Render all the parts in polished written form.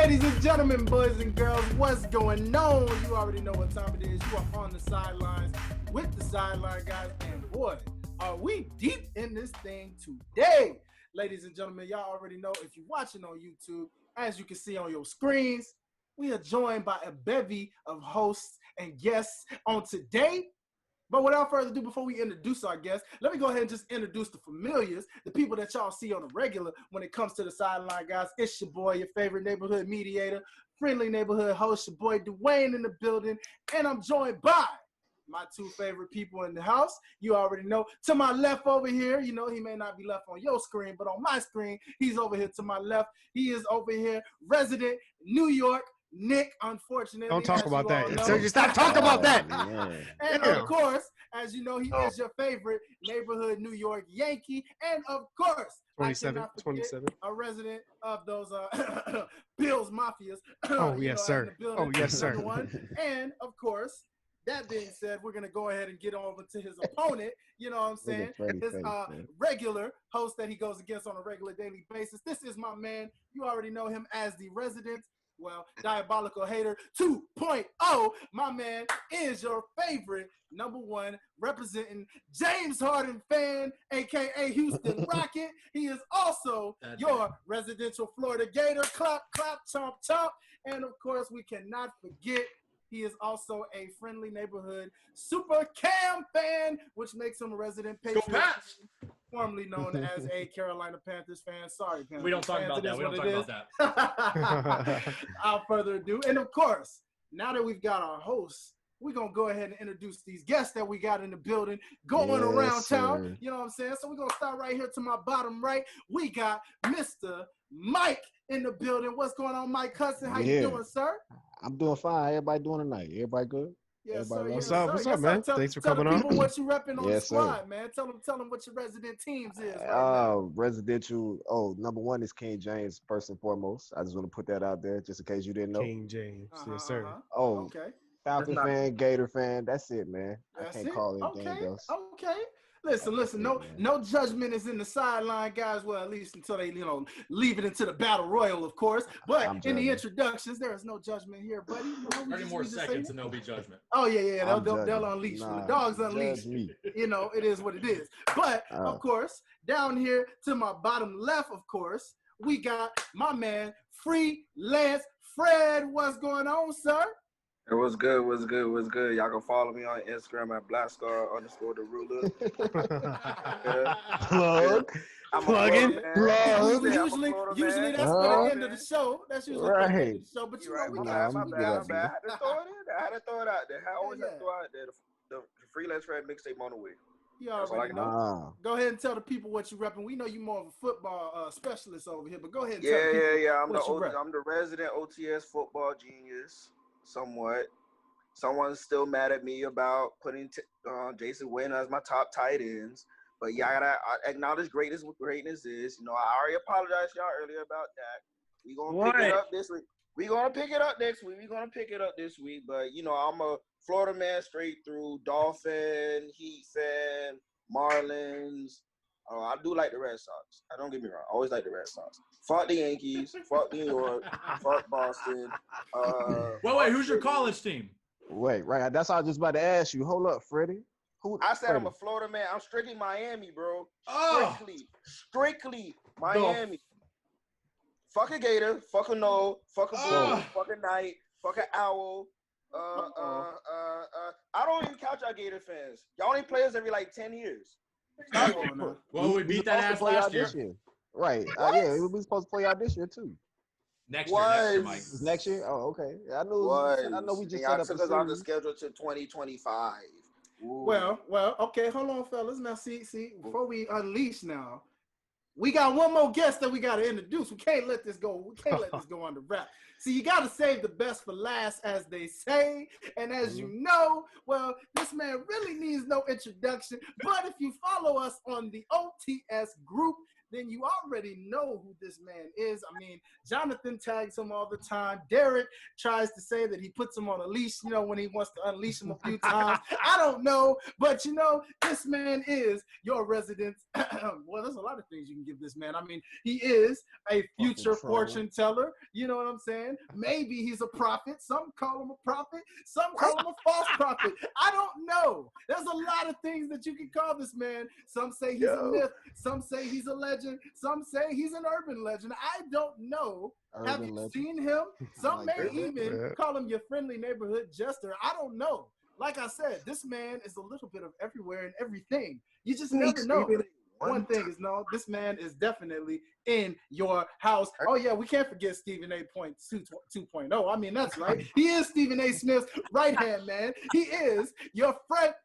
Ladies and gentlemen, boys and girls, what's going on? You already know what time it is. You are on the sidelines with the Sideline guys, and boy, are we deep in this thing today. Ladies and gentlemen, y'all already know if you're watching on YouTube, as you can see on your screens, we are joined by a bevy of hosts and guests on today. But without further ado, before we introduce our guests, let me go ahead and just introduce the familiars, the people that y'all see on the regular when it comes to the Sideline guys. It's your boy, your favorite neighborhood mediator, friendly neighborhood host, your boy Dwayne in the building, and I'm joined by my two favorite people in the house. You already know. To my left over here, you know, he may not be left on your screen, but on my screen, he's over here to my left. He is over here, resident New York Nick, unfortunately. Don't talk about that. So you stop talking about that. And of course, as you know, he is your favorite neighborhood New York Yankee. And of course, 27. A resident of those Bills Mafias. Oh, yes, sir. Oh, yes, sir. And of course, that being said, we're going to go ahead and get over to his opponent, you know what I'm saying? His regular host that he goes against on a regular daily basis. This is my man. You already know him as the resident, diabolical hater 2.0. My man is your favorite number one representing James Harden fan, a.k.a. Houston Rocket. He is also your residential Florida Gator. Clap, clap, chomp, chomp. And, of course, we cannot forget he is also a friendly neighborhood Super Cam fan, which makes him a resident Patriot, formerly known as a Carolina Panthers fan. Sorry, Panthers. We don't talk about that. We don't talk about that. Without further ado, and of course, now that we've got our hosts, we're going to go ahead and introduce these guests that we got in the building going around town. You know what I'm saying? So we're going to start right here to my bottom right. We got Mr. Mike in the building. What's going on, Mike Hudson? How you doing, sir? I'm doing fine. Everybody doing tonight? Everybody good? Yes, everybody sir. What's up, man? Thanks for coming on. on. Tell the people what you repping on the squad, man. Tell them what your resident teams is right now. Residential. Number one is King James, first and foremost. I just want to put that out there just in case you didn't know. King James. Yes, sir. Okay. Falcon fan, Gator fan. That's it, man. That's I can't call anything else. Okay. Listen. No judgment is in the Sideline guys. Well, at least until they, leave it into the battle royal, of course. But in the introductions, there is no judgment here, buddy. 30 more seconds and there'll be judgment. Oh yeah. They'll unleash. When the dogs unleash, it is what it is. But of course, down here to my bottom left, of course, we got my man Freelance Fred. What's going on, sir? It was good. Y'all can follow me on Instagram at @blackstar_theruler. Plugging. Usually that's for the end of the show. That's usually for the end of the show. But you know, my bad. I had to throw it out there. I always have to throw it out there. The Freelance Fred mixtape on the way. You already know. Go ahead and tell the people what you repping. We know you're more of a football specialist over here, but go ahead and tell the people I'm the resident OTS football genius. Somewhat. Someone's still mad at me about putting Jason Wynn as my top tight ends. But yeah, I gotta acknowledge greatness what greatness is. I already apologized to y'all earlier about that. We're gonna pick it up this week. We're gonna pick it up next week. We're gonna pick it up this week. But I'm a Florida man straight through. Dolphin, Heat fan, Marlins. I do like the Red Sox. I don't get me wrong. I always like the Red Sox. Fuck the Yankees. Fuck New York. Fuck Boston. Wait. Who's your college team? Wait, right. That's what I was just about to ask you. Hold up, Freddie. I said I'm a Florida man. I'm strictly Miami, bro. Strictly Miami. Fuck a Gator. Fuck a No. Fuck a Bull. Fuck a Knight. Fuck a Owl. I don't even count y'all Gator fans. Y'all only play us every 10 years. Well, we beat that ass last year. Right. Yeah, we supposed to play out this year too. Next year, Mike. Next year? Oh, okay. I know we just set up took us on the schedule to 2025. Ooh. Well, okay, hold on, fellas. Now, see, before we unleash now, we got one more guest that we got to introduce. We can't let this go. We can't let this go under wrap. See, you got to save the best for last, as they say. And as you know, well, this man really needs no introduction. But if you follow us on the OTS group, then you already know who this man is. I mean, Jonathan tags him all the time. Derek tries to say that he puts him on a leash, when he wants to unleash him a few times. I don't know, but this man is your resident. Well, there's a lot of things you can give this man. I mean, he is a future fortune teller. You know what I'm saying? Maybe he's a prophet. Some call him a prophet. Some call him a false prophet. I don't know. There's a lot of things that you can call this man. Some say he's a myth. Some say he's a legend. Some say he's an urban legend. I don't know. Have you seen him? Some may even call him your friendly neighborhood jester. I don't know. Like I said, this man is a little bit of everywhere and everything. You just never know. One thing is, this man is definitely in your house. Oh, yeah, we can't forget Stephen A. 2.0. I mean, that's right. He is Stephen A. Smith's right-hand man. He is your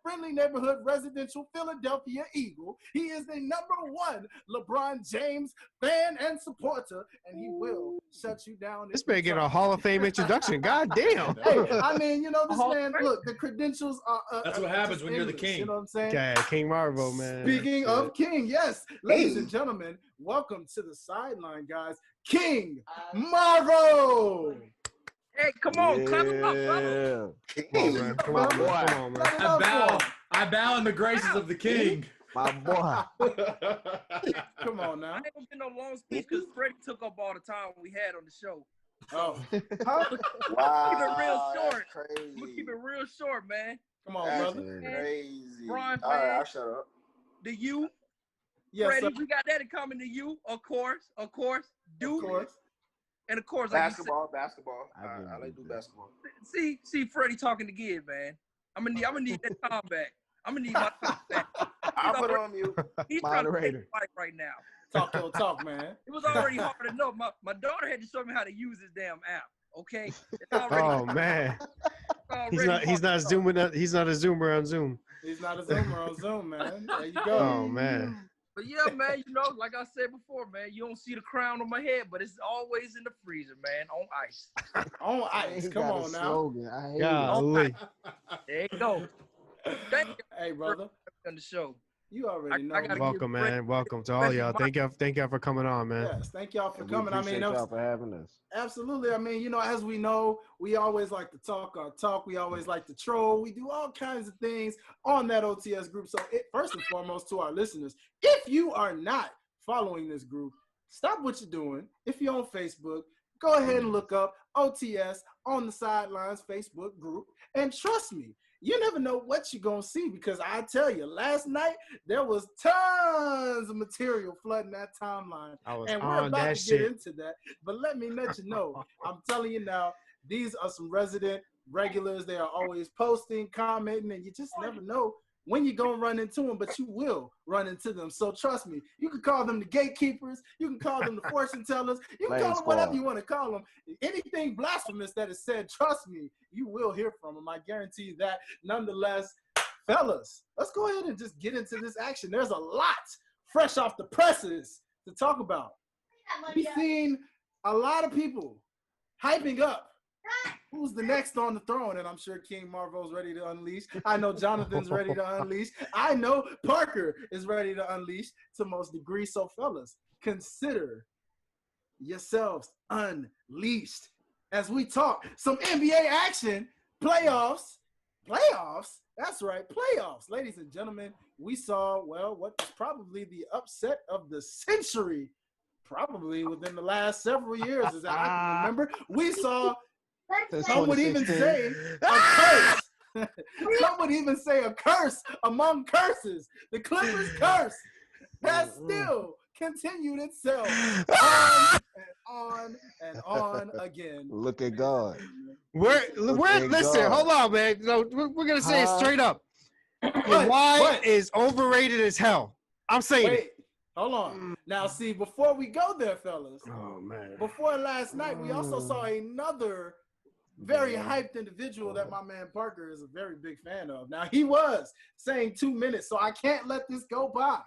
friendly neighborhood residential Philadelphia Eagle. He is the #1 LeBron James fan and supporter, and he will shut you down. This man getting a Hall of Fame introduction. God damn. Hey, I mean, this man, look, the credentials are that's what happens when you're the king. You know what I'm saying? Okay, King Marvel, man. Speaking of King, yes, ladies and gentlemen, welcome to the Sideline, guys. King Marvel. Hey, come on, clap him up, brother. Come on, boy. I bow in the graces of the king. My boy. Come on now. I ain't gonna get no long speech because Freddie took up all the time we had on the show. Oh. Wow. Keep it real short. Crazy. I'm gonna keep it real short, man. Come on, That's brother. crazy. Brian, All right, man. I'll shut up. The U, Yes, Freddie, sir. we got that in common. The U, of course. Duke, Of course. and of course, like Basketball. I I like to do basketball. you said, see Freddie talking to Gid, man. I'm gonna need that time back. I'm gonna need my time back. I'll put it on mute. He's trying to take Moderator. the mic right now. Talk your talk, man. It was already hard enough. My daughter had to show me how to use this damn app. Okay. It's already, Oh man. He's not hard zooming up. He's not a zoomer on Zoom. He's not a zoomer on Zoom, man. There you go. Oh man. But yeah, man, like I said before, man, you don't see the crown on my head, but it's always in the freezer, man, on ice. On ice. Come on now. Slogan. I hate it. Golly. There you go. Thank you Hey, brother. on the show. You already know. I gotta Welcome, man. Welcome to all y'all. Thank y'all for coming on, man. Yes, thank y'all for We coming. I mean, appreciate y'all for having us. absolutely. I mean, as we know, we always like to talk our talk. We always like to troll. We do all kinds of things on that OTS group. So first and foremost, to our listeners, if you are not following this group, stop what you're doing. If you're on Facebook, go ahead and look up OTS on the Sidelines Facebook group. And trust me, you never know what you're going to see, because I tell you, last night there was tons of material flooding that timeline. I was And we're on about that to shit. get into that. But let me let you know, I'm telling you now, these are some resident regulars. They are always posting, commenting, and you just never know when you're going to run into them, but you will run into them. So trust me, you can call them the gatekeepers. You can call them the fortune tellers. You can call them whatever you want to call them. Anything blasphemous that is said, trust me, you will hear from them. I guarantee you that. Nonetheless, fellas, let's go ahead and just get into this action. There's a lot fresh off the presses to talk about. We've seen a lot of people hyping up who's the next on the throne, and I'm sure King Marvel's ready to unleash. I know Jonathan's ready to unleash. I know Parker is ready to unleash to most degree. So, fellas, consider yourselves unleashed as we talk some NBA action, playoffs. That's right, playoffs. Ladies and gentlemen, we saw, well, what is probably the upset of the century, probably within the last several years, as I can remember. We saw, some would even say, a curse. Some would even say a curse among curses. The Clippers curse has still continued itself on and on again. Look at God. Listen, hold on, man. No, we're gonna say it straight up. Kawhi is overrated as hell. I'm saying it. Wait, hold on. Now, see, before we go there, fellas, Oh man. before last night, we also saw another very hyped individual that my man Parker is a very big fan of. Now, he was saying 2 minutes, so I can't let this go by.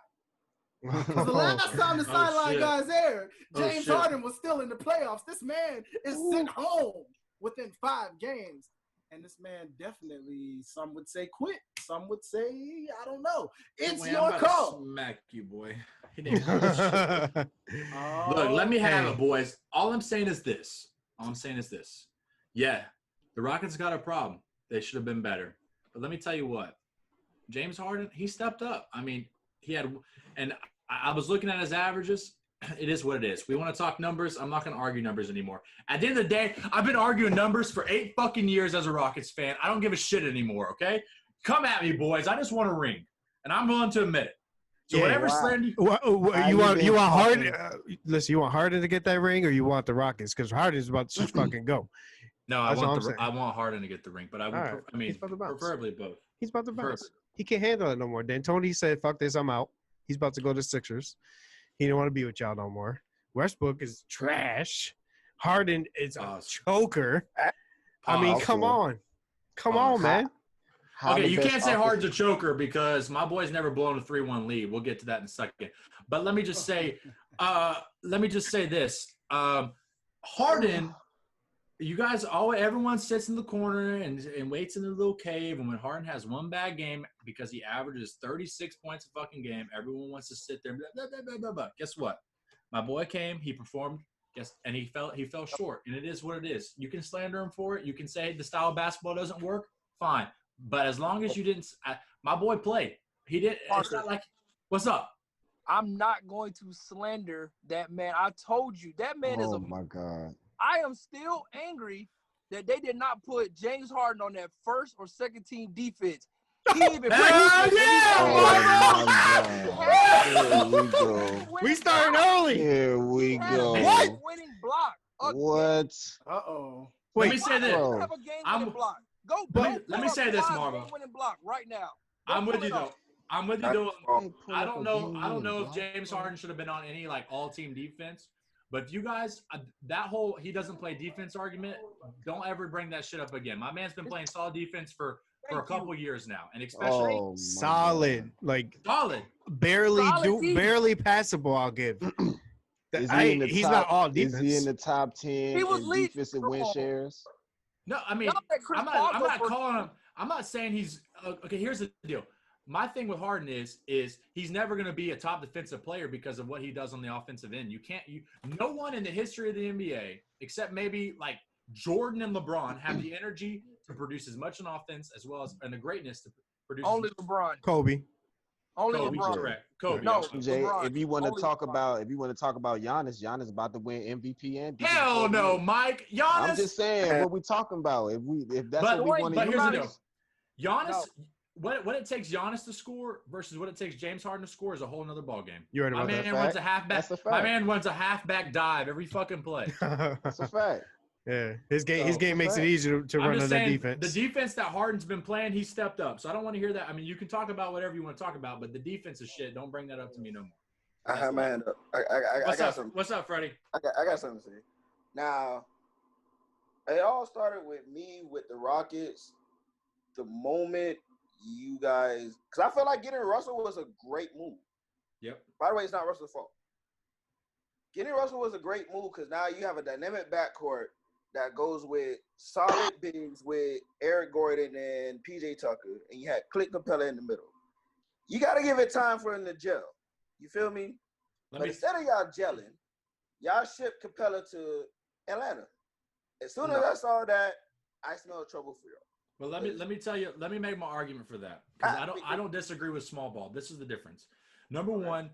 The last time the Sideline shit. guys aired, James shit. Harden was still in the playoffs. This man is sent home within 5 games. And this man definitely, some would say quit. Some would say, I don't know. It's Wait, your I'm about to call. smack you, boy. He didn't do shit. Look, let me have it, boys. All I'm saying is this. Yeah, the Rockets got a problem. They should have been better. But let me tell you what. James Harden, he stepped up. I mean, he had – and I was looking at his averages. It is what it is. We want to talk numbers. I'm not going to argue numbers anymore. At the end of the day, I've been arguing numbers for 8 fucking years as a Rockets fan. I don't give a shit anymore, okay? Come at me, boys. I just want a ring, and I'm willing to admit it. So whatever slander you want Harden? Listen, you want Harden to get that ring, or you want the Rockets? Because Harden's about to fucking go. No, I want Harden to get the ring, but preferably both. He's about to bounce. He can't handle it no more. D'Antoni said, "Fuck this, I'm out." He's about to go to Sixers. He don't want to be with y'all no more. Westbrook is trash. Harden is a choker. I mean, come on, man. Okay, you can't say Harden's a choker because my boy's never blown a 3-1 lead. We'll get to that in a second. But let me just say this. Harden, you guys everyone sits in the corner and waits in the little cave. And when Harden has one bad game because he averages 36 points a fucking game, everyone wants to sit there. Blah, blah, blah, blah, blah. Guess what? My boy came, he performed, and he fell short. And it is what it is. You can slander him for it. You can say the style of basketball doesn't work. Fine. But as long as you didn't my boy played. He did. It's not like – what's up? I'm not going to slander that man. I told you, that man is a – Oh, my God. I am still angry that they did not put James Harden on that first or second team defense. He even Here we go. We started early. Here we go. What? Winning block. What? Uh-oh. Let me say this. Have a game-winning block. Let me say this, Marva. Winning block right now. I'm with you though. I don't know if James Harden should have been on any like all-team defense. But if you guys, that whole he doesn't play defense argument, don't ever bring that shit up again. My man's been playing solid defense for a couple years now, and especially solid, barely passable. I'll give. He's not all defense. Is he in the top 10 in defensive win shares? No, I mean, I'm not calling him. I'm not saying he's okay. Here's the deal. My thing with Harden is he's never going to be a top defensive player because of what he does on the offensive end. No one in the history of the NBA, except maybe like Jordan and LeBron, have the energy to produce as much on offense as well as and the greatness to produce. Only LeBron. Kobe. Only LeBron. Correct. Kobe. No, Jay, LeBron. if you want to talk about Giannis about to win MVP and hell no, Mike. Giannis. I'm just saying what we talking about. If that's what we want to But use. here's the deal. Giannis. What it takes Giannis to score versus what it takes James Harden to score is a whole nother ballgame. You heard about that? My man runs a halfback dive every fucking play. That's a fact. Yeah, his game makes it easier to run on that defense. The defense that Harden's been playing, he stepped up. So I don't want to hear that. I mean, you can talk about whatever you want to talk about, but the defense is shit. Don't bring that up to me no more. I have my hand up. I got something. What's up, Freddie? I got something to say. Now, it all started with me with the Rockets. The moment you guys, because I feel like getting Russell was a great move. Yep. By the way, it's not Russell's fault. Getting Russell was a great move because now you have a dynamic backcourt that goes with solid bigs with Eric Gordon and PJ Tucker, and you had Clint Capella in the middle. You got to give it time for him to gel. You feel me? Instead of y'all gelling, y'all shipped Capella to Atlanta. As soon as I saw that, I smelled trouble for y'all. Well, let me tell you. Let me make my argument for that because I don't disagree with small ball. This is the difference. Number one,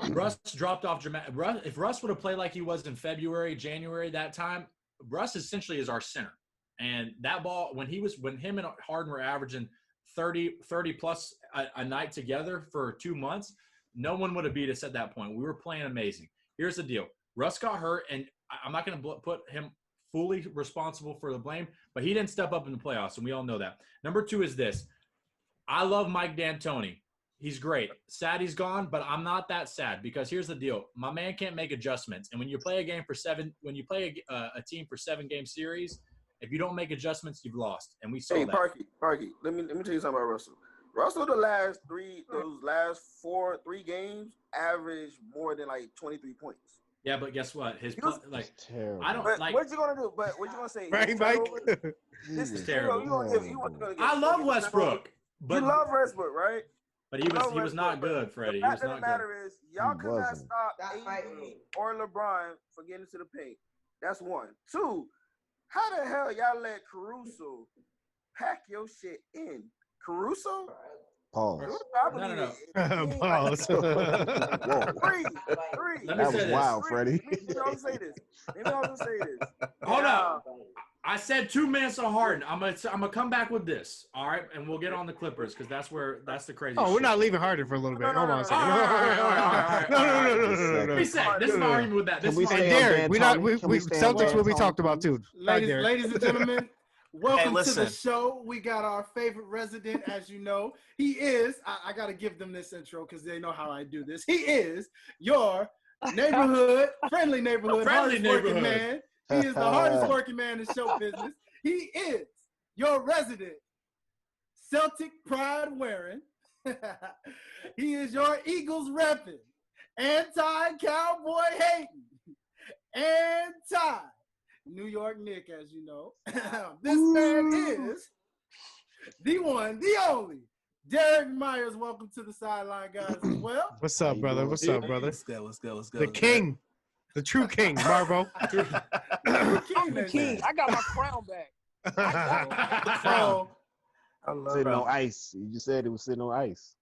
Russ dropped off dramatic. If Russ would have played like he was in February, January, that time, Russ essentially is our center. And that ball, when him and Harden were averaging 30 plus a night together for 2 months, no one would have beat us at that point. We were playing amazing. Here's the deal: Russ got hurt, and I'm not going to put him fully responsible for the blame, but he didn't step up in the playoffs, and we all know that. Number two is this. I love Mike D'Antoni. He's great. Sad he's gone, but I'm not that sad because here's the deal. My man can't make adjustments. And when you play a team for 7-game series, if you don't make adjustments, you've lost. And we saw that. Hey, Parky, let me tell you something about Russell. Russell, the last 3 games, averaged more than like 23 points. Yeah, but guess what? His He was- like It's terrible. I don't But like. what you gonna do? But what you gonna say? Right, His Mike? turnovers? He This was is terrible. You gonna give? You want gonna give? I love turnovers? Westbrook, but You love Westbrook, right? but he You was love he was not Westbrook, but good, Freddie. The He fact was of the not good. matter is, y'all He could not wasn't. stop That's AD fighting. or LeBron from getting to the paint. That's one. Two, how the hell y'all let Caruso pack your shit in? Caruso? Pause. No. Pause. Whoa. Three. Let me That say was this. wild, Three. Freddie. Let me also say this. Hold Yeah. up. I said 2 minutes of Harden. I'm gonna come back with this. All right, and we'll get on the Clippers because that's the crazy. Oh, we're shit. not leaving Harden for a little bit. No, no, Hold no, on a no, second. no. All right. No. Let me say this is my argument with that. This Can we is my And stay on Derek, Dan we not Tony? we Can we stay on Celtics Dan will be Tony, talked about please? too. Bye, Derek. Ladies and gentlemen, welcome to the listen. show. We got our favorite resident, as you know. He is, I got to give them this intro because they know how I do this. He is your friendly neighborhood, hardest working man. He is the hardest working man in show business. He is your resident Celtic pride wearing. He is your Eagles repping, anti-cowboy hating, anti-New York Knick, as you know. This man is the one, the only, Derek Myers. Welcome to the Sideline, guys, as well. What's up, brother? What's up, brother? Let's go. The king, the true king, Marvo. I'm the king. I got my crown back. So, I love Sitting on that. ice. You just said it was sitting on ice.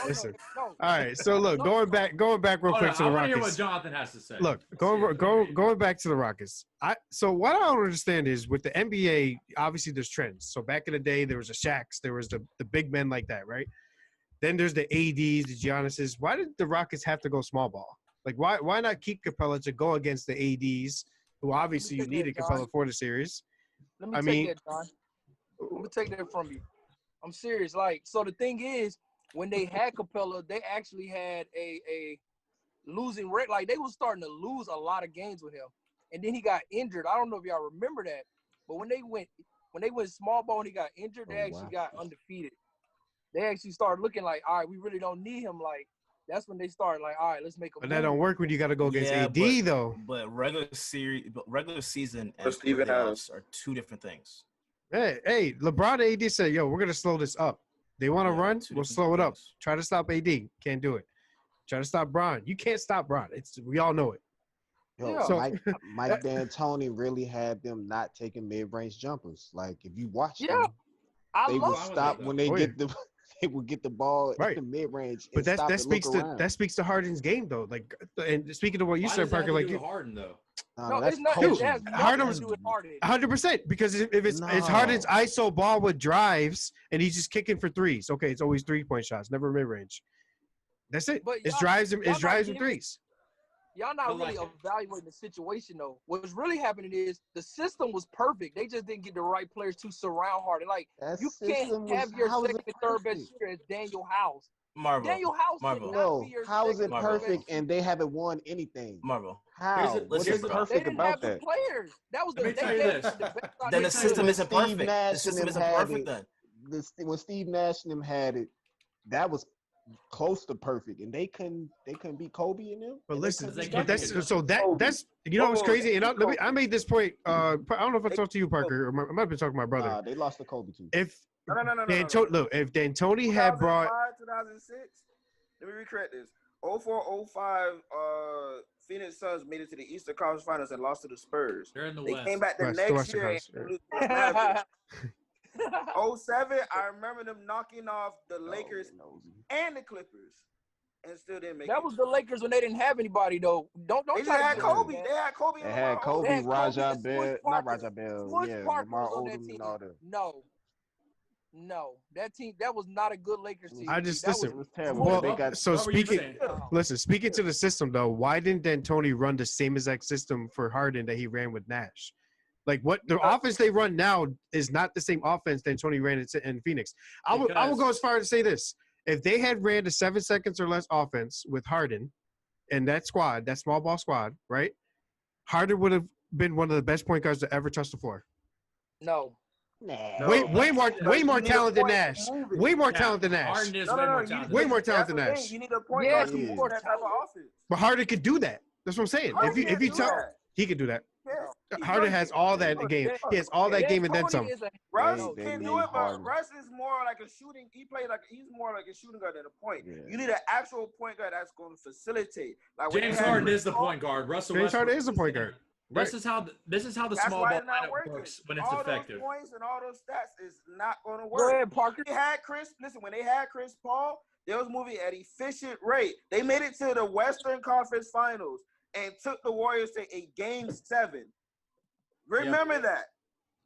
Oh, Listen. no. All right, so look, going back real Hold quick on, to I the want to hear what Rockets. Jonathan has to say. Look, going back to the Rockets. So what I don't understand is with the NBA, obviously there's trends. So back in the day, there was the Shaqs, there was the big men like that, right? Then there's the ADs, the Giannis's. Why did the Rockets have to go small ball? Like why not keep Capella to go against the ADs, who obviously you take that, needed John. Capella for the series? Let me I take mean- that, John. Let me take that from you. I'm serious. Like, so the thing is, when they had Capella, they actually had a losing rate. Like, they was starting to lose a lot of games with him. And then he got injured. I don't know if y'all remember that. But when they went small ball and he got injured, they actually got undefeated. They actually started looking like, all right, we really don't need him. Like, that's when they started like, all right, let's make a But move. that don't work when you got to go against Yeah, AD though. But regular season and Or Steven playoffs are two different things. Hey, LeBron and AD said, yo, we're gonna slow this up. They want to Yeah, run, two we'll different slow it up. things. Try to stop AD, can't do it. Try to stop Bron. You can't stop Bron. We all know it. Yo, Yeah. So- Mike D'Antoni really had them not taking mid-range jumpers. Like if you watch Yeah, them, I they would love with stop that, when though. they Oh, get the they would get the ball Right. in the mid-range. But and stop that and speaks look to around. that speaks to Harden's game though. Like, and speaking of what you Why said, does that have Parker, to like do you, with Harden though? No, that's it's not. coaching. It has Harden nothing was- to do with Harden. 100%. Because if it's No. Harden's ISO ball with drives and he's just kicking for threes, okay, it's always 3-point shots, never mid range. That's it. But It's y'all- drives and y'all not drives and giving- threes. Y'all not But really like- evaluating the situation though. What's really happening is the system was perfect. They just didn't get the right players to surround Harden. Like That you system can't was- have your how is second it and third best perfect? shooter as Daniel House. Marvel. Daniel House should Marvel. not No, be your how is it second and third Marvel. best perfect and they haven't won anything? Marvel. How? Here's What's listen, bro. They perfect didn't about have the that? players. That was Let the me tell they you gave this. the best out Then of the the system players. isn't Steve perfect. Nash The system and isn't them had perfect it. then. When Steve Nash and them had it, that was close to perfect, and they couldn't beat Kobe and them. But and they listen, couldn't they beat can't but make that's it. so that Kobe. that's you know what's Whoa, crazy. And they I made this point. I don't know if I talked to you, Parker, or I might have been talking to my brother. Nah, they lost to Kobe too. If No. Look, if D'Antoni had brought 2006. Let me recorrect this. 04-05, Phoenix Suns made it to the Eastern Conference Finals and lost to the Spurs. They're in the They West. came back the West, the next Western year and Conference, lose to the Mavericks. 07, I remember them knocking off the Lakers and the Clippers, and still didn't make it. That was the Lakers when they didn't have anybody though. Don't They try just to had do Kobe. that. They had Kobe. They And had LeBron Kobe, They had Kobe Raja and Smush Bell, not Parker. Raja Bell, Smush yeah, Parker Lamar was on that Odom team. and all that. No, that team that was not a good Lakers team. I just- That listen, It was terrible. well, but they got so What were you speaking saying? listen, speaking to the system though, why didn't D'Antoni run the same exact system for Harden that he ran with Nash? Like what the offense they run now is not the same offense D'Antoni ran in Phoenix. I will go as far as to say this: if they had ran the 7 seconds or less offense with Harden and that squad, that small ball squad, right? Harden would have been one of the best point guards to ever touch the floor. no. nah. Way more You need a talent than point Nash. to move it. Way more Yeah, talent than Nash. Harden is No, way more you talented. need- Way more talent that's than the thing. Nash. You need a point Yes, guard to he's move more that type of offense. But Harden could do that. That's what I'm saying. Harden If you can't do tell that. he could do that. Yeah. Harden has all that in the game. He has all that game and then some. Russ They can need do it, but Harden. Russ is more like a shooting. He's more like a shooting guard than a point. Yeah. You need an actual point guard that's going to facilitate. Like when James they had Harden Chris is the Paul, point guard. Russell James Westbrook Harden is the point guard. This is how the That's small why ball it's not lineup working. works when it's all effective. those points and all those stats is not going to work. Go ahead, Parker. When they had Chris Paul, they was moving at efficient rate. They made it to the Western Conference Finals and took the Warriors to a Game 7. Remember that.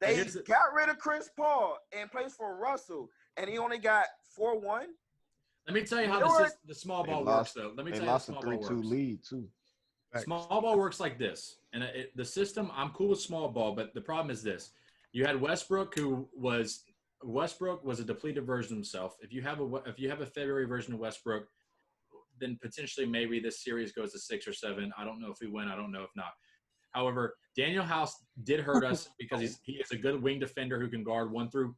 They got rid of Chris Paul and placed for Russell, and he only got 4-1. Let me tell you how the small ball works, though. Let me tell you how the small ball works. 3-2 lead too. Small ball works like this, and the system. I'm cool with small ball, but the problem is this: you had Westbrook, was a depleted version of himself. If you have a February version of Westbrook, then potentially maybe this series goes to 6 or 7. I don't know if we win. I don't know if not. However, Daniel House did hurt us because he is a good wing defender who can guard 1 through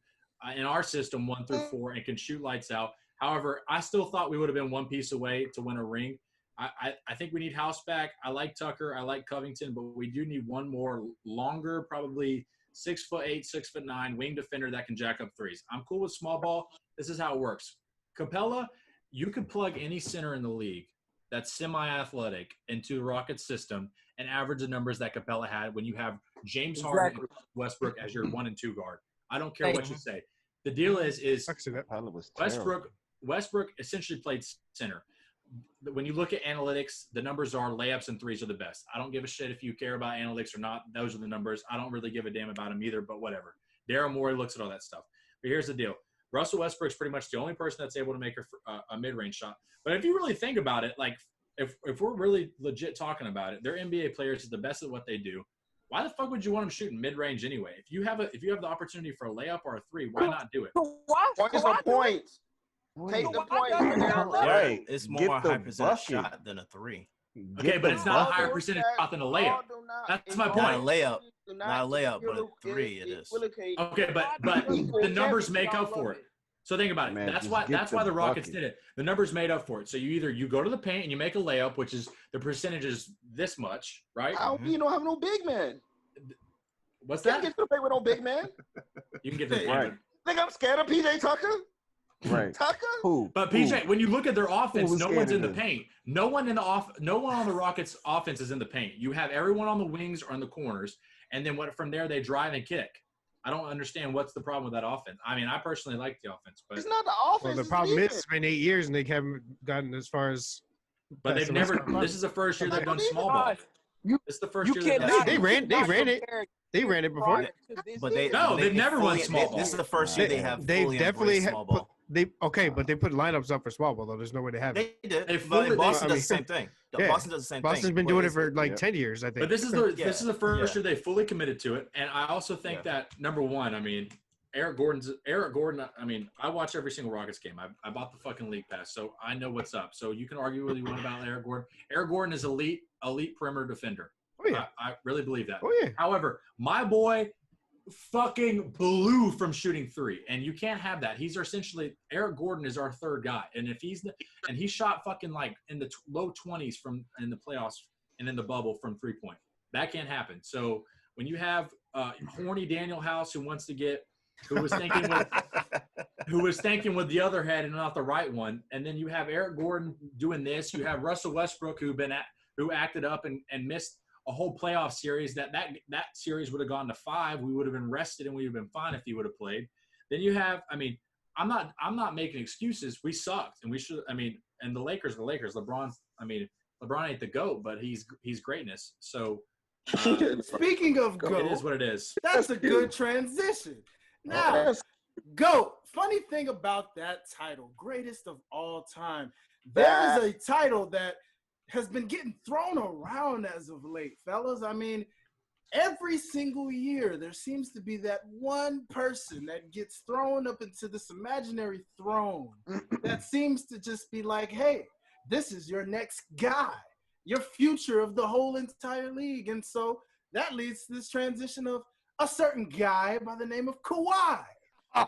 in our system 1 through 4 and can shoot lights out. However, I still thought we would have been one piece away to win a ring. I think we need House back. I like Tucker. I like Covington, but we do need one more longer, probably 6'8", 6'9" wing defender that can jack up threes. I'm cool with small ball. This is how it works. Capella, you could plug any center in the league that's semi-athletic into the Rockets system and average the numbers that Capella had when you have James Harden and Westbrook as your 1 and 2 guard. I don't care what you say. The deal is Westbrook essentially played center. When you look at analytics, the numbers are layups and threes are the best. I don't give a shit if you care about analytics or not. Those are the numbers. I don't really give a damn about them either, but whatever. Daryl Morey looks at all that stuff. But here's the deal. Russell Westbrook's pretty much the only person that's able to make a mid-range shot. But if you really think about it, like if we're really legit talking about it, they're NBA players is the best at what they do. Why the fuck would you want them shooting mid-range anyway? If you have the opportunity for a layup or a 3, why not do it? Points are points. Take the point. Right. It's more a high percentage shot than a 3. Okay, but it's not a higher percentage shot than a layup. That's my point. Not a layup, but a 3 it is. Okay, but the numbers make up for it. So think about it. Man, that's why the Rockets did it. The numbers made up for it. So you go to the paint and you make a layup, which is the percentage is this much, right? You don't have no big man. What's You that? can't get to the paint with no big man. You can get to the Right. Think I'm scared of PJ Tucker? Right. Tucker? Who? But PJ, when you look at their offense, was no one's in the scared of paint. No one on the Rockets' offense is in the paint. You have everyone on the wings or in the corners, and then from there they drive and kick. I don't understand what's the problem with that offense. I mean, I personally like the offense, but It's not the offense. Well, the problem is it's been 8 years and they haven't gotten as far as. but they've never. This is the first year they've done small ball. This is the first year they've done. They ran it. They ran it before. But they've never won small ball. This is the first year they have They fully definitely embraced small ball. but they put lineups up for small ball though. There's no way to have it. They did. They But fully- Boston I does the mean, same thing. yeah. Boston does the same thing. Boston's been doing it for like yeah. 10 years, I think. But this is the first Yeah. year they fully committed to it, and I also think that number one, I mean, Eric Gordon. I mean, I watch every single Rockets game. I bought the fucking league pass, so I know what's up. So you can argue what you want about Eric Gordon. Eric Gordon is elite perimeter defender. Oh yeah. I really believe that. Oh yeah. However, my boy fucking blew from shooting 3, and you can't have that. He's essentially Eric Gordon is our third guy, and if he shot fucking like in the low 20s in the playoffs and in the bubble from 3-point. That can't happen. So when you have horny Daniel House who was thinking with the other head and not the right one, and then you have Eric Gordon doing this. You have Russell Westbrook who acted up and missed a whole playoff series. That series would have gone to 5. We would have been rested and we would have been fine if he would have played. Then you have, I mean, I'm not making excuses. We sucked and we should. I mean, and the Lakers. LeBron ain't the GOAT, but he's greatness. So Speaking of GOAT, it is what it is. that's a good transition. Now, GOAT. Funny thing about that title, greatest of all time. There is a title that has been getting thrown around as of late, fellas. I mean, every single year there seems to be that one person that gets thrown up into this imaginary throne that seems to just be like, hey, this is your next guy, your future of the whole entire league. And so that leads to this transition of a certain guy by the name of Kawhi.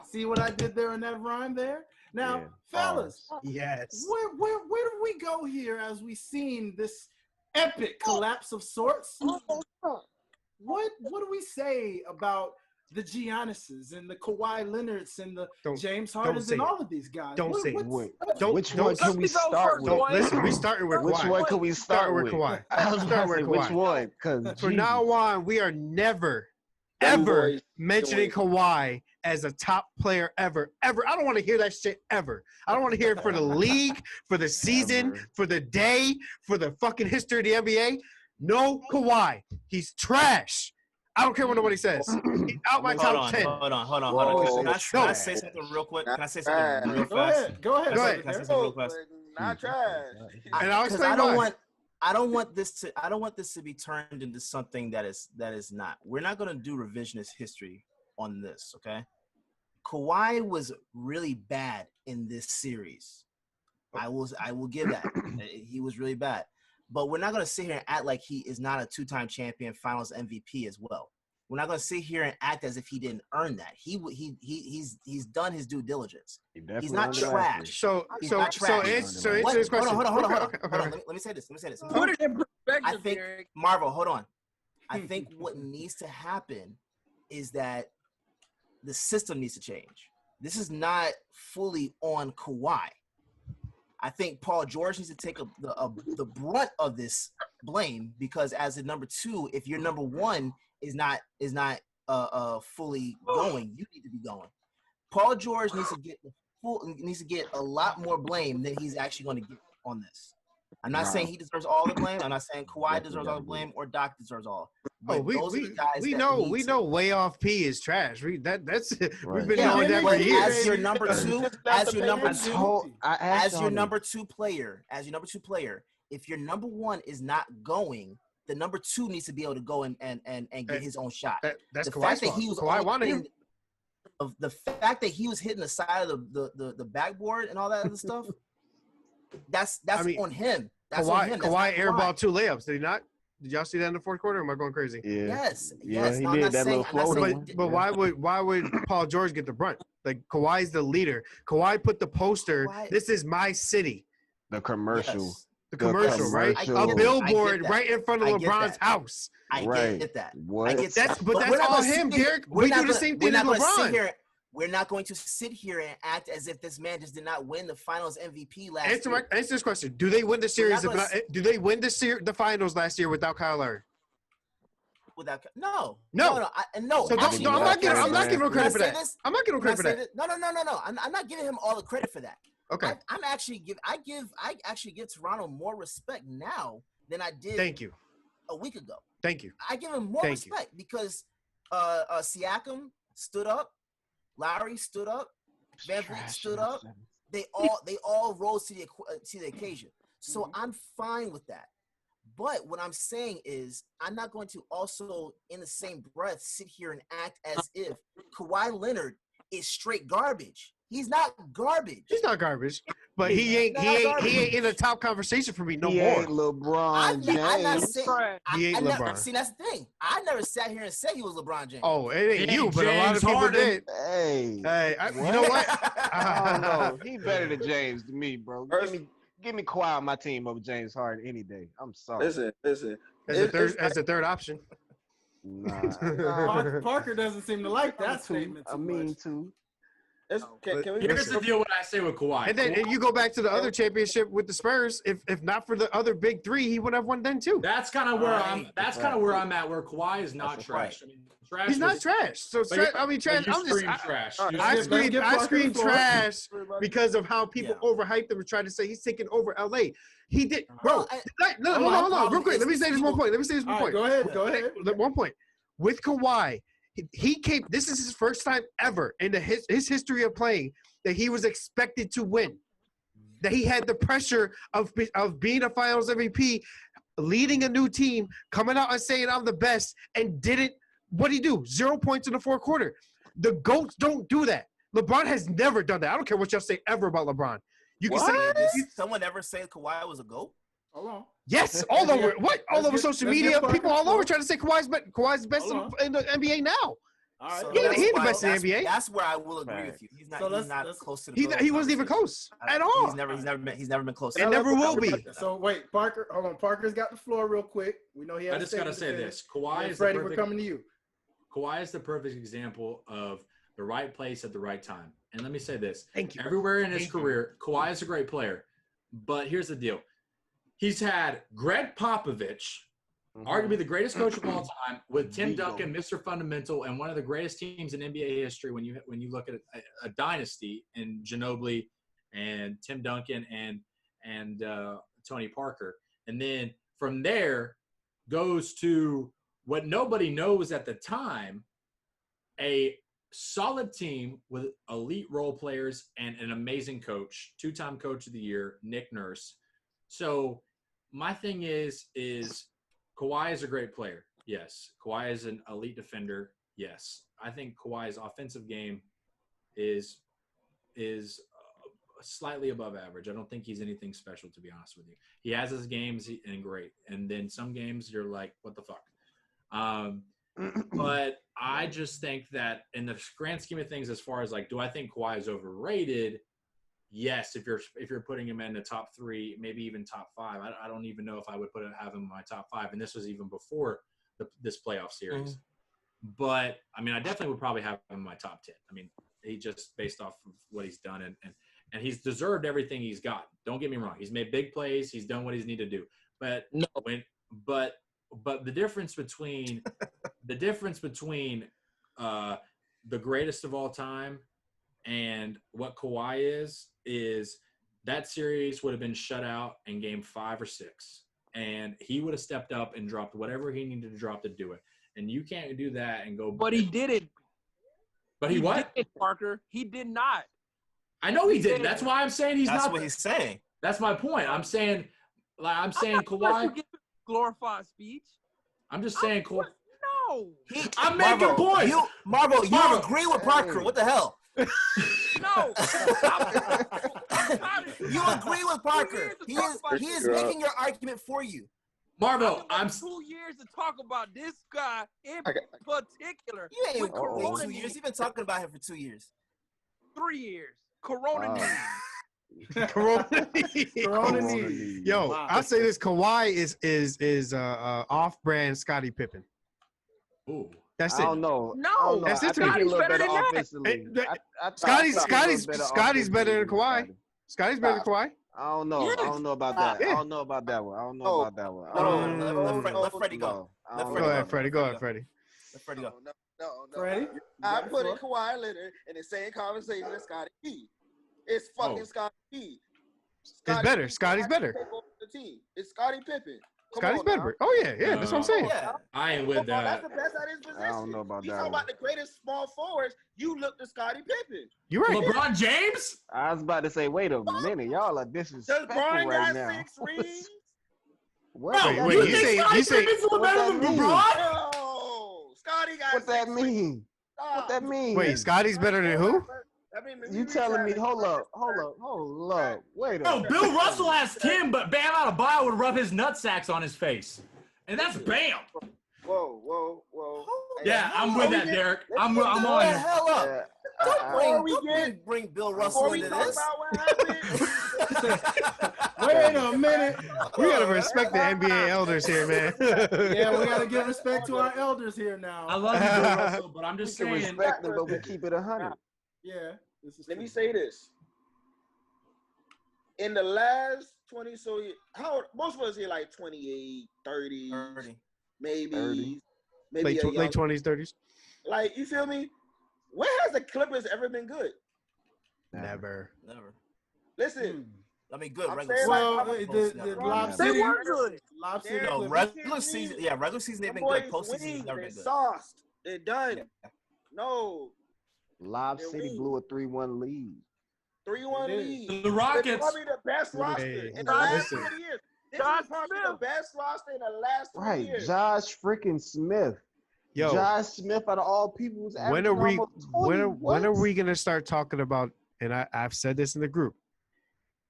See what I did there in that rhyme there? Now, fellas, Yes. where do we go here as we seen this epic collapse of sorts. What do we say about the Giannis's and the Kawhi Leonards and the James Hardens and all of these guys? Don't say Which one don't can we start with? Listen, we starting with Which Kawhi. one can we start with? Kawhi. I was Start about to with say, Kawhi. which one? Because From now on, we are never, ever mentioning Kawhi as a top player ever. I don't want to hear that shit ever. I don't want to hear it for the league, for the season, for the day, for the fucking history of the NBA. No Kawhi. He's trash. I don't care what nobody says. He's out my top 10. Hold on. Whoa. Can I say something real quick? Can I say something real Go fast? ahead. Go ahead. Can I say something real fast? Not trash. And I'll explain why. I don't want this to be turned into something that is not. We're not going to do revisionist history on this, okay? Kawhi was really bad in this series. I will give that. He was really bad. But we're not going to sit here and act like he is not a two-time champion, Finals MVP as well. We're not going to sit here and act as if he didn't earn that. He's done his due diligence. He's not trash. So answer this question. Hold on. Let me say this. Put it in perspective, I think Derek. Marvel. Hold on. I think what needs to happen is that the system needs to change. This is not fully on Kawhi. I think Paul George needs to take the brunt of this blame, because as a number two, if your number one is not fully going, you need to be going. Paul George needs to get a lot more blame than he's actually going to get on this. I'm not saying he deserves all the blame. I'm not saying Kawhi deserves all the blame or Doc deserves all. But we know way off P is trash. We've been knowing that for but years. as your number two player, if your number one is not going, the number two needs to be able to go and get his own shot. That's the Kawhi's fact that fault. he was Kawhi wanted him. The fact that he was hitting the side of the backboard and all that other stuff, that's on him. That's on him. Kawhi airballed 2 layups. Did he not? Did y'all see that in the fourth quarter? Or am I going crazy? Yeah. Yes. He No, did that little floater. But why would Paul George get the brunt? Like, Kawhi's the leader. Kawhi put the poster. This is my city. The commercial. Yes. The commercial, right? A billboard right in front of LeBron's house. I get that. What? I get that. But that's all him, Derek. We do the same thing as LeBron. We're not going to sit here and act as if this man just did not win the Finals MVP last year. Answer this question: do they win the series? Do they win the finals last year without Kyle Lowry? No. So I'm not giving him credit for that. I'm not giving him credit for that. No. I'm not giving him all the credit for that. Okay. I actually give Toronto more respect now than I did. Thank you. A week ago. Thank you. I give him more respect because Siakam stood up. Lowry stood up. Van Vliet stood up. They all rose to the occasion. So I'm fine with that. But what I'm saying is I'm not going to also, in the same breath, sit here and act as if Kawhi Leonard is straight garbage. He's not garbage. He's not garbage, but he ain't in the top conversation for me no more. He ain't LeBron James. He ain't LeBron. See, that's the thing. I never sat here and said he was LeBron James. Oh, it ain't you, but a lot of people did. Hey, you know what? I don't know. He better than James to me, bro. Give me Kawhi on my team over James Harden any day. I'm sorry. Listen. As a third option. Nah. Parker doesn't seem to like that statement. I mean, too. Here's the deal: what I say with Kawhi, and then you go back to the other championship with the Spurs. If not for the other big three, he would have won then too. That's kind of where I'm. That's kind of where I'm at. Where Kawhi is not trash. I mean, trash. He's not trash. So trash. I mean, trash. I'm just trash. I scream trash because of how people overhyped him and tried to say he's taking over LA. He did, bro. Hold on, real quick. Let me say this one point. Go ahead. One point with Kawhi. He came. This is his first time ever in his history of playing that he was expected to win. That he had the pressure of being a Finals MVP, leading a new team, coming out and saying I'm the best, and didn't. What did he do? 0 points in the fourth quarter. The GOATs don't do that. LeBron has never done that. I don't care what y'all say ever about LeBron. You can say did someone ever say Kawhi was a GOAT? Hold on. Yes, all over social media, people all over trying to say Kawhi's best in the NBA now. All right. So He that's the why- best in the that's- NBA. That's where I will agree with you. He's not. So he's not let's- close to the. He wasn't even conversation. close at all. He's never been close. And never will be. So wait, Parker. Hold on. Parker's got the floor real quick. We know he has. I just gotta say this: Kawhi is Freddie, the we're perfect. coming to you. Kawhi is the perfect example of the right place at the right time. And let me say this: Thank you. everywhere in his Thank you. career, Kawhi is a great player. But here's the deal: he's had Greg Popovich, arguably the greatest coach of all time, with Tim Vigo. Duncan, Mr. Fundamental, and one of the greatest teams in NBA history. When you look at a dynasty in Ginobili and Tim Duncan and Tony Parker, and then from there goes to what nobody knows at the time, a solid team with elite role players and an amazing coach, two-time coach of the year, Nick Nurse. So my thing is Kawhi is a great player. Yes. Kawhi is an elite defender. Yes. I think Kawhi's offensive game is slightly above average. I don't think he's anything special, to be honest with you. He has his games and great. And then some games you're like, what the fuck? But I just think that in the grand scheme of things, as far as like, do I think Kawhi is overrated? Yes, if you're putting him in the top 3, maybe even top 5. I don't even know if I would have him in my top 5, and this was even before this playoff series. But I mean, I definitely would probably have him in my top 10. I mean, he just based off of what he's done and he's deserved everything he's got. Don't get me wrong; he's made big plays. He's done what he's needed to do. But the difference between the greatest of all time and what Kawhi is that series would have been shut out in game 5 or 6, and he would have stepped up and dropped whatever he needed to drop to do it. And you can't do that and go. But he did it. But he what? Did it, Parker. He did not. I know he didn't. That's why I'm saying he's That's not. what he's saying. That's my point. I'm saying Kawhi. You give glorified speech. I'm just saying Kawhi. No. I'm making points. Marvel, you agree with Parker. What the hell? No. You agree with Parker. He is making your argument for you. Marvel, I'm 2 years to talk about this guy in particular. You ain't with Corona 2 years. You've been talking about him for 2 years. 3 years. Corona knee. Corona knee. Yo, Wow. I'll say this: Kawhi is off-brand Scottie Pippen. Ooh. That's I it. don't know. No, I don't know. that's I it. think he's a little Scotty's better better than that. offensively. Scotty's better than Kawhi. Scotty's better than Kawhi. I don't know. I don't know about that. I don't know about that one. I don't know about that one. I don't know. Let Freddie go. I don't Let Go know. ahead, Freddie. Go ahead, Freddie. Let Freddie go. No. Freddie, I put in Kawhi Leonard in the same conversation as Scotty P. It's fucking Scotty P. It's better. Scotty's better. Take over the team. It's Scottie Pippen. Come Scotty's on better. now. Oh yeah. That's what I'm saying. Yeah. I ain't with That's that. the best at his position. I don't know about You that talking one. about the greatest small forwards, you look to Scottie Pippen. You're right. LeBron James? I was about to say, wait a minute, y'all are Does disrespectful Brian right got now. 6 rings? What Wait, does wait, that you mean? say- Scottie Pippen's what better that than mean? LeBron? No. Scotty got What that 6 rings. mean? Stop. What that mean? Wait, Scotty's better than who? I mean, You telling me? Hold up. Wait a No, minute. Bill Russell has 10, but Bam Adebayo would rub his nutsacks on his face. And that's Bam. Whoa. Yeah, I'm with that, Derek. I'm Hold the on. hell up. Yeah, Don't bring Bill Russell Before we into talk this. about what happened, wait a minute. We gotta respect the NBA elders here, man. Yeah, we gotta give respect to our elders here now. I love you, Bill Russell, but I'm we just can saying. respect them, but we keep it 100. Yeah, this is let me true. say this. In the last 20 so years, most of us here like 28, 30, 30. maybe 30. maybe a young, late 20s, 30s. like you feel me? When has the Clippers ever been good? Never. Never. Listen, I mean, good. I'm Regular saying, season. Well, like, the Lob They City, were good. Lob City, No, No, Clippers. regular season. Yeah, regular season they've them been good. boys Postseason wings, never they're been good. sauced. They're done. Yeah. No, Lob They're City weak. blew a 3-1 lead. 3-1 They did. lead. The They're Rockets. probably the best roster Hey, in the last listen. 20 years. This Josh is probably Smith. the best roster in the last 20 Right, years. Josh freaking Smith. Yo, Josh Smith out of all people was when are we? averaging almost 20. When are What? we gonna start talking about? And I've said this in the group.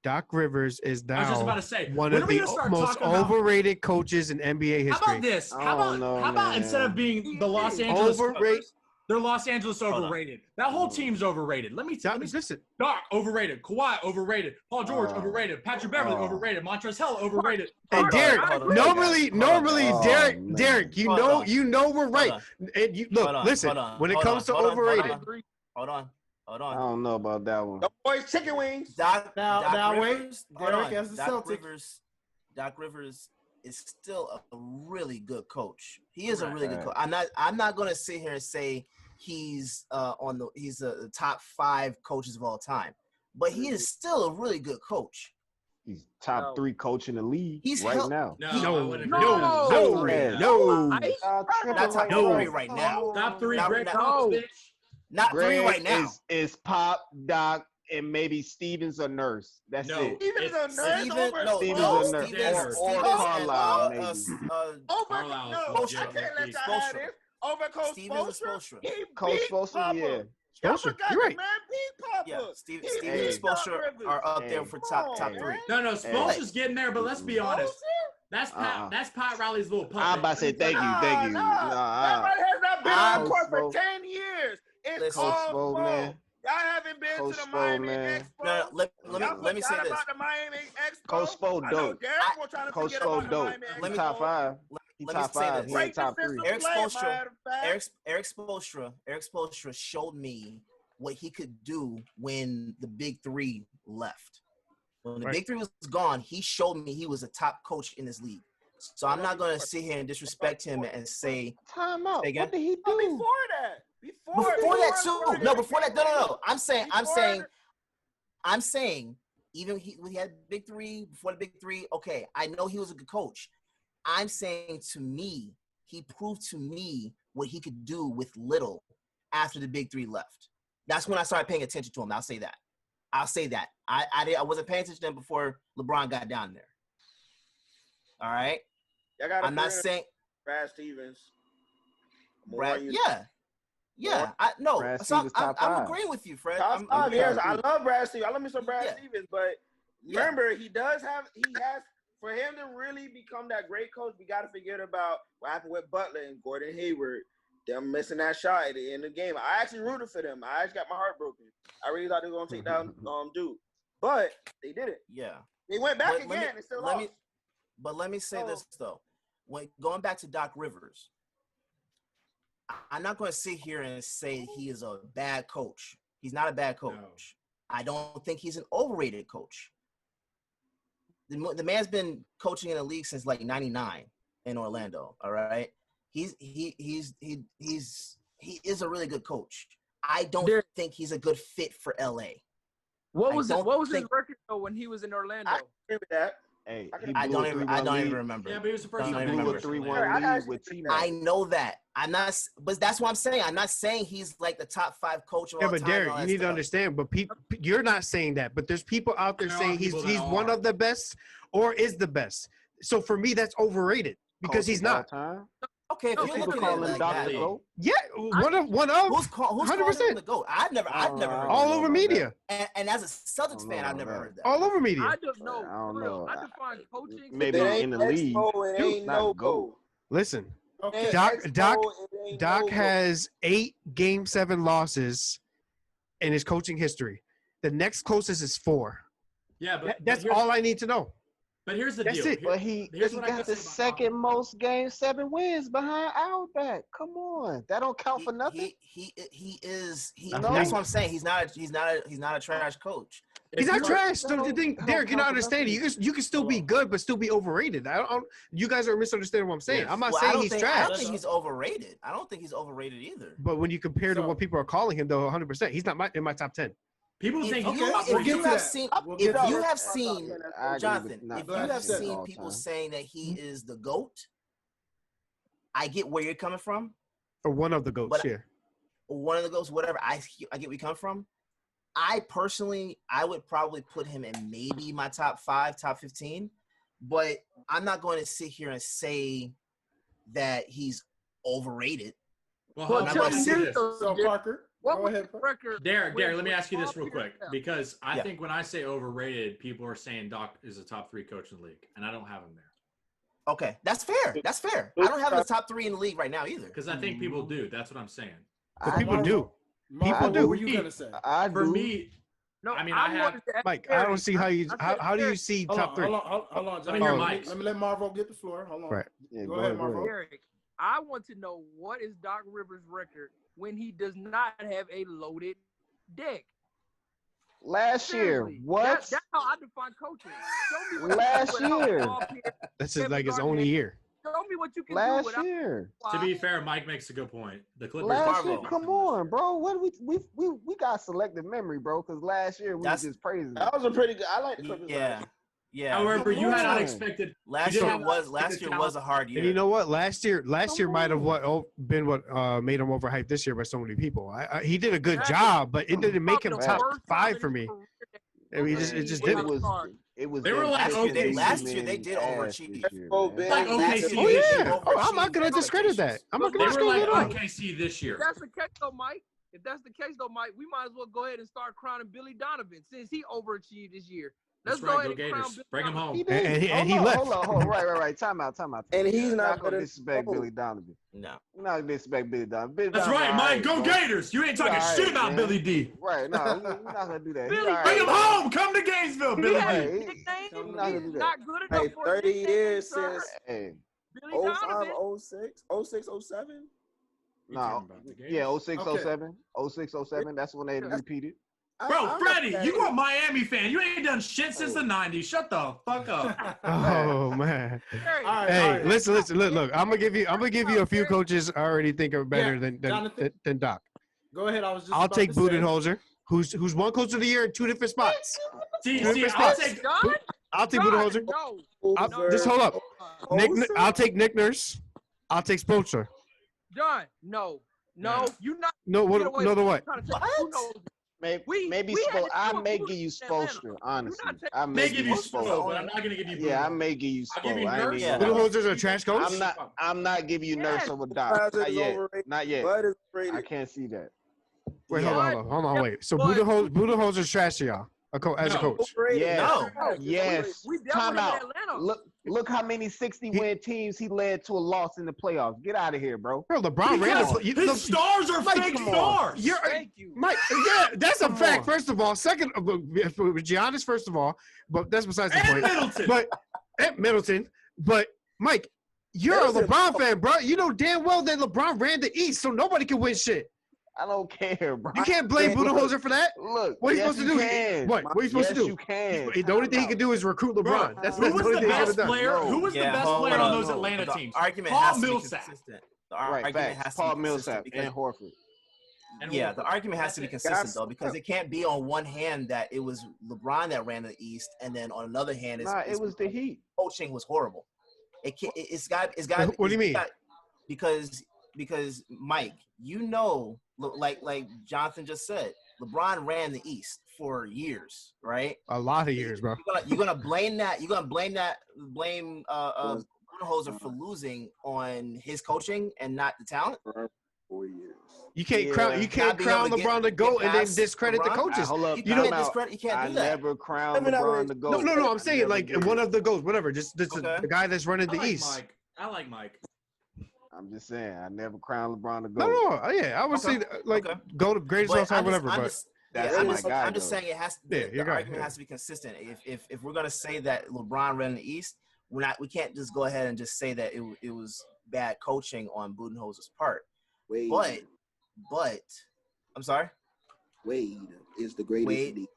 Doc Rivers is I was just about now to say, one when of are we the gonna start most talking about? overrated coaches in NBA How history. about this? I How don't know, about man. instead of being the Los Angeles Overrated. Clippers, They're Los Angeles on. overrated. That whole team's overrated. Let me Listen, Doc overrated. Kawhi overrated. Paul George overrated. Patrick Beverly overrated. Montrezl Harrell overrated. hey, Derek. Normally, man. Derek, you know we're right. And you look, listen. When it comes to overrated, Hold on. I don't know about that one. The boys chicken wings. Doc wait. Rivers, Derek as the Doc Celtics. Rivers is still a really good coach. He is a really good coach. I'm not going to sit here and say he's the top 5 coaches of all time, but he is still a really good coach. He's top 3 coach in the league now. No. Not top 3 right now. Top 3 great coach, bitch. Not Greg 3 right now. Is Pop, Doc, and maybe Stevens or Nurse. That's it. Stevens or Nurse? Stevens or Carlisle, maybe. I can't let y'all have this. Over Coach Spoelstra. Coach Spoelstra, yeah. Spoelstra, you're right. Man, beat Papa. Yeah, Stevens and Spoelstra are up there for top 3. No, Spoelstra's getting there, but let's be honest. That's Pat Riley's little puppet. I'm about to say thank you. Pat Riley has not been on the court for 10 years. It's Coach Spo, man. Y'all haven't been to the Miami Expo. No, let me say this. About the Miami Expo. Coach Spo dope. Coach Spo dope. He's top 5. He's top 5. He ain't top 3. Eric Spoelstra showed me what he could do when the Big 3 left. When the Big 3 was gone, he showed me he was a top coach in this league. So I'm not going to sit here and disrespect him and say. Time out. What did he do before that? Before that too. No, before that. No. I'm saying, even when he had Big 3 before the Big 3. Okay, I know he was a good coach. I'm saying to me, he proved to me what he could do with little after the Big 3 left. That's when I started paying attention to him. I'll say that. I wasn't paying attention to him before LeBron got down there. All right. I'm not saying Brad Stevens. Yeah. I'm agreeing with you, Fred. Top 5 years. I love Brad Stevens. I love me some Brad Stevens, but remember, he has for him to really become that great coach. We got to forget about what happened with Butler and Gordon Hayward. Them missing that shot at the end of the game. I actually rooted for them. I actually got my heart broken. I really thought they were gonna take down Duke, but they didn't. Yeah, they went back again and still lost. But let me say this though, when going back to Doc Rivers, I'm not going to sit here and say he is a bad coach. He's not a bad coach. No. I don't think he's an overrated coach. The man's been coaching in the league since like '99 in Orlando. All right, he is a really good coach. I don't think he's a good fit for LA. What was his record though when he was in Orlando? I agree with that. Hey, I don't even remember. Yeah, but he was the first time. He blew a 3-1 lead with T-Mac. I know that. But that's what I'm saying. I'm not saying he's like the top 5 coach of all time. Yeah, but Derek, you need to understand. But you're not saying that. But there's people out there saying he's one of the best or is the best. So for me, that's overrated because he's not. Okay, if you're looking at him like that, yeah, one of. Who's 100% the GOAT? I've never heard all over media. And as a Celtics fan, I've never heard that. All over media. I don't know. I define coaching. Maybe in the league. It ain't no GOAT. Listen, Doc has 8 Game 7 losses in his coaching history. The next closest is 4. Yeah, but that's all I need to know. But here's the deal. But he got the second most Game 7 wins behind Outback. Come on, that don't count for nothing. He is. That's what I'm saying. He's not a trash coach. He's not trash. Don't you think, Derek? You're not understanding. You can still be good, but still be overrated. You guys are misunderstanding what I'm saying. I'm not saying he's trash. I don't think he's overrated. I don't think he's overrated either. But when you compare to what people are calling him, though, 100%, he's not in my top 10. People think if you have seen Jonathan, if you have seen people saying that he is the GOAT, I get where you're coming from. Or one of the GOATs, yeah. One of the GOATs, whatever. I get where you come from. I would probably put him in maybe my top 5, top 15, but I'm not going to sit here and say that he's overrated. Well, Parker. What was his record? Derek, let me ask you this real quick, because I think when I say overrated, people are saying Doc is a top 3 coach in the league, and I don't have him there. Okay, that's fair. I don't have him in the top 3 in the league right now either. Because I think people do. That's what I'm saying. But people do. Marvel, People do. What were you gonna say? I For do. me, No, I mean, I have. wanted to ask Mike, I don't Eric. see how you. I said How do you Eric, see Hold top on, three? hold on, John. Let me hear Oh. Mike's. Let me let Marvel get the floor. Hold on. Right. Yeah, Go ahead, Marvel. Eric, I want to know what is Doc Rivers' record when he does not have a loaded deck? Last year, Seriously, what? That's how I define coaching. Show me what Last you can do without year. Paul Pierce. This is Kevin like his Garnett. only year. Show me what you can do Last without. year. To be fair, Mike makes a good point. The Clippers. Last year, Marvel. come on, bro. What we got selective memory, bro. Because last year we That's- was just praising. That was a pretty good. I like the Clippers. Yeah. Yeah. However, you had Come on. unexpected. Last you did year have was unexpected last year was a hard year. And you know what? Last year Come might have on. been what made him overhyped this year by so many people. He did a good That- job, but it didn't make him Probably the top worst time 5 in for his me. career that I mean, it just he didn't. was hard. It was. They were them like kicking OKC. these Last year they men's did ass overachieve. this year, Go man. big. Like Last OKC year Oh they this did year. yeah. Oh, I'm not gonna overachieve discredit that. expectations. I'm not They gonna were discredit like it at all. OKC this year. If that's the case, though, Mike. If that's the case, though, Mike, we might as well go ahead and start crowning Billy Donovan since he overachieved this year. Let's That's go right. ahead Go and crown Gators. Billy Bring him Donovan. home. He did. And he Hold on, left. Hold on. Right. Time out. And he's We're not not gonna gonna disrespect oh, Billy Donovan. No. We're not gonna disrespect Billy Donovan. Billy That's Donovan right, all Mike. Go bro. Gators. You ain't He talking all shit right, about man. Billy D. Right? No, we're not gonna do that. He Billy, all right, Bring him man. home. Come to Gainesville, He Billy has Hey, D. a he- nickname. we're not gonna do He's that. not good enough hey, for a 30 nickname, years sir. since Hey, Billy 05, Donovan. 06, 06, 07. You no, talking about the Gators? yeah, 06, Okay. 07. 06, 07. That's when they repeated. Bro, Freddie, you are a Miami fan. You ain't done shit since the 90s. Shut the fuck up. Oh man. Hey, All right, Hey, all right. listen. Look. I'm gonna give you a few coaches I already think are better Yeah, than Jonathan. Doc. Go ahead. I was just. I'll about take to say. Budenholzer, who's one coach of the year in 2 different spots. See, Two different I'll spots. take. John? I'll take John, Budenholzer. no. Just hold up. Hoser? I'll take Nick Nurse. I'll take Spoelstra. John, no. Yeah. You not No, get what? away No, the from what? trying to take What? who knows. Maybe We had to I do a may boost give you in Atlanta. Spoelstra, honestly. not taking- I May may give give you you Spo, Spoelstra. but I'm not gonna give you. Yeah, I Budenholzer. may give you I'll give you Spo. I ain't Nurse. even Yeah. gonna lie. Budenholzer's a trash coach. I'm not giving you Nurse Yes. over Doc. Bud Not is yet. overrated. Not yet. Bud is I overrated. can't see that. Wait, Yeah. hold on, wait. So But- Budenholzer's trash to y'all as a No. coach. Overrated. Yes. No. Yes. We dealt Time with him in out. Atlanta. Look how many 60-win teams he led to a loss in the playoffs. Get out of here, bro. Bro, LeBron ran Because the his stars are Mike, fake come on. stars. You're Thank you. Mike. Yeah, that's a Come fact. on. First of all, second, with Giannis, first of all, but that's besides the And point. Middleton. But at Middleton, but Mike, you're a Middleton- LeBron fan, bro. You know damn well that LeBron ran the East, so nobody can win shit. I don't care, bro. You can't blame Look. Budenholzer for that. Look, What are you yes, supposed to do? Can. What are you supposed Yes, to do? you can. The only thing he can do is recruit LeBron. Bro, That's who the was only the thing he could best have done. player? No. Who was the Yeah, best hold player on on. those No. Atlanta The teams? argument Paul has to be Millsap. consistent. The Right, argument facts. has to Paul be consistent Millsap because and Horford. And yeah, Horford. the argument has to be That's it. consistent though, because it can't be on one hand that it was LeBron that ran the East, and then on another hand, Nah, it was the Heat. coaching was horrible. It's got. What do you mean? Because Mike, you know, like Jonathan just said, LeBron ran the East for years, right? A lot of years, bro. You're gonna blame Budenholzer for losing on his coaching and not the talent. 4 years. You can't Yeah. crown. You can't Not being crown able to LeBron to get go and then past discredit the LeBron? coaches. Hold up, You You can't don't- discredit. You can't I do that. never crowned I mean, I LeBron would- to go. No. I'm saying like Never one did. of the goals, whatever. Just Okay. the guy that's running I the like East. Mike. I like Mike. I'm just saying, I never crowned LeBron to go. No, yeah, I would Okay. say like Okay. go to greatest all time, whatever. But That's I'm my just, guy, I'm just though. saying it has. Yeah, The your guy, argument yeah. has to be consistent. If we're gonna say that LeBron ran the East, we can't just go ahead and just say that it was bad coaching on Budenholzer's part. Wade. But I'm sorry. Wade is the greatest. Wade. league.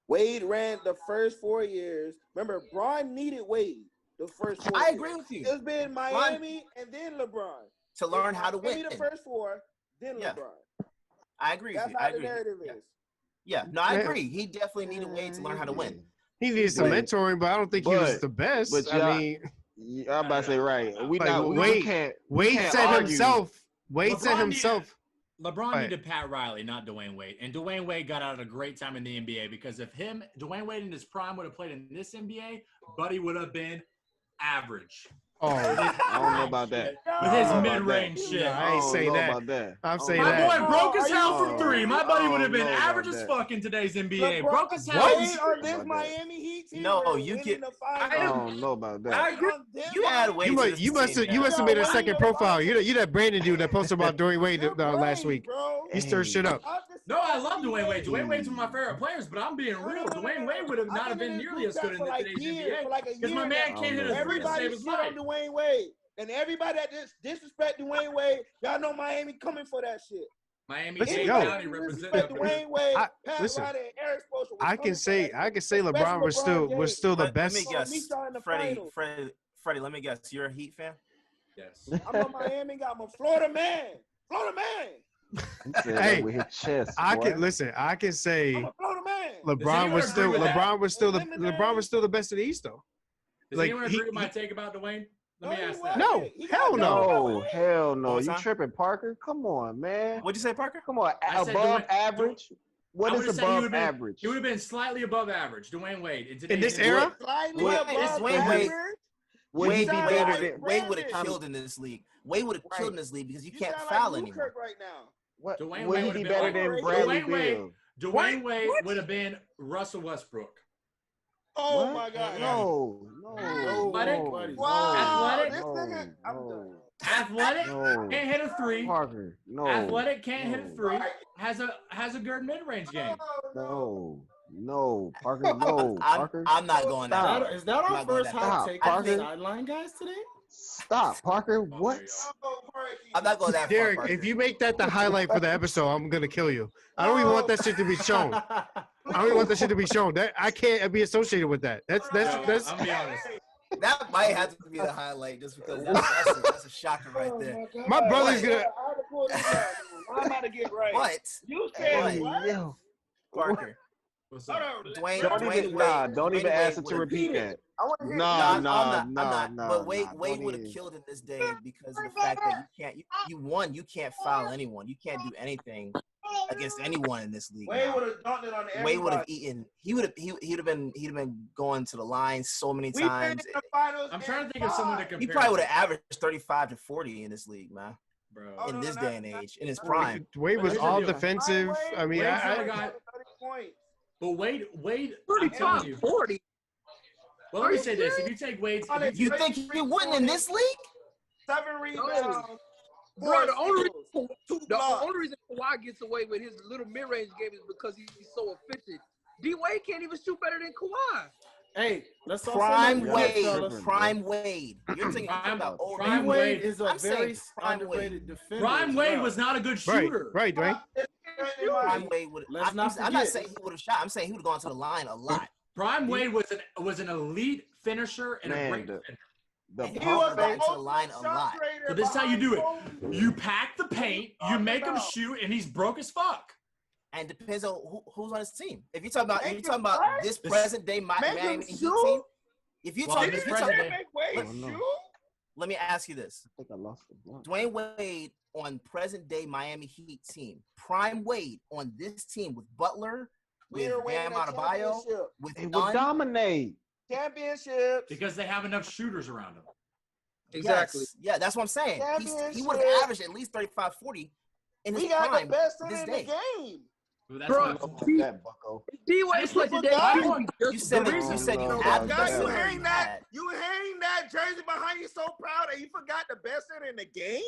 Wade ran the first 4 years. Remember, Bron needed Wade the first 4 I years. agree with you. It's been Miami and then LeBron. To learn how to Miami win. the first 4, then Yeah. LeBron. I agree with That's you. how I the agree. narrative Yeah. is. Yeah, no, I Yeah. agree. He definitely needed Wade to learn how to win. he needed some But- mentoring, but I don't think he was but- the best. but I y'all- mean, Yeah, I'm about to say right. We Like, not. We Wade- can't. Wade can't said argue. himself. Wade said LeBron himself. LeBron Right. needed Pat Riley, not Dwayne Wade. And Dwayne Wade got out at a great time in the NBA because if Dwayne Wade in his prime would have played in this NBA, Buddy would have been average. Oh, I don't know about that. With his I don't know about mid-range that. shit. No, I ain't don't saying know that. about that. I'm saying My that. boy broke as Are you hell from serious? three. My buddy would have been I don't know average about as that. fuck in today's NBA. LeBron Broke as hell. Wade on this About that. Miami Heat team. No, were you winning can- the I finals. don't know about that. I agree. On this You add Miami Wade You to must, this you must, team, you man. must have made a Yo, second Wade, profile. nobody- You that Brandon dude that posted about Dwayne Wade You're last brain, week. bro. He stirred shit up. I'm just No, I saying, love Dwayne Wade. Dwayne Wade's one of my No, favorite players, but I'm being real. no, no, Dwayne no. Wade would have not I've have been been in this nearly group as chat good in for like today's years, NBA for like a because my year man now. can't hit a three to Everybody save his shit on life. Dwayne Wade, and everybody that disrespect Dwayne Wade, y'all know Miami coming for that shit. Miami Listen, Dade yo. County representing Disrespect up Dwayne Wade, Pat listen. Riley, and Eric Spoelstra. I can say Especially LeBron was James. still the Let me best. Let me guess. start in the Freddie, finals. Freddie, let me guess. You're a Heat fan? Yes. I'm on Miami, got my Florida man. Florida man. He said Hey, that with his chest. I boy. can listen. I can say I'm a Florida man. LeBron anyone was agree still with that? LeBron was still the best in the East though. Does Like, anyone agree with my take about Dwayne? Let me No, ask he that. No, wasn't. He got hell beat no. by No, Wade. hell no. What's You that? tripping, Parker? Come on, man. What'd you say, Parker? Come on, I said above Dwayne- average. What I is would've said he above would've been- average? He would have been slightly above average, Dwayne Wade. In In this today's era? Slightly Wait, above it's Dwayne Wade. average. Would he You be sound better like than Wade would have Brandon. killed in this league. Wade would have Right. killed in this league because you You can't sound foul like anyone. Newkirk right now. what? Dwayne Would Wade he would've be been better like- than Dwayne Bradley Wade- Beal? Dwayne Wade What? would have been Russell Westbrook. Oh What? my God. No, Athletic? no, Wow. Athletic? This nigga. no, I'm no, done. Athletic, no. can't hit a three. Parker, no. Athletic, can't hit a no, three. Has a good mid-range game. No, Parker, no, Parker. I'm not going that Stop. far. Is that our I'm not going first that hot far. take Stop, on the Parker. sideline guys today? Stop, Parker. Oh, What? there you I'm not going that Derek, far. Parker. if you make that the highlight for the episode, I'm gonna kill you. I don't even want that shit to be shown. I don't even want that shit to be shown. That I can't be associated with that. Yo, That's I'm be honest. That might have to be the highlight just because that's a shocker right there. my brother's gonna. I'm about to get right. But You Hey, said what? Yo. Parker, What's up? Hold on. Dwayne, Don't Dwayne even, Wade, don't Dwayne even ask her Wade to would've- repeat that. I want to hear I'm Nah, not. But Wade don't would have even. killed in this day because of the fact that you can't foul anyone. You can't do anything against anyone in this league. Wade now. would have dunked it on everybody. Wade would have eaten. He'd have been going to the line so many We've been in times. the finals. I'm trying to think of in someone to five. compare. He probably would to. have averaged 35 to 40 in this league, man. Bro. Oh, In no, this no, day and not- age, in his not- prime. Wade was Here's the all deal. defensive. I mean, Wade's I, not a guy. 30 points. But Wade, I'm 35, telling you. 40. Well, let me say this: if you take Wade's, You think he wouldn't in this league? 7 rebounds. Bro, the only steals, 2 The blocks. only reason Kawhi gets away with his little mid-range game is because he's so efficient. D Wade can't even shoot better than Kawhi. Hey, let's also Prime look at Wade, fellas. Prime Wade. You're thinking about old Prime D Wade. Wade is a I'm saying very Prime underrated defender. Prime as Wade well. was not a good right, shooter. right, Dwayne. Prime Wade would. Let's I'm not not forget. saying he would have shot. I'm saying he would have gone to the line a lot. Prime Wade was an elite finisher and a Man, great the- defender. The He pump was fake. to the line a lot. So this is how you do it. You pack the paint, you make him about? shoot, and he's broke as fuck. And depends on who's on his team. If you're talking about, Make if you're talking about him this This- present day Make him Miami Heat shoot? team, if you're Well, talking, this if you're present talking, day- Make Wade Oh, no. shoot? let me ask you this: I think I lost the block. Dwayne Wade on present day Miami Heat team, Prime Wade on this team with Butler, with We're winning Bam a Adebayo, championship. with They would Dunn. dominate. Championships. Because they have enough shooters around him. Exactly. Yes. Yeah, that's what I'm saying. He would have Championship. averaged at least 35, 40 in his We got prime the best this center in day. the game. Well, that's Bro, what I I'm don't know saying. about that, Bucko. D I Wade just played forgot. today. You said the you reason- said you No, have no, the no. best You center hang you that, had. you hang that jersey behind you so proud that you forgot the best center in the game?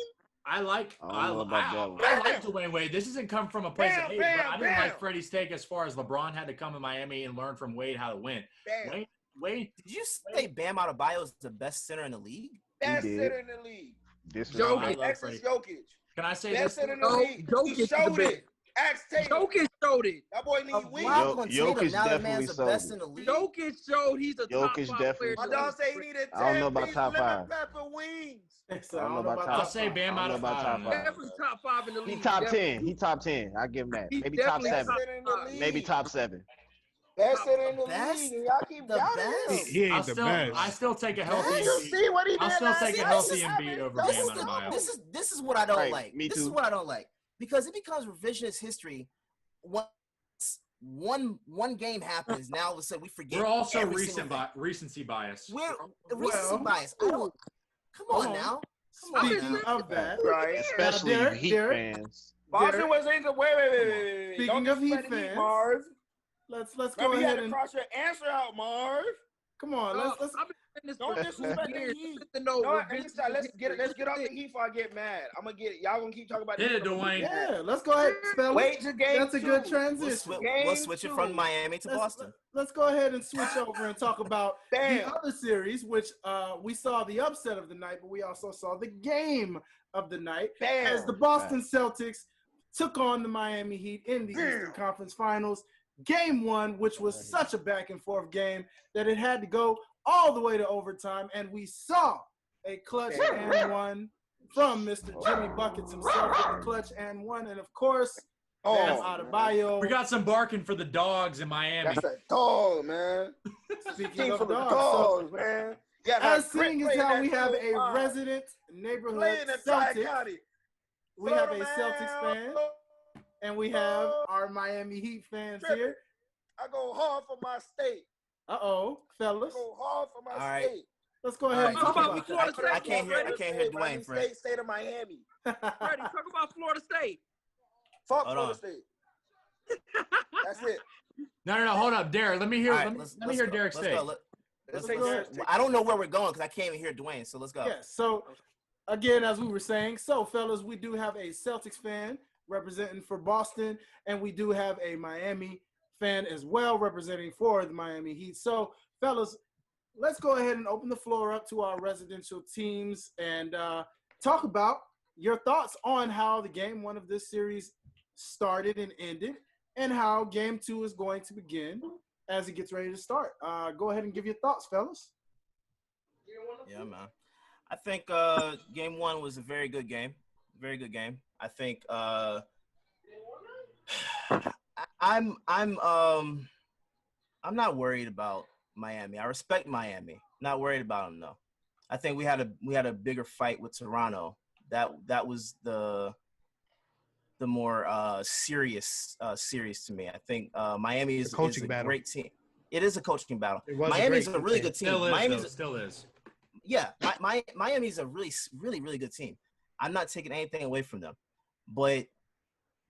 I like I don't know about that one. I like Dwayne Wade. This doesn't come from a place Bam, of hate, bam, but I didn't bam. like Freddie's take as far as LeBron had to come to Miami and learn from Wade how to win. Bam. Wade, Did you say Bam Adebayo is the best center in the league? Best did. center in the league. Jokic. Alexis Jokic. can I say Best this? center in the No, league. Jokic He is the showed best. it. Ask Tatum. Jokic showed it. That boy need wings. Wow, on Tatum, Jokic now that definitely man's the sold best it. in the league. Jokic showed he's a top Jokic 5 definitely player. My showed dog it. say he needed I don't know 10 about piece top lemon five. pepper wings. So I don't know about I'll top say five. Bam I don't know about Adebayo. top five. Definitely top 5 in the league. He top Definitely. 10. He top 10. I give him that. He's Maybe top definitely Best 7. center in the league. Maybe top 7. Best center in the Best? league. And y'all keep The doubting best? him. He I ain't the still, best. I still take a healthy Did you Embiid. see what he did I'll still last take a year? healthy This is Embiid over This Bam is, Adebayo. this is what I don't Right, like. me This too. is what I don't like because it becomes revisionist history. Once one game happens, now all of a sudden we forget. We're also every single thing. recency bias. We're recency bias. I don't. Come Hold on on. now. Come on Speaking now. of that, Right. Especially Derek, Heat Derek. fans. Boston Derek, was in. Wait. Speaking Don't of Heat disrespect the Heat, fans, Marv. let's go Remember, you had ahead to and cross your answer out, Marv. come on. No, Let's I've been saying this Don't for disrespect the years. Heat. Listen, no, No, let me revision start. is Let's get history. off the Heat before I get mad. I'm gonna get it. Y'all gonna keep talking about the Hit Heat. it, I'm gonna Dwayne. get mad. yeah, let's go ahead, fellas. Wait to game That's a two. good We'll, transition. we'll switch it from Game Miami to Boston. Let's go ahead and switch over and talk about the Bam. other series, which we saw the upset of the night, but we also saw the game of the night Bam. as the Boston Celtics took on the Miami Heat in the Bam. Eastern Conference Finals. Game one, which was such a back and forth game that it had to go all the way to overtime, and we saw a clutch and one from Mr. Jimmy Buckets himself with the clutch and one, and of course, Bam Adebayo. We got some barking for the dogs in Miami. That's a dog, man. Speaking Team of full of dogs, so dogs, man. You gotta as have grit seeing as playing how that we have field. a resident neighborhood Playing in Celtic, Tri-County. we have a Florida, Celtics man. fan, and we have our Miami Heat fans here. I go hard for my state. Fellas. I go hard for my All right. state. Let's go ahead and Talk talk about about Florida that. I can't hear Dwayne, Miami Fred. State of Miami. Freddie, talk about Florida State. Fuck Hold Florida on. State. That's it. No, hold up, Derek. Let me hear. All right, let me hear go. Derek Let's say. go. Let's go take ahead. that. I don't know where we're going because I can't even hear Dwayne. So let's go. Yes. So again, as we were saying, so fellas, we do have a Celtics fan representing for Boston, and we do have a Miami fan as well representing for the Miami Heat. So fellas, let's go ahead and open the floor up to our residential teams and talk about your thoughts on how the game one of this series started and ended, and how game two is going to begin as it gets ready to start. Go ahead and give your thoughts, fellas. Yeah, man. I think game one was a very good game. Very good game. I think I'm not worried about Miami. I respect Miami. Not worried about them though. I think we had a bigger fight with Toronto. That was the more serious series to me. I think Miami is a battle. great team. It is a coaching battle. It was a Miami's great a really game. good team. Still is. Miami's Though. Still is. yeah, Miami's a really good team. I'm not taking anything away from them, but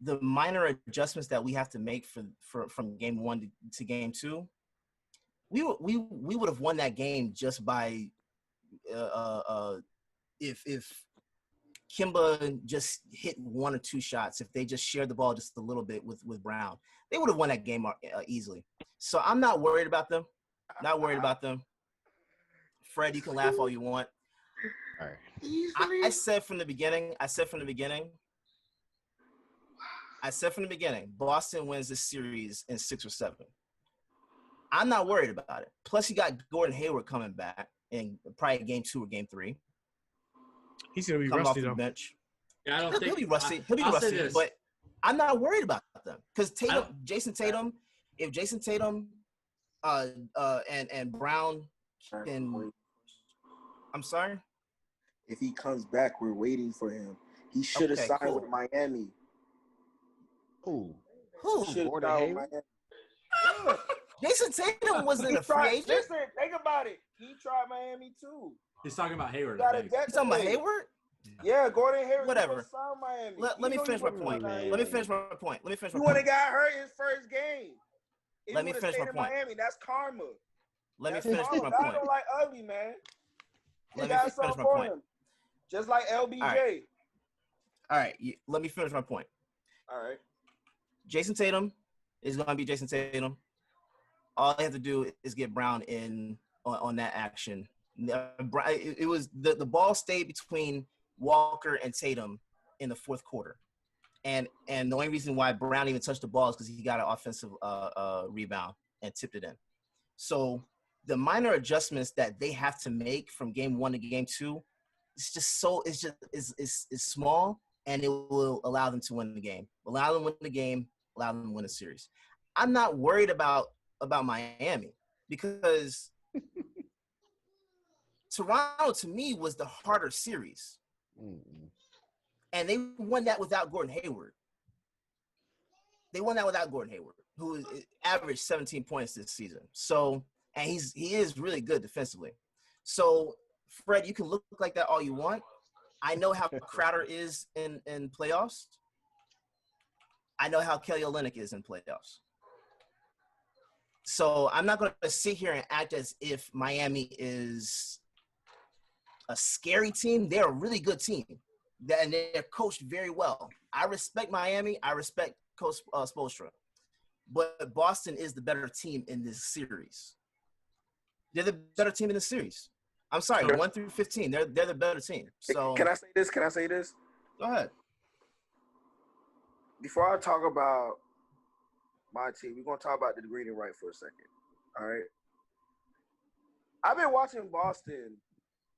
the minor adjustments that we have to make from game one to game two, we would have won that game just by if Kimba just hit one or two shots, if they just shared the ball just a little bit with Brown, they would have won that game easily. So I'm not worried about them. Not worried about them. Fred, you can laugh all you want. All right. I said from the beginning, Boston wins this series in 6 or 7. I'm not worried about it. Plus, you got Gordon Hayward coming back in probably game 2 or game 3. He's gonna be Coming rusty off the though. bench. Yeah, I don't He'll think be rusty. He'll be I'll say rusty, this. but I'm not worried about them because don't- Jason Tatum, if Jason Tatum, and Brown can. I'm sorry. If he comes back, we're waiting for him. He should have signed cool. with Miami. Who? Who? Should have Gordon signed with Hayward? Miami. Jason Tatum wasn't a free agent. Listen, think about it. He tried Miami too. He's talking about Hayward. Got I a think. debt You talking to about pay. Hayward? Yeah, Gordon Hayward. Whatever. Signed Miami. Let You me know finish you my wouldn't point. sign Let me Miami. finish my point. You wouldn't have got hurt his first game. If Let he me would've finish my stayed in point. Miami. That's karma. Let me That's finish karma. my God point. don't like ugly, man. He Let me got finish something my for point. him. Just like LBJ. All right. All right, let me finish my point. All right. Jason Tatum is going to be Jason Tatum. All they have to do is get Brown in on that action. It was the ball stayed between Walker and Tatum in the fourth quarter, and the only reason why Brown even touched the ball is because he got an offensive rebound and tipped it in. So the minor adjustments that they have to make from game 1 to game 2, it's small, and it will allow them to win the game. Allow them to win the game. Allow them to win the series. I'm not worried about Miami because Toronto to me was the harder series, and they won that without Gordon Hayward. Who averaged 17 points this season. So, and he is really good defensively. So Fred, you can look like that all you want. I know how Crowder is in playoffs. I know how Kelly Olynyk is in playoffs. So I'm not going to sit here and act as if Miami is a scary team. They're a really good team, and they're coached very well. I respect Miami. I respect Coach Spoelstra. But Boston is the better team in this series. They're the better team in the series. I'm sorry, 1 through 15. They're the better team. So can I say this? Can I say this? Go ahead. Before I talk about my team, we're gonna talk about the green and white for a second. All right. I've been watching Boston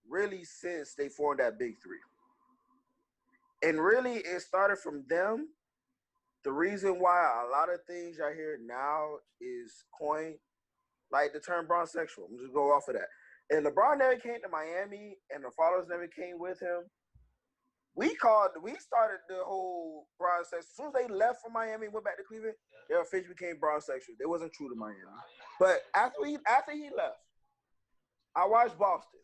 really since they formed that big three. And really it started from them. The reason why a lot of things y'all hear now is coined, like the term bronsexual. I'm just go off of that. And LeBron never came to Miami and the followers never came with him. We started the whole bronsexual. As soon as they left from Miami and went back to Cleveland, they officially became bronsexual. They wasn't true to Miami. But after he left, I watched Boston.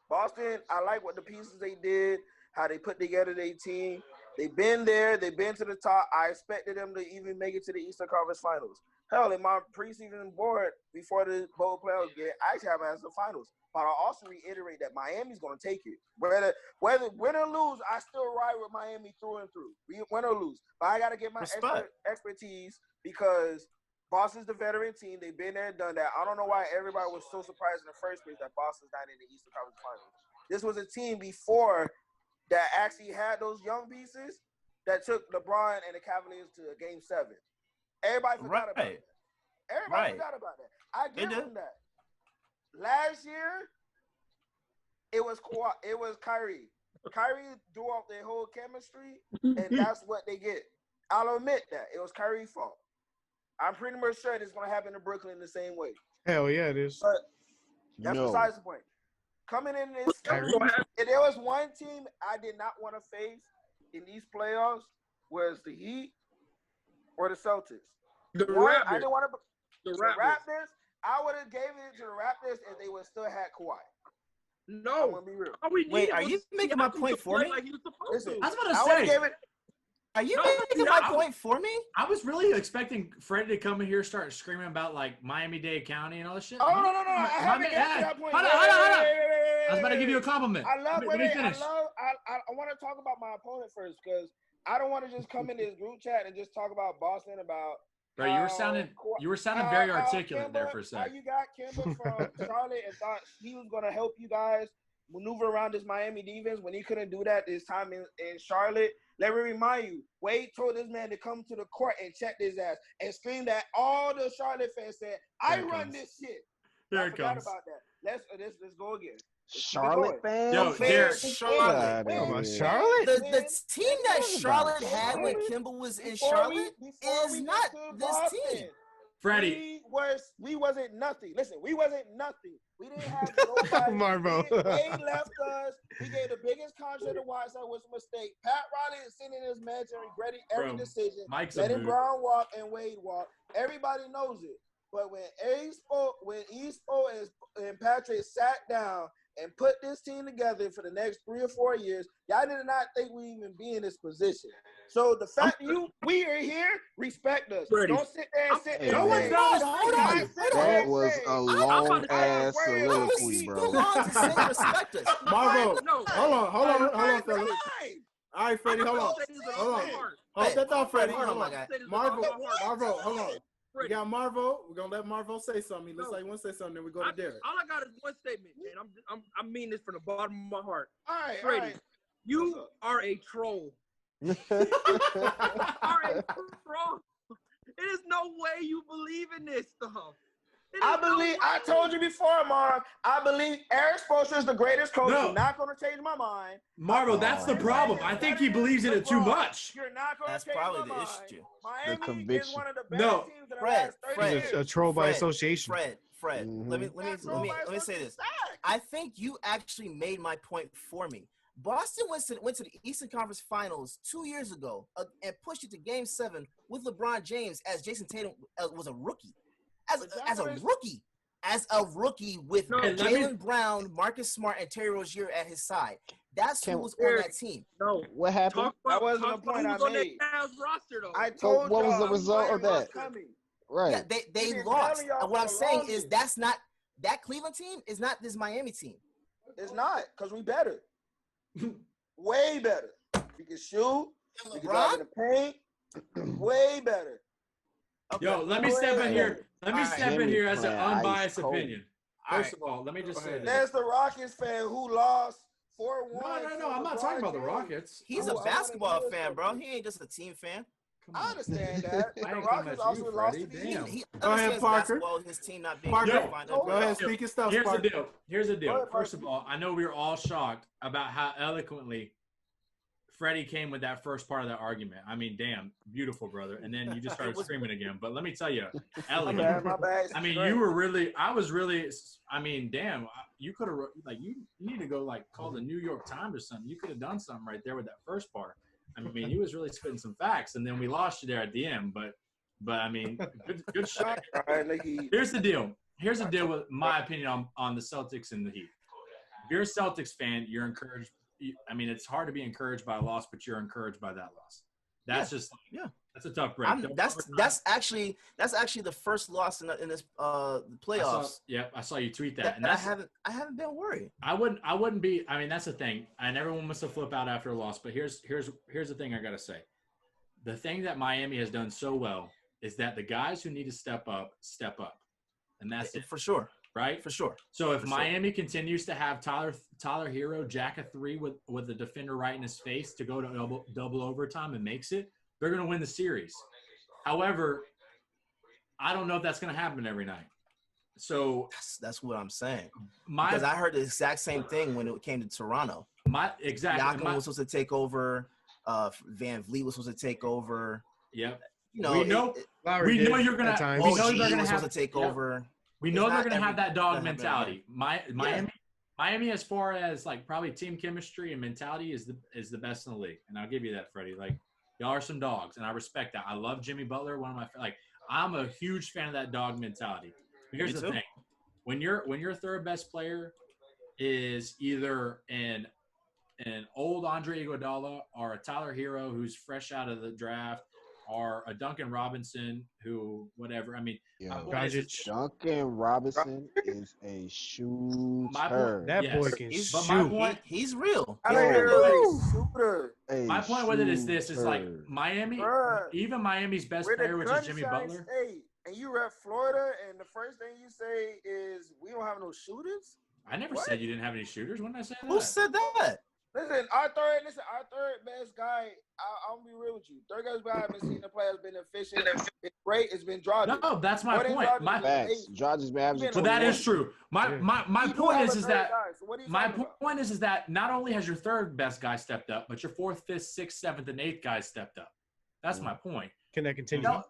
Boston, I like what the pieces they did, how they put together their team. They've been there. They've been to the top. I expected them to even make it to the Eastern Conference Finals. Hell, in my preseason board before the bowl playoffs get, I actually have them as the finals. But I also reiterate that Miami's going to take it. Whether win or lose, I still ride with Miami through and through. Win or lose. But I got to get my expertise because Boston's the veteran team. They've been there and done that. I don't know why everybody was so surprised in the first place that Boston's not in the Eastern Conference Finals. This was a team before that actually had those young pieces that took LeBron and the Cavaliers to a Game 7. Everybody forgot about that. Everybody forgot about that. I give them that. Last year, it was Kyrie. Kyrie threw off their whole chemistry, and that's what they get. I'll admit that. It was Kyrie's fault. I'm pretty much sure it's going to happen in Brooklyn the same way. Hell yeah, it is. But that's besides the point. Coming in this series, if there was one team I did not want to face in these playoffs, was the Heat or the Celtics. Raptors. I didn't want to. The Raptors. I would have gave it to the Raptors if they would still had Kawhi. No. I'm gonna be real. Wait, are you making my point for me? Like Listen, I was about to say. Are you making my point for me? I was really expecting Freddie to come in here and start screaming about like Miami-Dade County and all this shit. Oh no! I haven't got to that point. Hold on. I was about to give you a compliment. I love. Let me finish. I want to talk about my opponent first because I don't want to just come in this group chat and just talk about Boston about. Bro, you were sounding very articulate there for a second. How you got Kemba from Charlotte and thought he was gonna help you guys maneuver around this Miami defense when he couldn't do that this time in Charlotte. Let me remind you, Wade told this man to come to the court and check his ass and screamed at all the Charlotte fans said, I run this shit. There I it forgot comes. about that. Let's go again. Charlotte fans? Yo, Derek. Charlotte. Charlotte? The team that Charlotte had when Kimba was in Charlotte is not this team. Freddie. We wasn't nothing. Listen, we wasn't nothing. We didn't have nobody. Marvo. They left us. We gave the biggest contract to Whiteside was a mistake. Pat Riley is sitting in his mansion regretting every decision. Letting Brown walk and Wade walk. Everybody knows it. But when Espo and Patrick sat down and put this team together for the next 3 or 4 years, y'all did not think we even be in this position. So the fact that we are here, respect us. Freddie. Don't sit there and sit there. Hold on. That was a long ass soliloquy, bro. Too long to say respect us. Marvo, No. hold on, fellas. All right, Freddie, hold on. Hold that thought, Freddie. Hold on, Hold my on. guy. Marvo, hold on. We got Marvo. We're gonna let Marvo say something. He looks like he wants to say something. Then we go to Derek. All I got is one statement, and I mean this from the bottom of my heart. All right, Freddie, you are a troll. You are a troll. It is no way you believe in this stuff. I told you before, Marv. I believe Eric Spoelstra is the greatest coach. No. You're not going to change my mind. Marvo, that's the problem. I think he believes in it too much. You're not going to change That's probably my the mind. issue. Miami is conviction. one of the best teams in the last 30 years. He's a troll by association. Fred. Mhm. Let me say this. I think you actually made my point for me. Boston went to the Eastern Conference Finals 2 years ago and pushed it to Game 7 with LeBron James as Jason Tatum was a rookie. As a rookie. as a rookie with No, let Jalen Brown, Marcus Smart, and Terry Rozier at his side. That's who was on Eric, that team. No, What happened? talk That about, wasn't talk the about point who I was on that made. Cavs roster though. I told what was y'all the result Wayne of was that? coming. Right. Yeah, they He been lost. telling y'all And what for I'm the saying is longest. that's not that Cleveland team is not this Miami team. It's not, because we better. Way better. We can shoot. We can drive in the paint. Way better. Okay. Yo, let me step in here. Let me All right. step in Jimmy here as an playing unbiased ice cold. opinion. All First right. of all, let me just say this. There's the Rockets fan who lost 4-1. No. I'm not talking about the Rockets. He's Oh, a I wanna basketball hear fan, bro. something. He ain't just a team fan. Come I on. understand that. But I the ain't coming Rockets at also you, lost to Freddie. the Heat. Damn. He Go ahead, understands Parker. basketball, his team not being Parker, able to find Yo, Go ahead, underdog. speak your stuff, Here's the Parker. deal. Here's the Go deal. ahead, First Parker. of all, I know we were all shocked about how eloquently Freddie came with that first part of that argument. I mean, damn, beautiful, brother. And then you just started screaming again. But let me tell you, My elegant. bad, my bad. I mean, I was really, I mean, damn, you could have, like, you need to go, like, call the New York Times or something. You could have done something right there with that first part. I mean, you was really spitting some facts, and then we lost you there at the end. But I mean, good shit. All right, the Heat. Here's the deal. Here's the deal with my opinion on the Celtics and the Heat. If you're a Celtics fan, you're encouraged. I mean, it's hard to be encouraged by a loss, but you're encouraged by that loss. That's that's a tough break. That's actually the first loss in this playoffs. I saw you tweet that, and I haven't been worried. I wouldn't be. I mean, that's the thing, and everyone wants to flip out after a loss. But here's the thing I gotta say. The thing that Miami has done so well is that the guys who need to step up, and that's it For sure. right? For sure. So if Miami continues to have Tyler Hero jack a three with the defender right in his face to go to double overtime and makes it, they're going to win the series. However, I don't know if that's going to happen every night. So That's what I'm saying. because I heard the exact same thing when it came to Toronto. exactly. was supposed to take over. Van Vliet was supposed to take over. Yep. You know, We know you're gonna. at times. We know OG they're gonna was have supposed to take yep. over. We It's know they're not gonna have that dog every- mentality. Miami, as far as like probably team chemistry and mentality, is the best in the league, and I'll give you that, Freddie. Like y'all are some dogs, and I respect that. I love Jimmy Butler. I'm a huge fan of that dog mentality. But here's Me the too. thing: when your third best player is either an old Andre Iguodala or a Tyler Hero who's fresh out of the draft, or a Duncan Robinson who whatever. I mean, my point is, Dragic. Duncan Robinson is a shooter. That yes. boy can But my shoot. point- He's real. I don't hear a shooter. my point with it is this: is like shooter. Miami, Bruh. even Miami's best We're the player, which is Jimmy Gunshine Butler. State, and you rep Florida, and the first thing you say is we don't have no shooters. I never What? said you didn't have any shooters. When did I say that? Who said that? Listen, our third best guy. I'll be real with you. Third best guy I've been seeing the players been efficient. It's great. It's been Dragic. No, that's my More than point. Dragic. Facts. Dragic been averaging But that 21. is true. My You do point have a is third that guy, so what are you my talking about? point is that not only has your third best guy stepped up, but your fourth, fifth, sixth, seventh, and eighth guys stepped up. That's my point. Can that continue? No,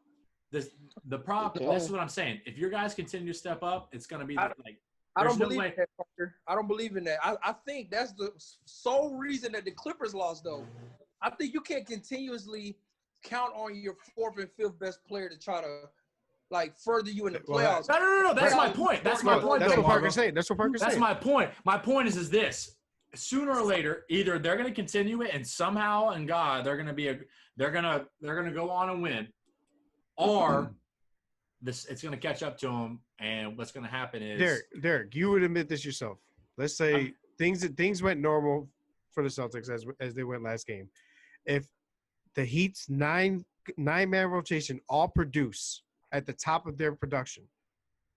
the problem. Okay. This is what I'm saying. If your guys continue to step up, it's going to be like. I don't There's no believe way- in that, Parker. I don't believe in that. I think that's the sole reason that the Clippers lost, though. I think you can't continuously count on your fourth and fifth best player to try to, like, further you in the Well, playoffs. No. That's my point. That's my No, point. that's though, what Parker's Margo. saying. That's what Parker's That's saying. my point. My point is this: sooner or later, either they're going to continue it, and somehow, and God, they're going to go on and win, or it's going to catch up to them, and what's going to happen is Derek, you would admit this yourself. Let's say things went normal for the Celtics as they went last game. If the Heat's nine-man rotation all produce at the top of their production,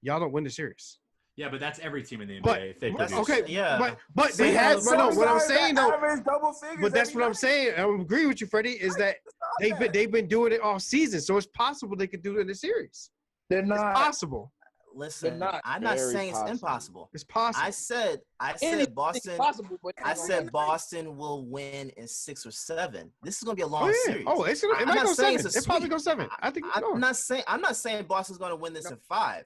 y'all don't win the series. Yeah, but that's every team in the NBA. But if they that's produce. okay, Yeah. but they Some have guys- no. Some What I'm guys saying that though, average double figures but that's every what I'm night. saying. I agree with you, Freddie. Is that they've been doing it all season, so it's possible they could do it in the series. They're It's not. possible. Listen, They're not. I'm not Very saying it's possible. impossible. It's possible. I said Anything's Boston. possible, but I said Boston will win in 6 or 7. This is gonna be a long Oh yeah. series. Oh, it I'm might not go saying 7. it's a It probably sweep. go 7. I think it's going. I'm not saying Boston's gonna win this in 5.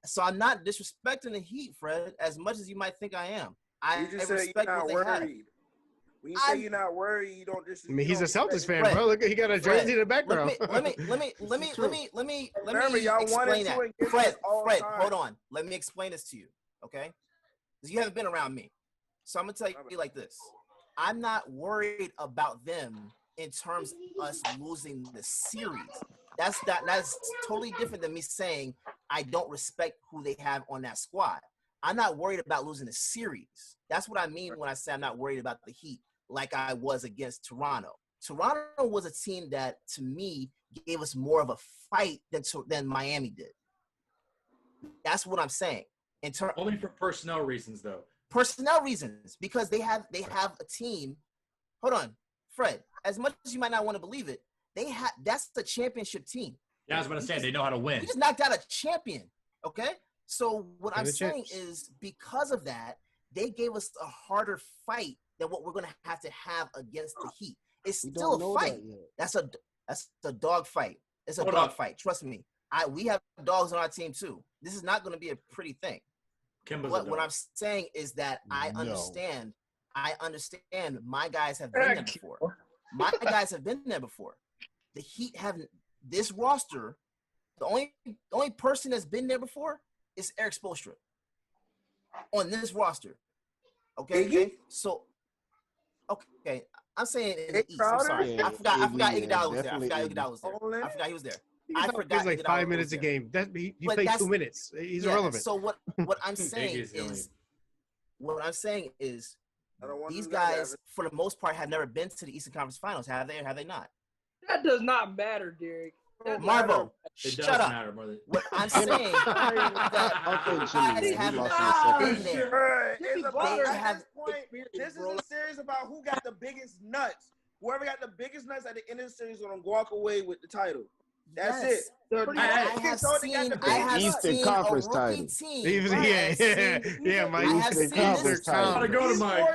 So I'm not disrespecting the Heat, Fred, as much as you might think I am. I You just said you're respect not what they have. worried. When you say you're not worried, you don't just. I mean, he's a Celtics fan, Fred, bro. Look, he got a jersey in the background. Let me Remember, y'all explain 1-2 that. against Fred, us all Fred, time. hold on. Let me explain this to you, okay? Because you haven't been around me. So I'm gonna tell you like this. I'm not worried about them in terms of us losing the series. That's totally different than me saying I don't respect who they have on that squad. I'm not worried about losing the series. That's what I mean when I say I'm not worried about the Heat like I was against Toronto. Toronto was a team that, to me, gave us more of a fight than Miami did. That's what I'm saying. Only for personnel reasons, though. Personnel reasons, because they have a team. Hold on, Fred. As much as you might not want to believe it, that's the championship team. Yeah, I was going to say they know how to win. We just knocked out a champion. Okay, so what I'm saying is because of that, they gave us a harder fight than what we're going to have against the Heat. It's still a fight. That's a dog fight. It's a dog fight. Trust me. We have dogs on our team too. This is not going to be a pretty thing. What I'm saying is that I understand. I understand. My guys have been there before. My guys have been there before. The Heat haven't. This roster, the only person that's been there before is Eric Spoelstra on this roster. Okay. So, okay. I'm saying in the East. I'm sorry. Yeah, I forgot Iguodala was there. definitely I forgot he was there. I forgot He's like 5 minutes a game. He played 2 minutes. He's irrelevant. So what I'm saying is these guys, for the most part, have never been to the Eastern Conference Finals. Have they or have they not? That does not matter, Derek. Marvo, shut up. Matter, brother. What I'm saying is that guys have not been there. This is a series about who got the biggest nuts. Whoever got the biggest nuts at the end of the series is going to walk away with the title. That's it. I have Eastern seen Conference a rookie title. team. Yeah, Mike. I have seen this Gotta go to Mike.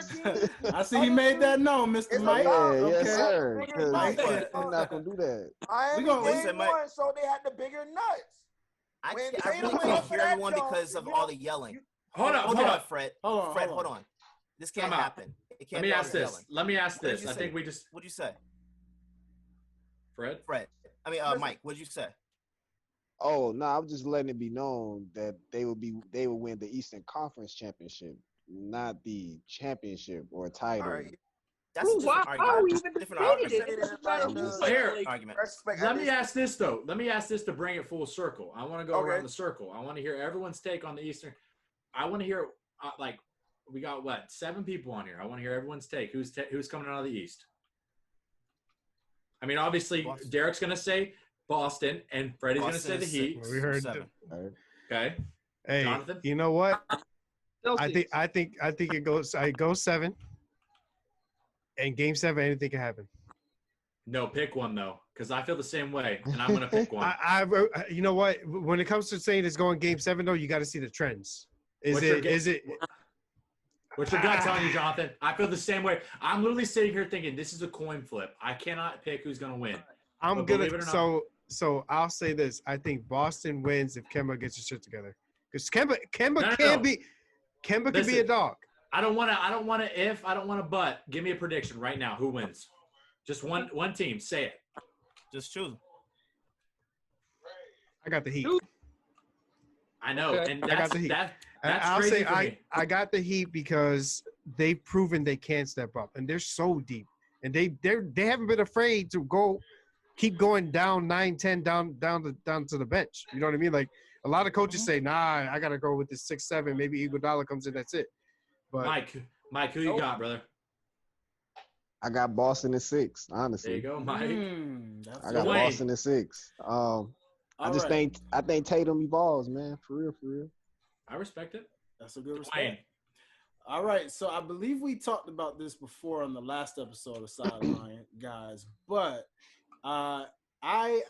I see he made that known, Mr. Mike. Yes, sir. Because Mike. we're not going to do that. Miami game one, so they had the bigger nuts. I really can't hear everyone because of all the yelling. Hold on, Fred. Hold Hold on. This can't happen. It can't. Let me ask this. I think we just. What'd you say, Fred? Mike. What'd you say? Oh no, I was just letting it be known that they would win the Eastern Conference Championship, not the championship or title. Right. That's a different argument. Let me ask this though. Let me ask this to bring it full circle. I want to go around the circle. I want to hear everyone's take on the Eastern. I want to hear we got 7 people on here. I want to hear everyone's take. Who's coming out of the East? I mean, obviously, Boston. Derek's going to say Boston, and Freddie's going to say the Heat. We heard 7. Okay. Hey, Jonathan? You know what? I think it goes 7. And game 7, anything can happen. No, pick one though, because I feel the same way, and I'm going to pick one. You know what? When it comes to saying it's going game 7, though, you got to see the trends. Is it? What's your gut telling you, Jonathan? I feel the same way. I'm literally sitting here thinking this is a coin flip. I cannot pick who's going to win. So I'll say this. I think Boston wins if Kemba gets his shit together. Because Kemba can be a dog. I don't want to but. Give me a prediction right now. Who wins? Just one team. Say it. Just choose. I got the Heat. I know. Okay. And I got the Heat. I'll say I got the Heat because they've proven they can step up, and they're so deep, and they haven't been afraid to keep going down 9-10 down to the bench. You know what I mean? Like a lot of coaches say, nah, I gotta go with the 6-7. Maybe Iguodala comes in, that's it. But Mike, who you got, brother? I got Boston at 6. Honestly, there you go, Mike. I got Boston at 6. I think Tatum evolves, man. For real. I respect it. That's a good response. All right, so I believe we talked about this before on the last episode of Sideline, guys, but I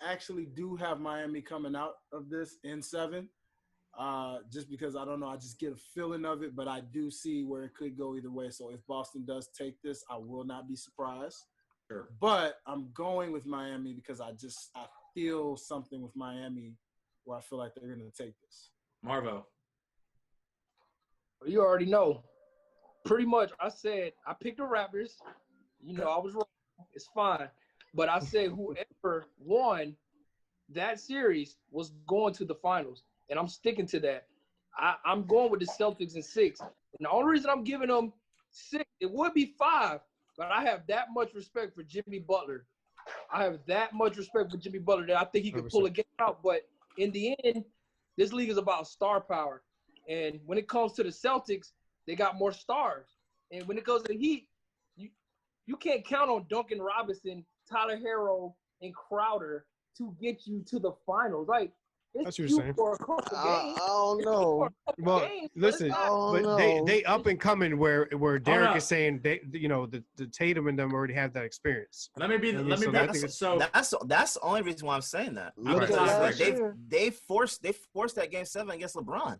actually do have Miami coming out of this in 7, just because I don't know, I just get a feeling of it, but I do see where it could go either way. So if Boston does take this, I will not be surprised. Sure. But I'm going with Miami because I feel something with Miami where I feel like they're going to take this. Marvo. You already know. Pretty much, I said I picked the Raptors. I was wrong. It's fine. But I said whoever won that series was going to the finals, and I'm sticking to that. I'm going with the Celtics in 6. And the only reason I'm giving them 6, it would be 5, but I have that much respect for Jimmy Butler. that I think he could pull a game out. But in the end, this league is about star power. And when it comes to the Celtics, they got more stars. And when it goes to the Heat, you can't count on Duncan Robinson, Tyler Herro, and Crowder to get you to the finals. Like, That's what it's you're cute saying. for a couple games. I don't know. Well, listen, but they up and coming where Derek is saying the Tatum and them already have that experience. That's the only reason why I'm saying that. Look at last year. They forced that game 7 against LeBron.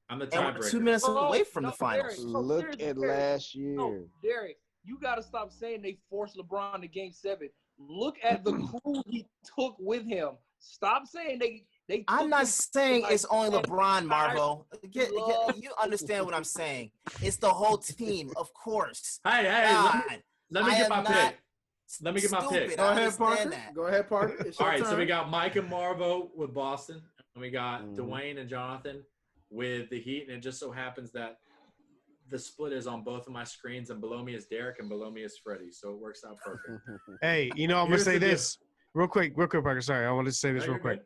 I'm the And we're tiebreaker. 2 minutes away from the finals. Look at last year. No, Derek, you got to stop saying they forced LeBron to game 7. Look at the crew he took with him. Stop saying they I'm not saying it's only LeBron, Marvo. You understand what I'm saying. It's the whole team, of course. Hey, let me get my pick. Let me get my pick. Go ahead, Parker. Go ahead, Parker. All right, so we got Mike and Marvo with Boston, and we got Dwayne and Jonathan with the Heat, and it just so happens that the split is on both of my screens, and below me is Derek, and below me is Freddie, so it works out perfect. Hey, I'm going to say this real quick, Parker. Sorry, I wanted to say this real quick.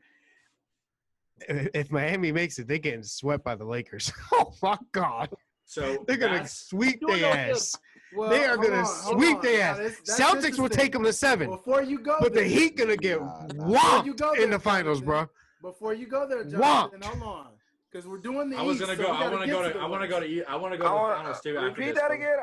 If Miami makes it, they're getting swept by the Lakers. Oh, my God. So they're going to sweep their ass. Well, they are going to sweep their ass. Celtics will take them to 7. Before you go, but the Heat going to get whomped in the finals, bro. Before you go there, Jonathan, hold on. Because we're doing the I was gonna go. I want to go to the finals too. Repeat that again.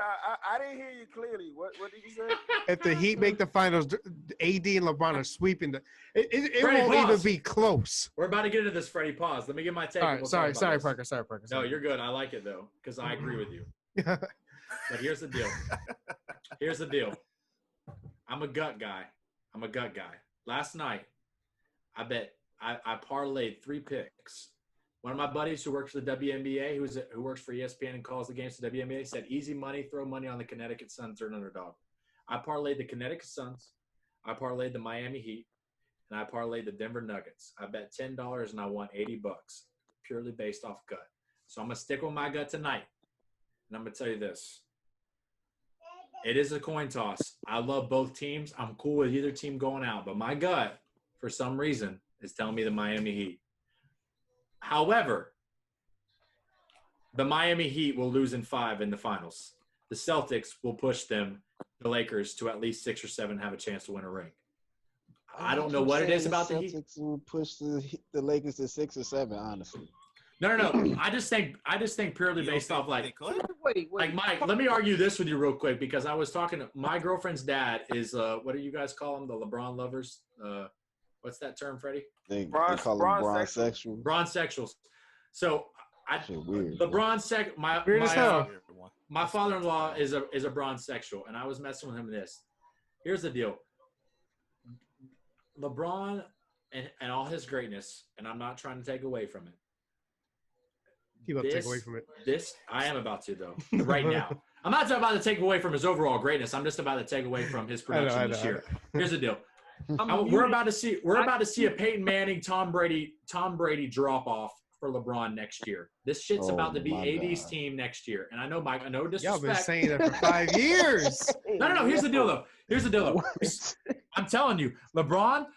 I didn't hear you clearly. What did you say? If the Heat make the finals, AD and LeBron are sweeping the. It won't even be close. We're about to get into this, Freddie. Pause. Let me get my take. All right, sorry, Parker. No, you're good. I like it though because I agree with you. But here's the deal. I'm a gut guy. Last night, I bet I parlayed 3 picks. One of my buddies who works for the WNBA, who works for ESPN and calls the games to WNBA, said easy money, throw money on the Connecticut Suns. They're an underdog. I parlayed the Connecticut Suns. I parlayed the Miami Heat. And I parlayed the Denver Nuggets. I bet $10 and I won $80 purely based off gut. So I'm going to stick with my gut tonight. And I'm going to tell you this. It is a coin toss. I love both teams. I'm cool with either team going out. But my gut, for some reason, is telling me the Miami Heat. However, the Miami Heat will lose in 5 in the finals. The Celtics will push the Lakers, to at least 6 or 7 have a chance to win a ring. I don't know what it is about the Heat. Celtics will push the Lakers to 6 or 7, honestly. No. I just think purely based off Wait. like Mike. Let me argue this with you real quick because I was talking to my girlfriend's dad. Is what do you guys call them? The LeBron lovers. What's that term, Freddie? They call them bronsexual. Bronsexuals. So weird, LeBron my father-in-law is a bronsexual, and I was messing with him with this. Here's the deal. LeBron and all his greatness, and I'm not trying to take away from it. Keep up, take away from it. I am about to though. Right now, I'm not about to take away from his overall greatness. I'm just about to take away from his production this year. Here's the deal. We're about to see a Peyton Manning, Tom Brady drop off for LeBron next year. This shit's about to be AD's team next year. And I know, Mike, I know disrespect. Y'all been saying that for 5 years. No. Here's the deal, though. I'm telling you, LeBron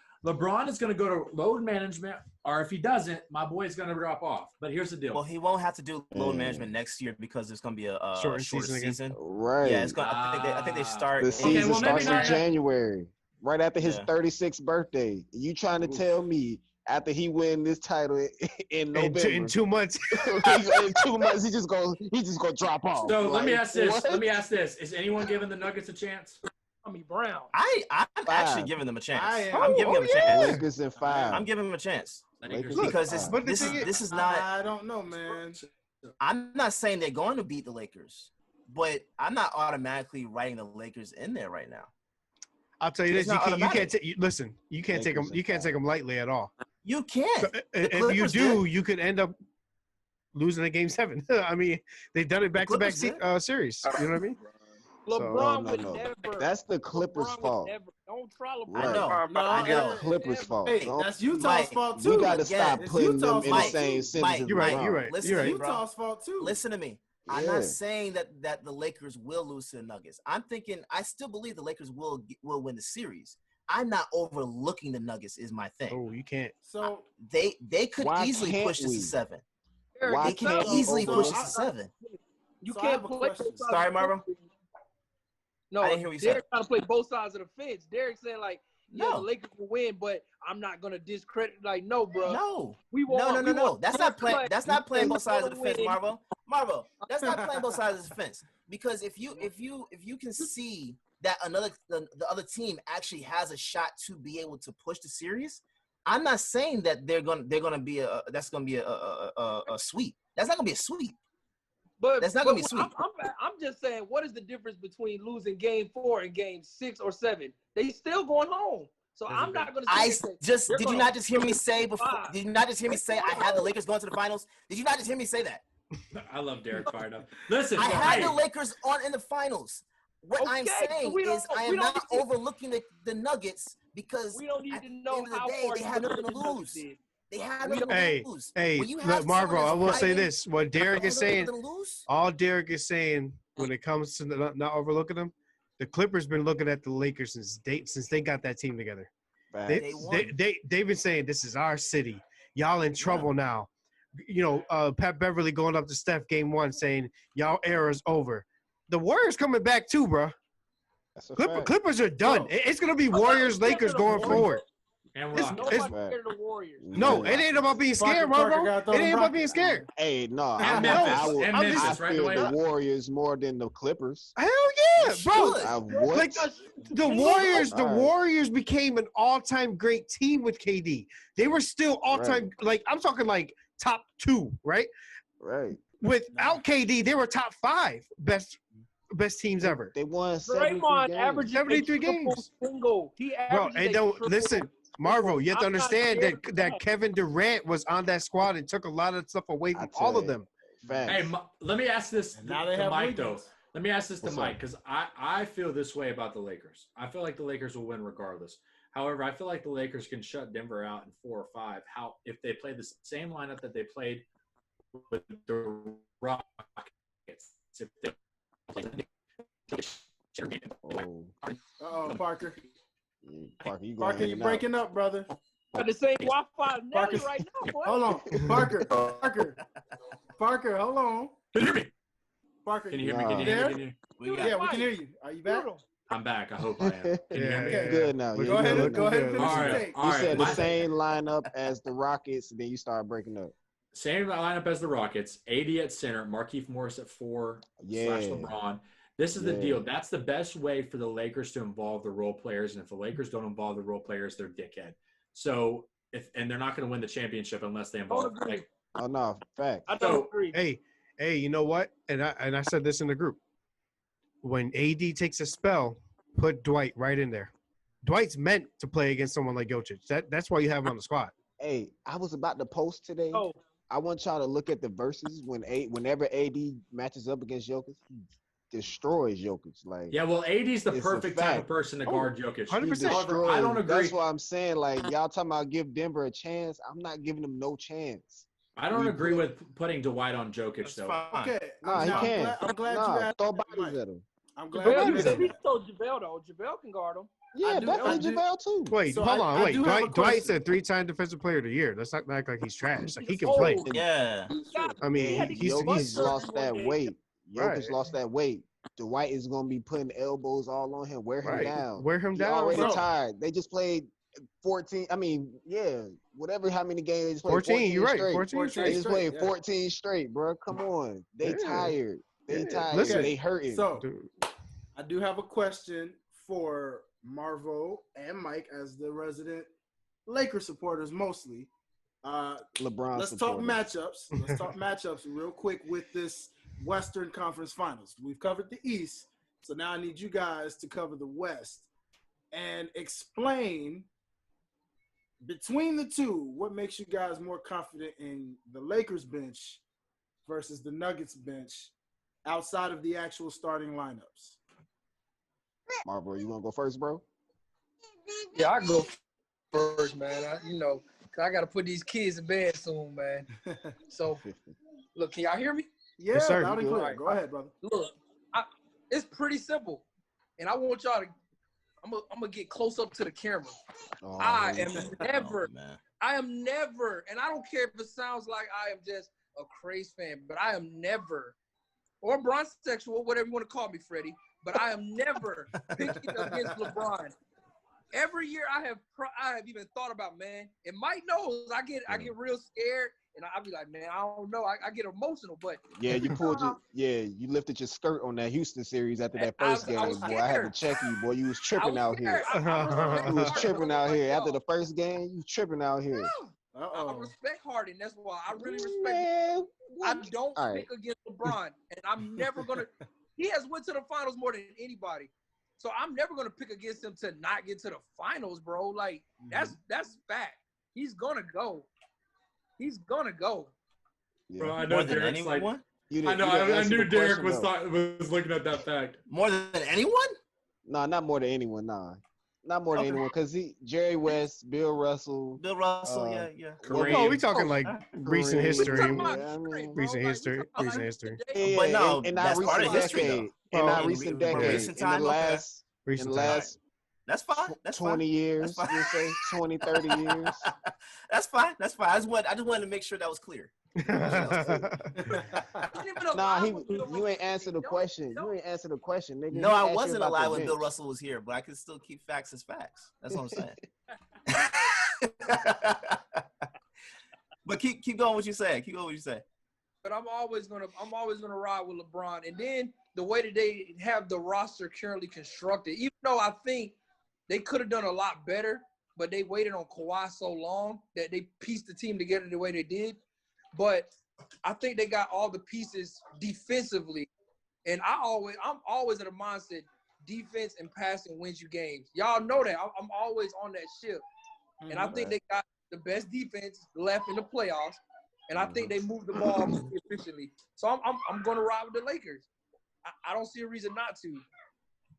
is going to go to load management, or if he doesn't, my boy is going to drop off. But here's the deal. Well, he won't have to do load management next year because there's going to be a shorter season. Right. Yeah, it's going. I think they start. The season starts in January. Right after his 36th birthday. You trying to tell me after he win this title in November? In 2 months. in 2 months, he just gonna drop off. So let me ask this. Is anyone giving the Nuggets a chance? Brown. I'm actually giving them a chance. I'm giving them a chance. Lakers in 5. I'm giving them a chance. Lakers because this is not. I don't know, man. I'm not saying they're going to beat the Lakers, but I'm not automatically writing the Lakers in there right now. I'll tell you this: you can't listen. You can't take them. You can't take them lightly at all. You can't. So, if you do, you could end up losing a game 7. I mean, they've done it back-to-back series. You know what I mean? LeBron No, would no. never. That's the Clippers' LeBron fault. would never. Don't try LeBron. Right. I know. Bro, I That's know. the Clippers' fault. Hey, Don't- That's Utah's Mike, fault too. we got to again, stop it's putting them Utah's in the fault same too. sentence as Mike, You're LeBron. right. listen You're to right. me, bro. Utah's fault too. Listen to me. I'm Yeah. not saying that the Lakers will lose to the Nuggets. I'm thinking I still believe the Lakers will win the series. I'm not overlooking the Nuggets is my thing. Oh, you can't. So They could Why easily can't push this we? to 7. Eric, Why They can can't we easily push overlook? this to 7. You So I can't have a play question. both sides Sorry, of the Marvo? fence. No, I didn't hear what you said. Derek trying to play both sides of the fence. Derek saying like, yeah, No. the Lakers will win, but I'm not gonna discredit. Like, no, bro. No. We want. No. That's not playing. play. That's not playing We both sides of the wanna fence, win. Marvo. Marvo, that's not playing both sides of the fence. Because if you can see that the other team actually has a shot to be able to push the series, I'm not saying that they're gonna be a sweep. That's not gonna be a sweep. But That's not gonna be sweet. I'm just saying, what is the difference between losing Game 4 and Game 6 or 7? They still going home. So I'm not going to. Did you not just hear me say before? Did you not just hear me say I had the Lakers going to the finals? Did you not just hear me say that? I love Derek fired up. Listen, I had hey, the Lakers in the finals. What I'm Okay, saying we is don't- I we am don't not need to- overlooking the Nuggets because We don't need at to the know end of the how day, far they you have look nothing at to the Nuggets lose. is. They have We nothing Hey, to lose. hey, When you look, have Marvo, someone I will that's say fighting, this. What Derek is saying, nothing to lose. all Derek is saying when it comes to not overlooking them, the Clippers been looking at the Lakers since they got that team together. Facts. Day one. They've been saying this is our city. Y'all in trouble now. You know, Pat Beverly going up to Steph game 1 saying y'all era's over. The Warriors coming back too, bro. That's a fact. Clippers are done. Bro. It's gonna be Warriors Lakers going forward. and It's- Rockets. Nobody's it's- scared of the Warriors. No, it ain't about being scared, Parker Marvo. gotta throw It them ain't about Rockets. being scared. Hey, no, And I'm Memphis. I would, And I'm Memphis, just- I right, fear Dwayne? the Warriors more than the Clippers. Hell yeah, You bro. should. I what? Like the Warriors, All right. Warriors became an all-time great team with KD. They were still all-time, like I'm talking like top 2, right? Right. Without KD, they were top 5 best teams ever. They won 73 Draymond games. averages 73 a triple games. single. He Bro, averages and a don't triple listen, Marvo. You have to I'm not understand scared that of that that. Kevin Durant was on that squad and took a lot of stuff away I from tell all of you. them. Facts. Hey, let me ask this And now they to have Mike, Wiggins. though. Let me ask this to What's Mike up? because I feel this way about the Lakers. I feel like the Lakers will win regardless. However, I feel like the Lakers can shut Denver out in 4 or 5. How if they play the same lineup that they played with the Rockets? If they play Oh, Parker. yeah, Parker, you going Parker, you breaking up, brother. Got the same Wi-Fi as Nelly Parker- right now, boy. Hold on, Parker, hold on. Can you hear me? Parker, Can you hear me? Nah. Can you hear me? There? Can you- We got Yeah, we can hear you. Are you back? Brutal. I'm back. I hope I am. Can you hear me? Okay. good now. Look Yeah, Go you ahead, good and, now. go ahead and finish All your right, take. all You right. said the My- same lineup as the Rockets, and then you started breaking up. Same lineup as the Rockets. AD at center, Markieff Morris at 4 / Yeah. LeBron. This is the Yeah. deal. That's the best way for the Lakers to involve the role players. And if the Lakers don't involve the role players, they're dickhead. So and they're not going to win the championship unless they involve. Don't agree. Like, Oh no, facts. I So- don't agree. Hey, you know what? And I said this in the group. When AD takes a spell, put Dwight right in there. Dwight's meant to play against someone like Jokic. That's why you have him on the squad. Hey, I was about to post today. Oh, I want y'all to look at the verses whenever AD matches up against Jokic, he destroys Jokic. Like yeah, well, AD's the It's a perfect type of fact. person to Oh, guard Jokic. 100%. However, I don't agree. That's why I'm saying, like, y'all talking about give Denver a chance. I'm not giving them no chance. I don't we agree put- with putting Dwight on Jokic, That's though. fine. Okay. Nah, he now, can. I'm glad Nah, you asked. throw Mike. bodies at him. I'm glad JaVale, you you mentioned said he that. told JaVale though. JaVale can guard him. Yeah, I do- definitely I do- JaVale too. Wait, So hold I on, wait. do have a Dwight's question. a 3-time defensive player of the year. Let's not act like he's trash. Like he can Oh, play. Yeah. I mean, He had to he's get Jokic butt lost surgery that one day. weight. Jokic Right. lost that weight. Dwight is gonna be putting elbows all on him. Wear him right. down. Wear him He down, already bro. tired. They just played 14. I mean, yeah, whatever. How many games they just played? 14. You're right. straight. 14 14 They straight. just straight, played yeah. 14 straight, bro. Come on. They Yeah. tired. They Yeah. tired. Listen. They hurting. So Dude. I do have a question for Marvo and Mike as the resident Lakers supporters mostly. LeBron. Let's talk matchups. Let's talk matchups real quick with this Western Conference Finals. We've covered the East, so now I need you guys to cover the West and explain between the two what makes you guys more confident in the Lakers bench versus the Nuggets bench outside of the actual starting lineups. Marlboro, you want to go first, bro? Yeah, I go first, man. Cause I gotta put these kids in bed soon, man. So, look, can y'all hear me? Yeah, Yes, sir. loud and You clear. good? Go ahead, brother. Look, it's pretty simple, and I want y'all to. I'm gonna get close up to the camera. Oh, I am never, Oh, man. and I don't care if it sounds like I am just a crazy fan, but I am never, or bronzexual, whatever you want to call me, Freddie, but I am never picking against LeBron. Every year I have even thought about, man, and Mike knows I get real scared, and I'll be like, man, I don't know, I get emotional, but yeah, you lifted your skirt on that Houston series after that I first game, was boy. I had to scared. check you, boy. You was I tripping was out scared. here. I You was respect tripping Harden, out but here like, after yo, the first game. You was tripping out here. I Uh-oh. respect Harden. That's why I really respect him. Man, I what? don't All pick against LeBron, and I'm never gonna. He has went to the finals more than anybody, so I'm never gonna pick against him to not get to the finals, bro. Like that's fact. He's gonna go. He's gonna go. Yeah. Bro, I know More than Derek's like. anyone? You I know. you didn't I answer knew the Derek question, though. was looking at that fact. More than anyone? Nah, not more than anyone. Nah, not more than Okay. anyone. Cause Jerry West, Bill Russell, Bill Russell, Uh, yeah. Kareem. Oh, we talking like recent Kareem, history. Talking about Yeah, I history, mean, bro. Recent Like, history. we talking Recent about history. today. But no, and not that's part recent of history, though. decade, and not Oh, recent in decade, recent in the time, okay. last, in Recent the time. last That's fine. That's 20 fine. years, That's fine. you say 20, 30 years. That's fine. That's fine. I just wanted to make sure that was clear. Nah, you ain't answer the question. You ain't answer the question, nigga. No, He I asked you wasn't about the alive when Bill bench. Russell was here, but I can still keep facts as facts. That's what I'm saying. But keep going what you say. Keep going what you say. But I'm always gonna ride with LeBron. And then the way that they have the roster currently constructed, even though I think they could have done a lot better, but they waited on Kawhi so long that they pieced the team together the way they did. But I think they got all the pieces defensively. And I'm always in a mindset, defense and passing wins you games. Y'all know that. I'm always on that ship. And I think they got the best defense left in the playoffs. And I think they move the ball pretty efficiently. So I'm going to ride with the Lakers. I don't see a reason not to.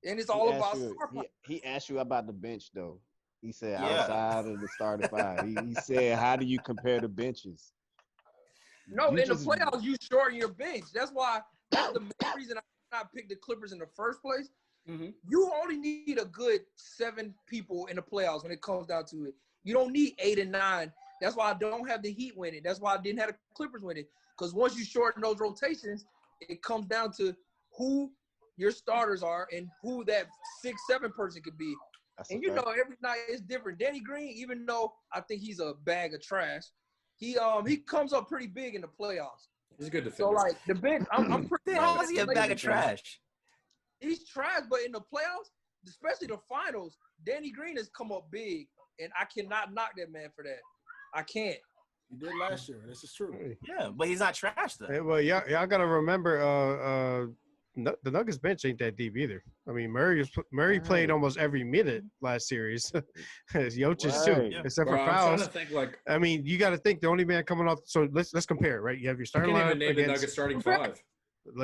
And it's all about star power. He asked you about the bench, though. He said Yeah. outside of the starting five. He said, how do you compare the benches? No, You in just- the playoffs, you shorten your bench. That's the main reason I picked the Clippers in the first place. Mm-hmm. You only need a good 7 people in the playoffs when it comes down to it. You don't need 8 and 9. That's why I don't have the Heat winning. That's why I didn't have the Clippers winning. Because once you shorten those rotations, it comes down to who your starters are and who that 6-7 person could be. That's And a fact. every night is different. Danny Green, even though I think he's a bag of trash, he comes up pretty big in the playoffs. He's a good defender. So like the bench, I'm pretty. How is he a bag of trash? He's trash, but in the playoffs, especially the finals, Danny Green has come up big, and I cannot knock that man for that. I can't. He did last year. This is true. Yeah, but he's not trash though. Hey, well, y'all gotta remember, the Nuggets bench ain't that deep either. I mean, Murray played almost every minute last series. Jokic too, Right. except Bro, for I'm trying fouls. to think like I mean, you got to think the only man coming off. So let's compare, right? You have your I starting can't lineup even name the against Nuggets starting 5.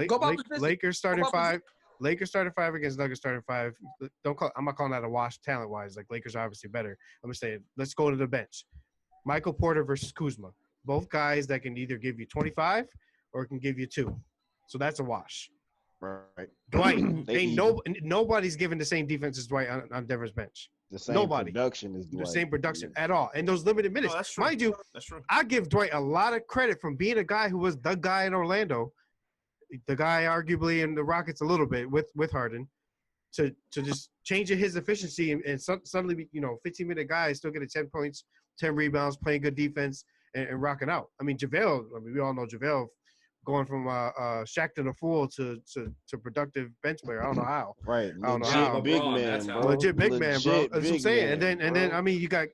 Go by position. Lakers starting Go by 5. Lakers starting 5 against Nuggets starting 5. I'm not calling that a wash talent wise. Like Lakers are obviously better. I'm gonna say let's go to the bench. Michael Porter versus Kuzma. Both guys that can either give you 25 or can give you 2. So that's a wash. Right. Dwight, They nobody's giving the same defense as Dwight on Denver's bench. The same Nobody. production is The same production at all. And those limited minutes. No, that's true. Mind you, That's true. I give Dwight a lot of credit from being a guy who was the guy in Orlando, the guy arguably in the Rockets a little bit with Harden, to just changing his efficiency and suddenly, 15-minute guy still getting 10 points, 10 rebounds, playing good defense, and rocking out. I mean, JaVale, we all know JaVale going from Shaq to the Fool to productive bench player. I don't know how. Right. I don't know Legit how. big LeBron, man, that's how. bro. Legit big man, bro. Legit That's what I'm big saying. man, And then bro. I mean, you got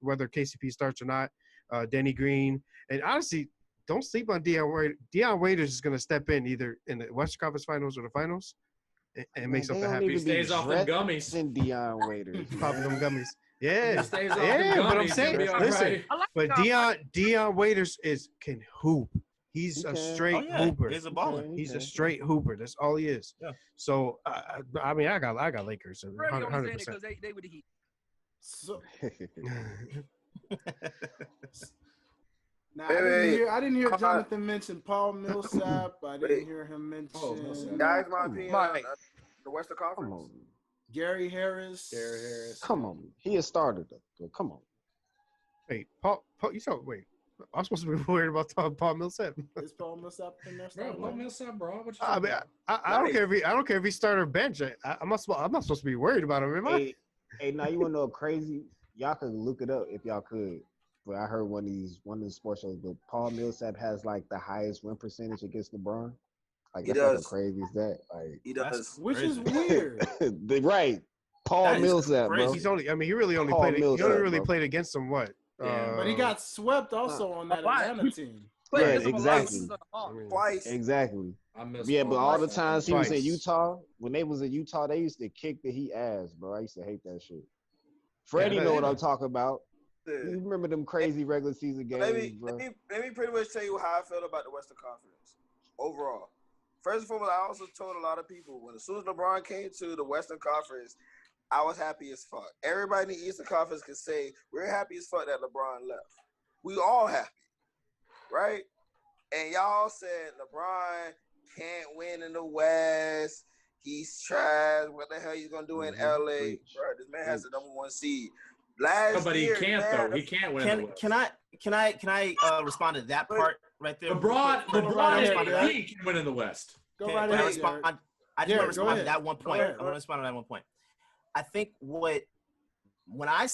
whether KCP starts or not, Danny Green, and honestly, don't sleep on Deion Waiters. Deion Waiters is going to step in either in the Western Conference Finals or the Finals, and make something happen. He stays off them gummies. Deion Waiters. Popping them gummies. He Yeah, stays off yeah, them but I'm gummies, saying, he'll be all listen, right. I like but Deion Waiters can hoop. He's He a can. straight hooper. He's a baller. He He's a can. straight hooper. That's all he is. Yeah. So I mean, I got Lakers. Freddie only saying it 100%. because they were the Heat. So now Wait, I didn't hear Come on. Jonathan mention Paul Millsap. I didn't Wait. hear him mention Millsap. Guys, my opinion on Mike. the Western Come Conference. on. Gary Harris. Come on. He has started though. Come on. Wait, Paul, you saw. Wait, I'm supposed to be worried about Paul Millsap. Is Paul Millsap in there? Bro, Paul Millsap, bro. What you I talking mean, about? I don't care if I don't care if he start or bench. I'm not supposed to be worried about him, am I? Hey, now you wanna know crazy? Y'all can look it up if y'all could. But I heard one of these sports shows, but Paul Millsap has like the highest win percentage against LeBron. Like He that's does. how crazy is that? Like He does. Which is Crazy. weird. right. Paul That is Millsap, bro. crazy. He's only. I mean, he really only Paul played. He Millsap, only really bro. played against him. What? Yeah. But he got swept also on that A lot. Atlanta team. Played Yeah, against them a lot when exactly. he was on the Hawks. I mean, Twice. Exactly. I miss Yeah, but all the Twice. times he was in Twice. Utah, when they was in Utah, they used to kick the Heat ass, bro. I used to hate that shit. Freddie that- know what I'm talking about. Yeah. You remember them crazy regular season games, Let me, bro? let me pretty much tell you how I feel about the Western Conference overall. First and foremost, I also told a lot of people when as soon as LeBron came to the Western Conference, I was happy as fuck. Everybody in the Eastern Conference can say we're happy as fuck that LeBron left. We all happy, right? And y'all said LeBron can't win in the West. He's trash. What the hell he's gonna do in LA? Preach. Bro, this man has the #1 seed. Last No, but he year, can't man, though. He can't win. in the West. Can I respond to that part right there? LeBron ahead, and Derek. AD can win in the West. Go Can right I ahead, respond? Derek. I just Derek, want to go respond to ahead. that one Go point. ahead. I want to respond to that one point. I think when I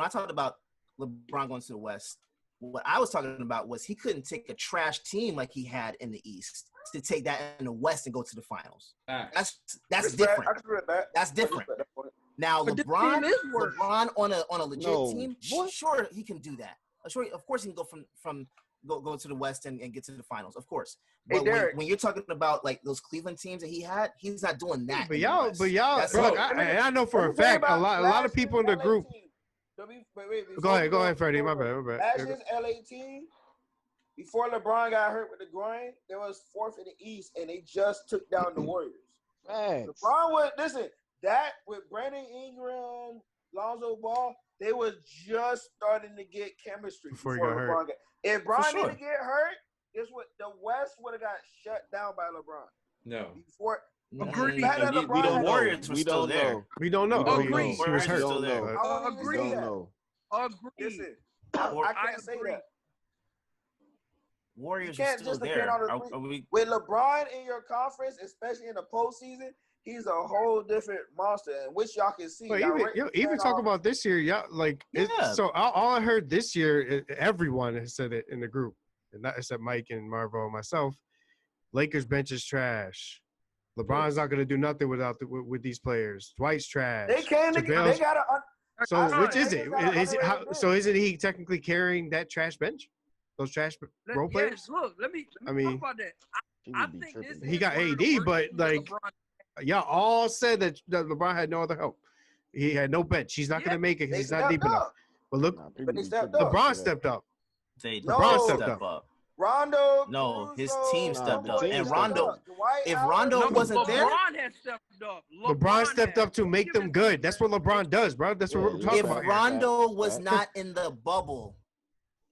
talked about LeBron going to the West, what I was talking about was he couldn't take a trash team like he had in the East to take that in the West and go to the finals. Facts. That's Respect. different. I can respect that. That's different. I respect that point. Now But this LeBron, team is worse. LeBron on a legit No. team, What? sure he can do that. Sure, of course he can go from go to the West and get to the finals, of course. Hey, But Derek. when you're talking about like those Cleveland teams that he had, he's not doing that. But in the y'all, West. but y'all, That's look, it. I know for Let a me tell you fact about a lot last of people in the year's LA group. team. Go Before ahead, we Freddie. My bad. Last year's LA team, before LeBron got hurt with the groin, they was 4th in the East, and they just took down the Warriors. Facts. LeBron was that with Brandon Ingram, Lonzo Ball, they was just starting to get chemistry Before he before got LeBron got. If Bron For sure. didn't get hurt, guess what? The West would have got shut down by LeBron. No. Before Agreed. Better And LeBron the had- Warriors were We still don't there. know. We don't know. We don't He know. was Warriors hurt. were still We there. don't know. I won't even We say don't that. know. Agreed. Listen, Or- I can't say agree. that. Warriors You are can't still just depend there. on the Are we? With LeBron in your conference, especially in the postseason, he's a whole different monster, and which y'all can see. But Y'all even, rating even that talk off- about this year, yeah, like Yeah. so. All I heard this year, everyone has said it in the group, and not except Mike and Marvo and myself. Lakers bench is trash. LeBron's not going to do nothing with these players. Dwight's trash. They came together. JaVale's- They got a. So I which said is it? Lakers got an Is it how? underrated So bench. isn't he technically carrying that trash bench? Those trash role players? Yes, look, let me I mean, talk about that. He I would be think tripping. this He is got one of AD, the worst but, teams that like, LeBron- Y'all all said that LeBron had no other help. He had no bench. He's not going to make it because They he's not stepped deep enough. up. But look, Nah, people But they be stepped tripping up. LeBron for that. stepped up. They No. did stepped step up. up. Rondo. No, his Caruso, team Nah, stepped the up. team And stepped Rondo, up. Dwight if Howard, Rondo No, wasn't there, LeBron has stepped up. LeBron stepped has. up to make them good. That's what LeBron does, bro. That's what we're Yeah, talking if about here. Rondo was Facts. not in the bubble,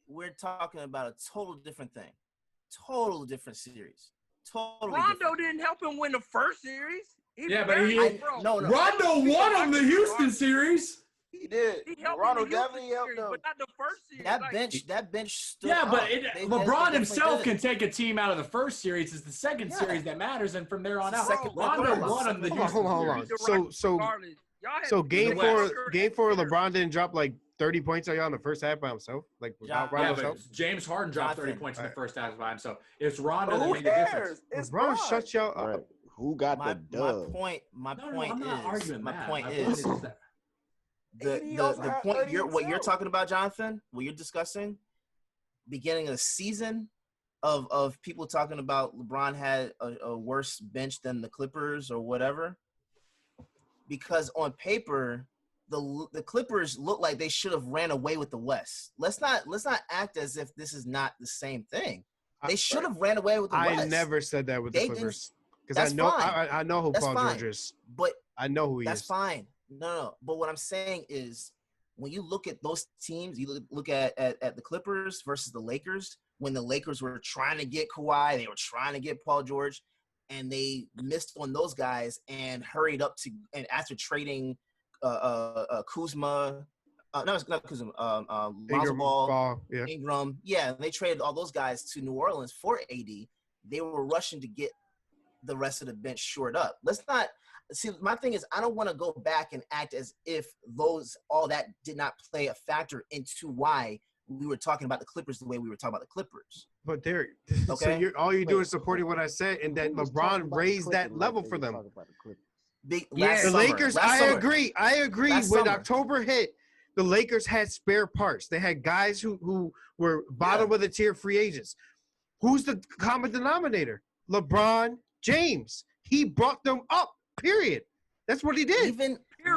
we're talking about a total different thing. Total different series. Totally Rondo different. didn't help him win the first series. Yeah, but he- No. Rondo won him the Houston series. He did. He helped Rondo in the Houston definitely helped series, them. but not the first series. That Like, bench stood Yeah, but up. They LeBron definitely himself did. can take a team out of the first series. It's the second Yeah. series that matters, and from there on It's the out, second- Rondo third. won him the Hold on, Houston hold on. series. So regardless. Y'all had So PJ game West. four, Tucker and LeBron didn't drop like 30 points on y'all in the first half by himself, like without Yeah, Yeah, Rondo's but help. James Harden dropped 30 Jonathan. points in the Right. first half by himself. It's Rondo But that who made the difference. cares? It's LeBron LeBron. shut y'all up. Right. Who got My the dub? point No, I'm not is arguing my that. point My is just that AD also the had point 30 what you're himself. talking about, Jonathan, what you're discussing, beginning of the season of people talking about LeBron had a worse bench than the Clippers or whatever, because on paper the Clippers look like they should have ran away with the West. Let's not act as if this is not the same thing. They should have ran away with the West. I never said that with the They Clippers because That's I know fine. I know who That's Paul fine. George is. But I know who he that's is. fine. No. But what I'm saying is, when you look at those teams, you look at the Clippers versus the Lakers. When the Lakers were trying to get Kawhi, they were trying to get Paul George, and they missed on those guys and hurried up to and after trading Kuzma. Not Kuzma. Lonzo Ball, yeah. Ingram. Yeah, they traded all those guys to New Orleans for AD. They were rushing to get the rest of the bench shored up. Let's not see. My thing is, I don't want to go back and act as if all that did not play a factor into why we were talking about the Clippers the way we were talking about the Clippers. But Derek, okay? So all you're doing is supporting what I said, and that LeBron raised that level for them. The Lakers. I agree. Last when summer. October hit, the Lakers had spare parts. They had guys who were bottom of the tier free agents. Who's the common denominator? LeBron James. He brought them up. Period. That's what he did.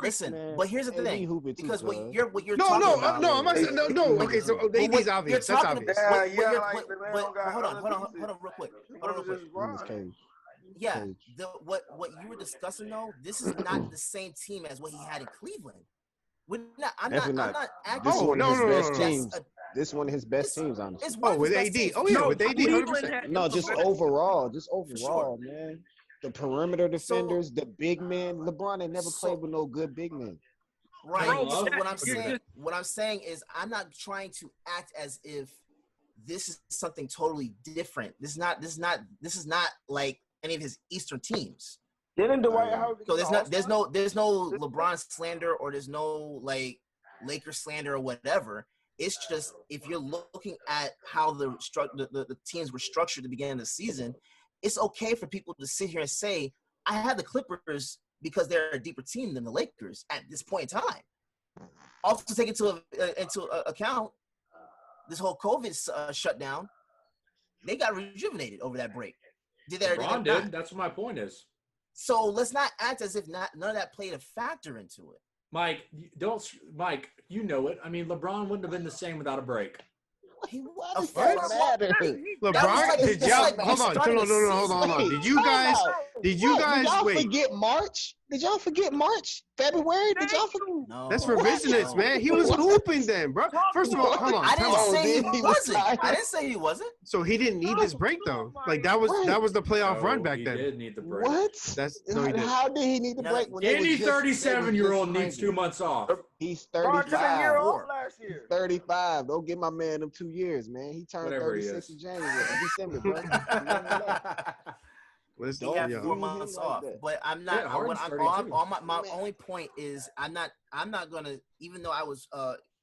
Listen, but here's the thing. Because what you're no, talking about. I'm not saying no. Okay, so AD's obvious. That's obvious. Hold on, real quick. Yeah, what you were discussing though, this is not the same team as what he had in Cleveland. I'm not acting. This one of his best teams. That's This one of his best teams, honestly. With AD. With AD. 100%. No, just overall, man. The perimeter defenders, the big men. LeBron had never played with no good big men. Right. So what I'm saying is, I'm not trying to act as if this is something totally different. This is not like any of his Eastern teams. Didn't Dwight Howard? So there's no LeBron slander or there's no like Lakers slander or whatever. It's just if you're looking at how the teams were structured at the beginning of the season, it's okay for people to sit here and say, I have the Clippers because they're a deeper team than the Lakers at this point in time. Also take into account this whole COVID shutdown. They got rejuvenated over that break. LeBron did. That's what my point is. So let's not act as if none of that played a factor into it. Mike, you know it. I mean, LeBron wouldn't have been the same without a break. What does that matter? LeBron, did y'all hold on. Did you guys wait? Forget March? Did y'all forget March? February? Did y'all forget? No. That's revisionist, man. He was hooping then, bro. First of all, hold on. I didn't say he wasn't. I didn't say he wasn't. So he didn't need this break though. Like that was the playoff run back then. He did need the break. What? No, he did. How did he need the break? Any 37-year-old needs 2 months off. He's LeBron 35. took a year off last year. 35. Don't give my man them 2 years, man. He turned Whatever 36 in January, December, bro. He had 4 months off, but I'm not. My only point is I'm not gonna. Even though I was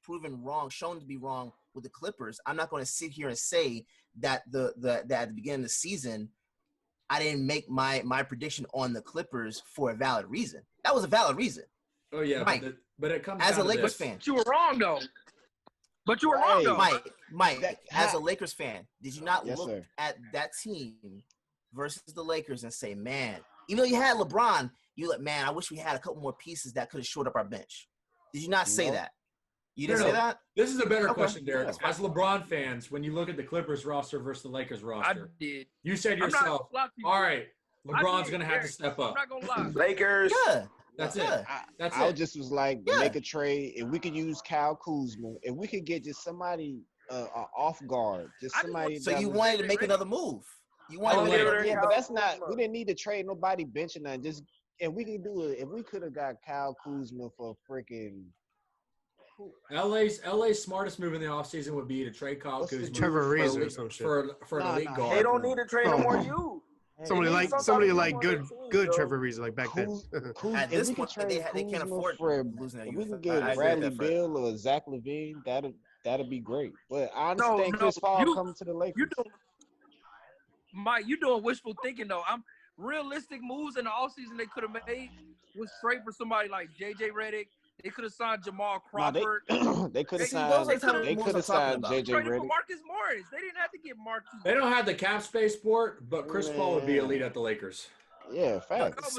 proven wrong, shown to be wrong with the Clippers, I'm not going to sit here and say that that at the beginning of the season I didn't make my prediction on the Clippers for a valid reason. That was a valid reason. Oh yeah, Mike, but it comes as down a Lakers to this. fan. But you were wrong though. Mike, as a Lakers fan, did you not look at that team versus the Lakers and say, man, even though you had LeBron, you like, man, I wish we had a couple more pieces that could have shored up our bench. Did you not say that? You didn't say that? This is a better question, Derek. As LeBron fans, when you look at the Clippers roster versus the Lakers roster, I did. You said yourself, all right, LeBron's going to have to step up. I'm not going to lie. Lakers. Yeah. That's it. I just was like, make a trade. If we could use Kyle Kuzma, if we could get just somebody off guard, just somebody. So you wanted to make another move. You wanted to but that's not. We didn't need to trade nobody benching nothing. Just if we could do it, if we could have got Kyle Kuzma for freaking. LA's smartest move in the offseason would be to trade Kyle Kuzma Trevor Ariza or some shit for an elite guard. They don't need to trade no more you. Somebody like good Trevor Ariza like back then. At this point, they can't afford losing that. If we can get Bradley Beal or Zach LaVine, that'd be great. But I understand Chris Paul coming to the Lakers. Mike, you doing wishful thinking though. I'm realistic moves in the offseason they could have made was straight for somebody like JJ Redick. They could have signed Jamal Crawford. They could have signed. They could have signed JJ Redick. Marcus Morris. They didn't have to get Marcus. They don't have the cap space for it, but Chris Paul would be elite at the Lakers. Yeah, facts.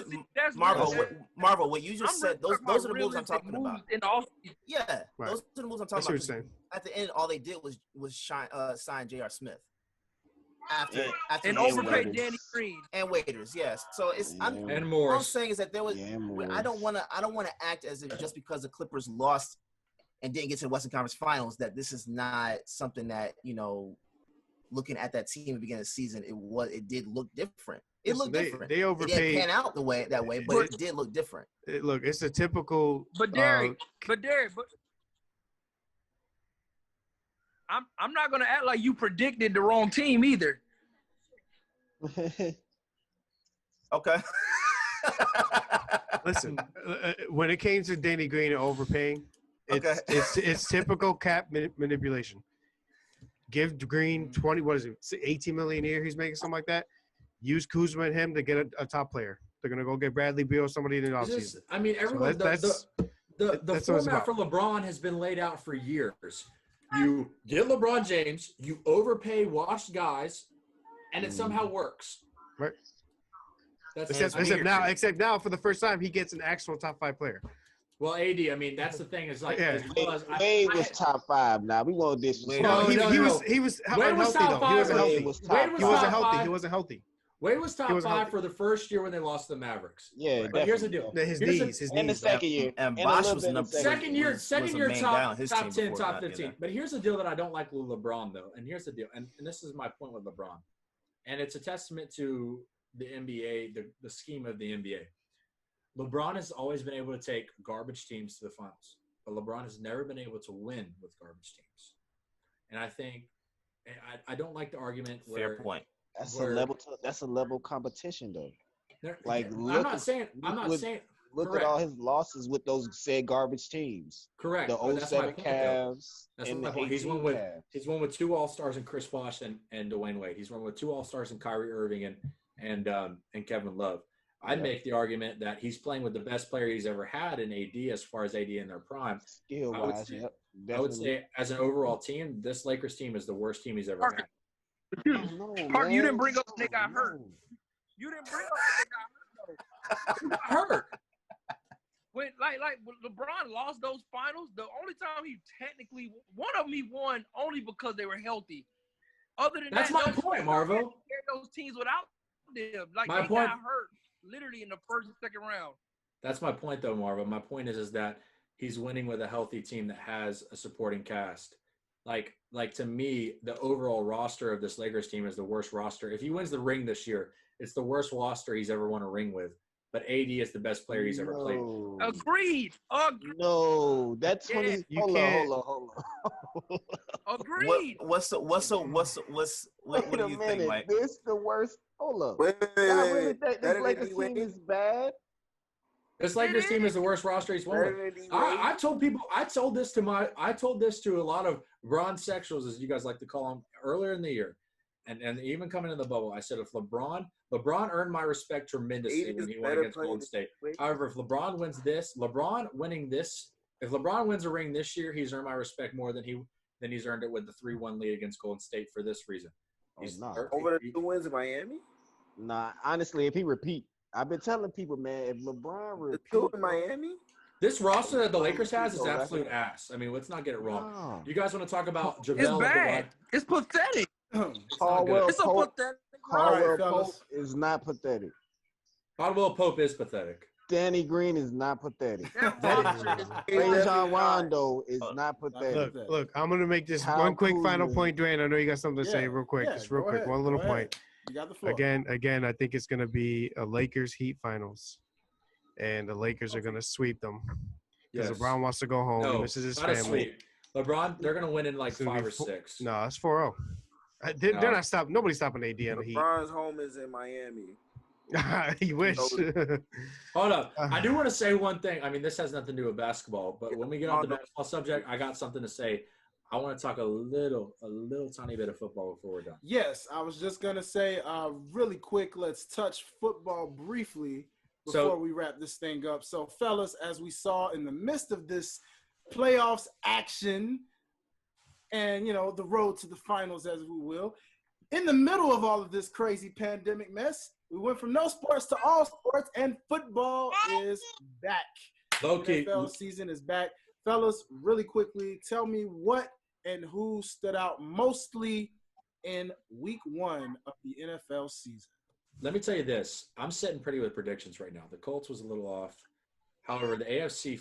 Marvel, what you just said, those are the moves I'm talking about. In the yeah, those are the moves I'm talking about. Saying. At the end, all they did was sign J.R. Smith. after And he was overpaid done. Danny Green. And waiters, yes. So it's And all I'm Morris. saying is that there was. I don't want to act as if just because the Clippers lost and didn't get to the Western Conference Finals that this is not something that looking at that team at the beginning of the season, it did look different. It looked different. They overpaid. It didn't pan out that way, but it did look different. Look, it's a typical. But Derek, I'm not gonna act like you predicted the wrong team either. Okay. Listen, when it came to Danny Green and overpaying, it's typical cap manipulation. Give Green 18 million a year. He's making something like that. Use Kuzma and him to get a top player. They're gonna go get Bradley Beal or somebody in the offseason. I mean, everyone. The format for LeBron has been laid out for years. You get LeBron James, you overpay washed guys, and it somehow works. Right. That's except now, for the first time, he gets an actual top 5 player. Well, AD, I mean, that's the thing. Is like, as well as Wade was top 5. Now we won't disrespect. He was Wade was top 5. He wasn't healthy. He wasn't healthy. Wade was top 5 for the first year when they lost to the Mavericks. Yeah, but here's the deal. His knees. And the second year. And Bosh was number second year top 10, top 15. But here's the deal that I don't like with LeBron, though. And here's the deal. And this is my point with LeBron. And it's a testament to the NBA, the scheme of the NBA. LeBron has always been able to take garbage teams to the finals. But LeBron has never been able to win with garbage teams. And I think I don't like the argument where – Fair point. That's a level competition though. Like I'm not saying. Look at all his losses with those said garbage teams. Correct. The 07 Cavs. That's my point. He's won with 2 All-Stars and Chris Bosh and Dwayne Wade. He's won with 2 All-Stars and Kyrie Irving and Kevin Love. I'd make the argument that he's playing with the best player he's ever had in AD as far as AD in their prime. Skill-wise, I would say as an overall team, this Lakers team is the worst team he's ever had. Park, you didn't bring up the nigga got hurt. You didn't bring up the nigga got hurt. When LeBron lost those finals, the only time he technically one of them he won only because they were healthy. Other than that's my point, Marvo. Those teams without them, like my they point, got hurt literally in the first and second round. That's my point, though, Marvo. My point is that he's winning with a healthy team that has a supporting cast. Like to me, the overall roster of this Lakers team is the worst roster. If he wins the ring this year, it's the worst roster he's ever won a ring with. But AD is the best player he's ever played. Agreed. No, that's 20. Hold on. What Agreed. do you think, Mike? This the worst. Hold up. Wait. I really think this Lakers team is bad. This Lakers team is the worst roster he's won with. I told this to a lot of bronzexuals, as you guys like to call them, earlier in the year. And even coming in the bubble, I said if LeBron earned my respect tremendously when he won against Golden State. However, if LeBron wins a ring this year, he's earned my respect more than he's earned it with the 3-1 lead against Golden State for this reason. He's not over the 2 wins in Miami. Nah, honestly, if he repeat, I've been telling people, man, if LeBron repeat the 2 in Miami. This roster that the Lakers has is absolute ass. I mean, let's not get it wrong. No. You guys want to talk about JaVale? It's bad. It's pathetic. Caldwell It's a pathetic. Pope is not pathetic. Caldwell Pope is pathetic. Danny Green is not pathetic. Rajon Rondo is not pathetic. Look, I'm going to make this one quick final point, Dwayne. I know you got something to say real quick. Just real quick. One little point. You got the floor. Again, I think it's going to be a Lakers Heat finals. And the Lakers are going to sweep them. Because LeBron wants to go home. No, he misses his not family. A sweep. LeBron, they're going to win in like 5 or 6. No, it's 4-0. They're not stopping. Nobody's stopping AD on the Heat. LeBron's home is in Miami. You wish. Hold up. I do want to say one thing. I mean, this has nothing to do with basketball, but when we get on the basketball subject, I got something to say. I want to talk a little tiny bit of football before we're done. Yes, I was just going to say really quick, let's touch football briefly before we wrap this thing up. So, fellas, as we saw in the midst of this playoffs action and, the road to the finals, as we will, in the middle of all of this crazy pandemic mess, we went from no sports to all sports, and football is back. Low-key. NFL season is back. Fellas, really quickly, tell me what and who stood out mostly in week 1 of the NFL season? Let me tell you this. I'm sitting pretty with predictions right now. The Colts was a little off. However, the AFC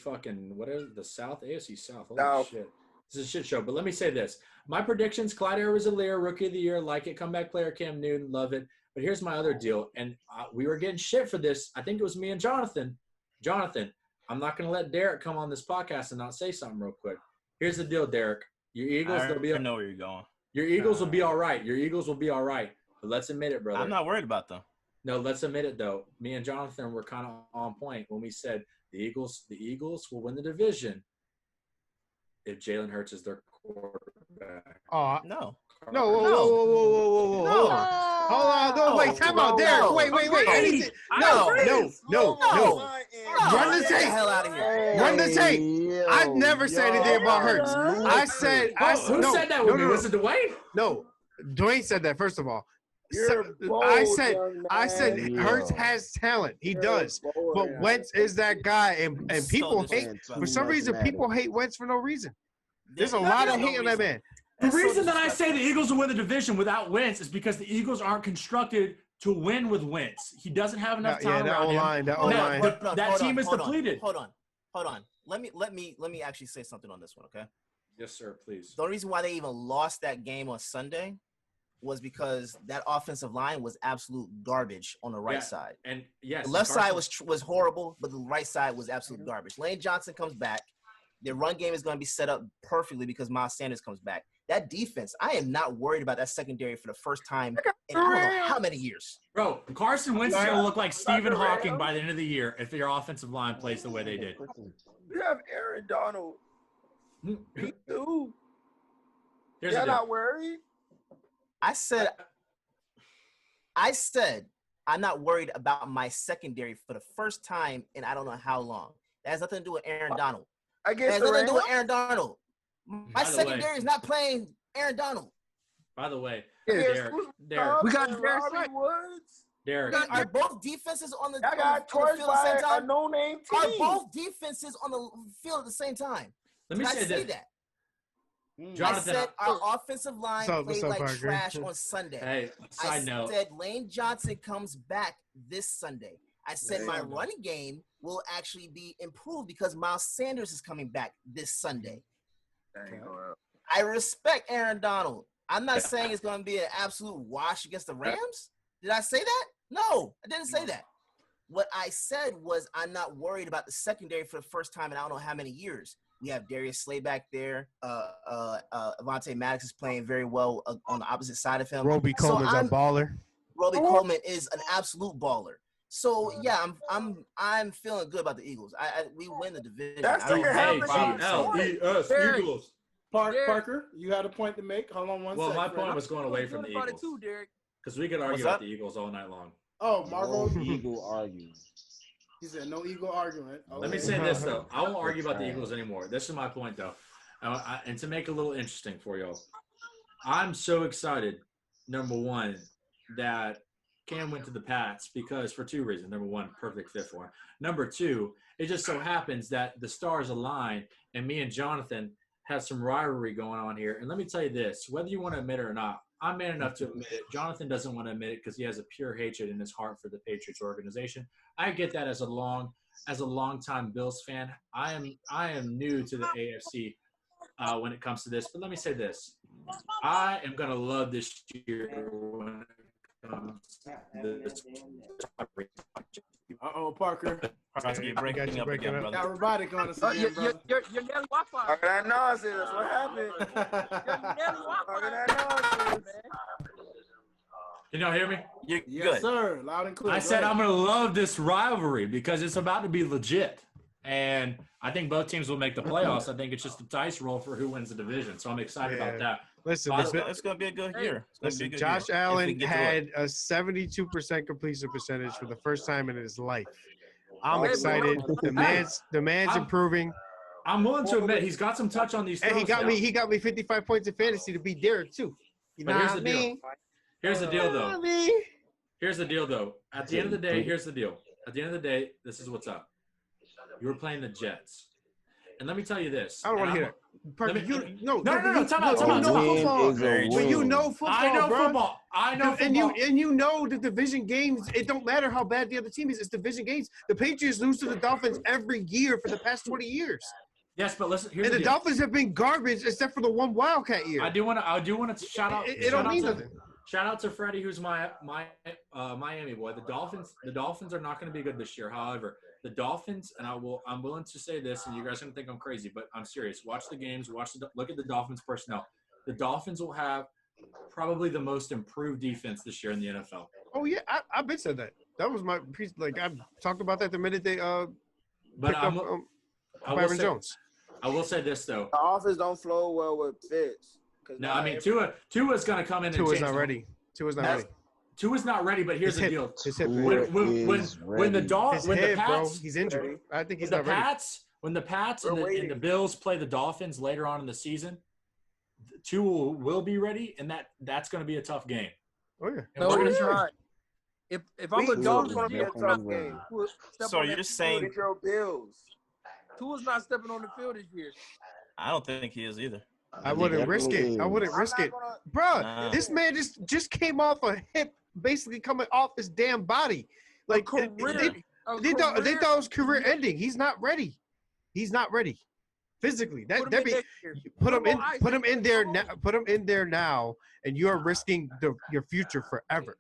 the South? AFC South. Holy South. shit. This is a shit show. But let me say this. My predictions, Clyde Edwards-Helaire, Rookie of the Year, like it. Comeback player, Cam Newton, love it. But here's my other deal. And we were getting shit for this. I think it was me and Jonathan. Jonathan, I'm not going to let Derek come on this podcast and not say something real quick. Here's the deal, Derek. Your Eagles, I know where you're going. Your Eagles will be all right. Your Eagles will be all right. But let's admit it, brother. I'm not worried about them. No, let's admit it, though. Me and Jonathan were kind of on point when we said the Eagles will win the division if Jalen Hurts is their quarterback. Oh, No. no, whoa. Hold on. No, wait, time out, Derek. Wait. No. Run the Get tape. the hell out of here. Run the tape. I never said anything about Hurts. I said Who no, said that with me? no. Was it Dwayne? No, Dwayne said that first of all. You're bold, I said young man. Hurts has talent. He does. But Wentz is that guy, and people hate. For some reason, people hate Wentz for no reason. There's a lot of hate on that man. The reason that I say the Eagles will win the division without Wentz is because the Eagles aren't constructed to win with Wentz. He doesn't have enough time around him. That team is depleted. Hold on. Let me actually say something on this one, okay? Yes, sir. Please. The only reason why they even lost that game on Sunday was because that offensive line was absolute garbage on the right side. And yes, the left side was horrible, but the right side was absolute garbage. Lane Johnson comes back. Their run game is going to be set up perfectly because Miles Sanders comes back. That defense, I am not worried about that secondary for the first time in I don't know how many years. Bro, Carson Wentz is going to look like Stephen Hawking by the end of the year if your offensive line plays the way they did. You have Aaron Donald. Me too. Here's You're the deal. not worried? I said I'm not worried about my secondary for the first time in I don't know how long. That has nothing to do with Aaron Donald. I That guess has nothing to do with Aaron Donald. My secondary is not playing Aaron Donald. By the way, Derek. We got Derek Robbie Woods. Derek. Are both defenses on the, I got on the torched field at the same by a time? no-name Are team. both defenses on the field at the same time? Let me Did I say say this. that? Jonathan, I said our offensive line What's played up, like Parker? trash on Sunday. hey, side note. I said Lane Johnson comes back this Sunday. I said my running game will actually be improved because Miles Sanders is coming back this Sunday. I respect Aaron Donald. I'm not saying it's going to be an absolute wash against the Rams. Did I say that? No, I didn't say that. What I said was I'm not worried about the secondary for the first time in I don't know how many years. We have Darius Slay back there. Avonte Maddox is playing very well on the opposite side of him. Roby Coleman's a baller. Roby Coleman is an absolute baller. So yeah, I'm feeling good about the Eagles. We win the division. That's the Eagles. Eagles. Parker, you had a point to make. Hold on one second. Well, my point was going away from the about it Eagles. too, Derek. Because we could argue about the Eagles all night long. Oh, Margot. No Eagle arguing. He said no Eagle argument. Okay. Let me say this, though. I won't argue about the Eagles anymore. This is my point, though. And to make it a little interesting for y'all, I'm so excited, number one, that Cam went to the Pats because for two reasons. Number one, perfect fit for him. Number two, it just so happens that the stars align, and me and Jonathan have some rivalry going on here. And let me tell you this, whether you want to admit it or not, I'm man enough to admit it. Jonathan doesn't want to admit it because he has a pure hatred in his heart for the Patriots organization. I get that as a longtime Bills fan. I am new to the AFC when it comes to this. But let me say this. I am going to love this year when it comes to this. Uh-oh, Parker. Breaking up again, brother. Got robotic on us again, brother. You're Nelly Wi-Fi. Talking that nonsense. What happened? You're Nelly Talking Wi-Fi. that nonsense. Can y'all hear me? You're Yes, good. sir. Loud and clear. I Go said ahead. I'm going to love this rivalry because it's about to be legit. And I think both teams will make the playoffs. I think it's just a dice roll for who wins the division. So I'm excited about that. Listen, It's going to be a good year. listen. Josh Allen had a 72% completion percentage for the first time in his life. I'm excited. The man's improving. I'm willing to admit he's got some touch on these throws. And he got me 55 points in fantasy to beat Derek too. You But know here's what I the deal. mean? Here's the deal, though. I mean, Here's the deal, though. At the end of the day, here's the deal. At the end of the day, this is what's up. You were playing the Jets. And let me tell you this. I don't want to hear it. Perfect. No, No, time out. you know win football. is a But you win. know football, I know bro. football. I know And football. you know the division games. It don't matter how bad the other team is. It's division games. The Patriots lose to the Dolphins every year for the past 20 years. Yes, but listen. Here's And the deal. Dolphins have been garbage except for the one Wildcat year. I do want to shout out. It don't mean nothing. Shout out to Freddie, who's my Miami boy. The Dolphins are not going to be good this year. However, the Dolphins, and I'm willing to say this, and you guys are going to think I'm crazy, but I'm serious. Watch the games. Look at the Dolphins personnel. The Dolphins will have probably the most improved defense this year in the NFL. Oh yeah, I've been said that. That was my piece. Like I talked about that the minute they But picked up Byron Jones. I will say this though. The offense don't flow well with Fitz. No, I mean Tua's going to come in. Tua's not ready. Tua's not ready. Tua's not ready. But here's the deal. His hip. When the Pats, bro, he's injured. I think he's not ready. When the Pats and the Bills play the Dolphins later on in the season, Tua will be ready, and that's going to be a tough game. Oh yeah. No, it's not. If I'm a Dolphins, going to be a tough game. So you're saying your Bills. Tua's not stepping on the field this year. I don't think he is either. I wouldn't risk it. I wouldn't risk it. Bro, this man just came off a hip, basically coming off his damn body. Like they thought it was career ending. He's not ready. He's not ready. Physically. Put him in there now. Put him in there now, and you're risking your future forever.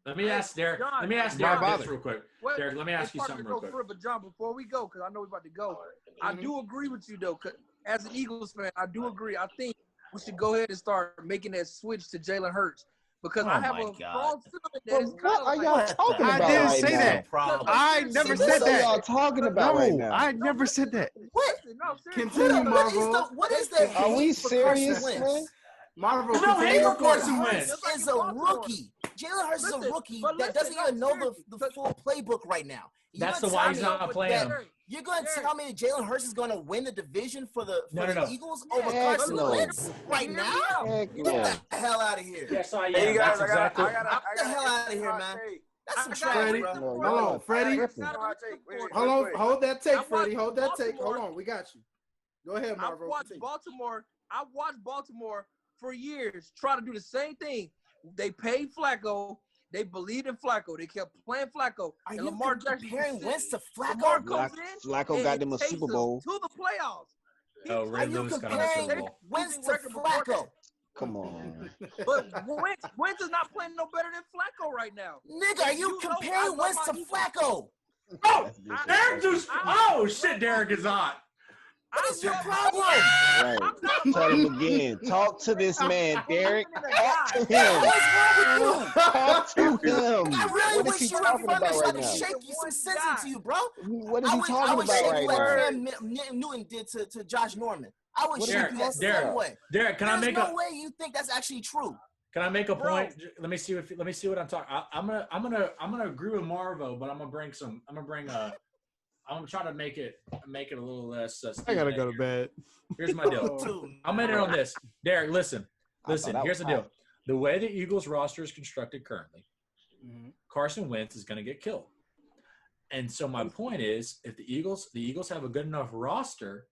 Let me ask Derek. John, let me ask Derek this real quick. Derek, let me ask you something real quick. But John, before we go, because I know we're about to go, I do agree with you though. 'Cause as an Eagles fan, I do agree. I think we should go ahead and start making that switch to Jalen Hurts because I have a strong feeling that it's What are y'all talking about? I didn't right say now? that. I never said What are that. y'all talking about right now? I never said that. What? No, Continue, Marvel. What is that? Are we hate for serious, Carson man? Wentz? Marvel. No hate for Carson Jalen Wentz. Hurts is a rookie. Jalen Hurts is a rookie that doesn't even know the full playbook right now. That's the why he's not playing him. You're going to tell me that Jalen Hurts is going to win the division for the Eagles over Heck Carson no. Wentz right now? Heck Get no. the hell out of here. Yes, I am. Hey, you guys, That's exactly. Get the hell out of here, man. That's some trash, Freddie. bro. Hold on, Freddie. Hold on, hold that take, Freddie. Hold that take. Hold on, we got you. Go ahead, Marvel. I've watched Baltimore for years try to do the same thing. They paid Flacco. They believed in Flacco. They kept playing Flacco. Are and you Lamar Jackson comparing Wentz to Lamar Flacco? comes in Flacco got them a takes Super them Bowl. to the playoffs. Oh, Ray Are you Lewis got on the Super comparing Bowl. Wentz to Flacco? Come on. But Wentz is not playing no better than Flacco right now. Nigga, are you comparing Wentz to Flacco? Oh, Derek just. Oh shit, Derek is on. What is your problem? Right. Tell him again. Talk to this man, Derek. Talk to him. What's wrong with you? Talk to him. I really What is wish he you were in talking front of me about so I right could now? shake you some sense into you, bro. What is I he would talking about shake right you like now? Cam Newton did to Josh Norman. I would shake you that Derek, same way. Derek, can I There's make no a? way you think that's actually true. Can I make a point? Let me see what I'm talking. I'm gonna agree with Marvo, but I'm gonna try to make it a little less. I gotta go to bed. Here's my deal. I'm in on this. Derek, listen. Here's the deal. The way the Eagles roster is constructed currently, Carson Wentz is going to get killed. And so my point is, if the Eagles have a good enough roster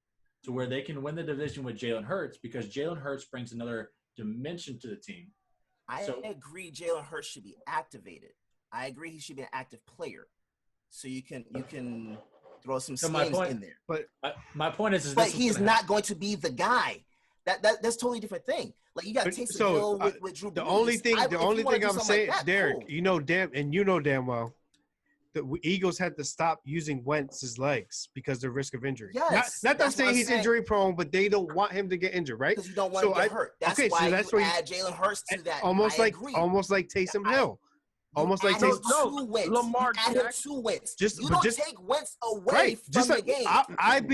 to where they can win the division with Jalen Hurts, because Jalen Hurts brings another dimension to the team. I agree Jalen Hurts should be activated. I agree he should be an active player. So you can throw some schemes in there. But my point is but he's not going to be the guy. That's totally different thing. Like you got to take the deal with Drew Brees. The only thing I'm saying, like that, Derek, cool. you know damn well, the Eagles had to stop using Wentz's legs because of the risk of injury. Yes, not that I'm saying he's injury prone, but they don't want him to get injured, right? Because you don't want him to get hurt. That's why you add Jalen Hurts to that. Almost like Taysom Hill. Almost like Lamar Jackson. You don't take Wentz away from the game. I'd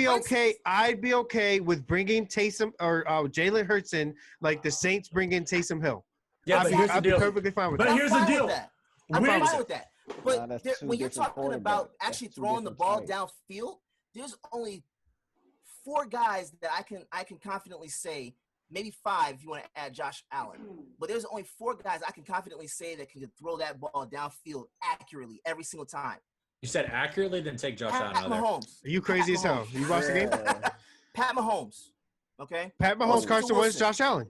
be okay with bringing Taysom or Jalen Hurts in, like the Saints bring in Taysom Hill. Yeah, I'd be perfectly fine with that. But here's the deal. I'm fine with that. But when you're talking about actually throwing the ball downfield, there's only 4 guys that I can confidently say. Maybe 5 if you want to add Josh Allen. But there's only 4 guys I can confidently say that can throw that ball downfield accurately every single time. You said accurately, then take Josh Allen out of there. Mahomes. Are you crazy as hell? You watch the game? Pat Mahomes. Okay. Pat Mahomes, Russell Carson Wentz, Wilson.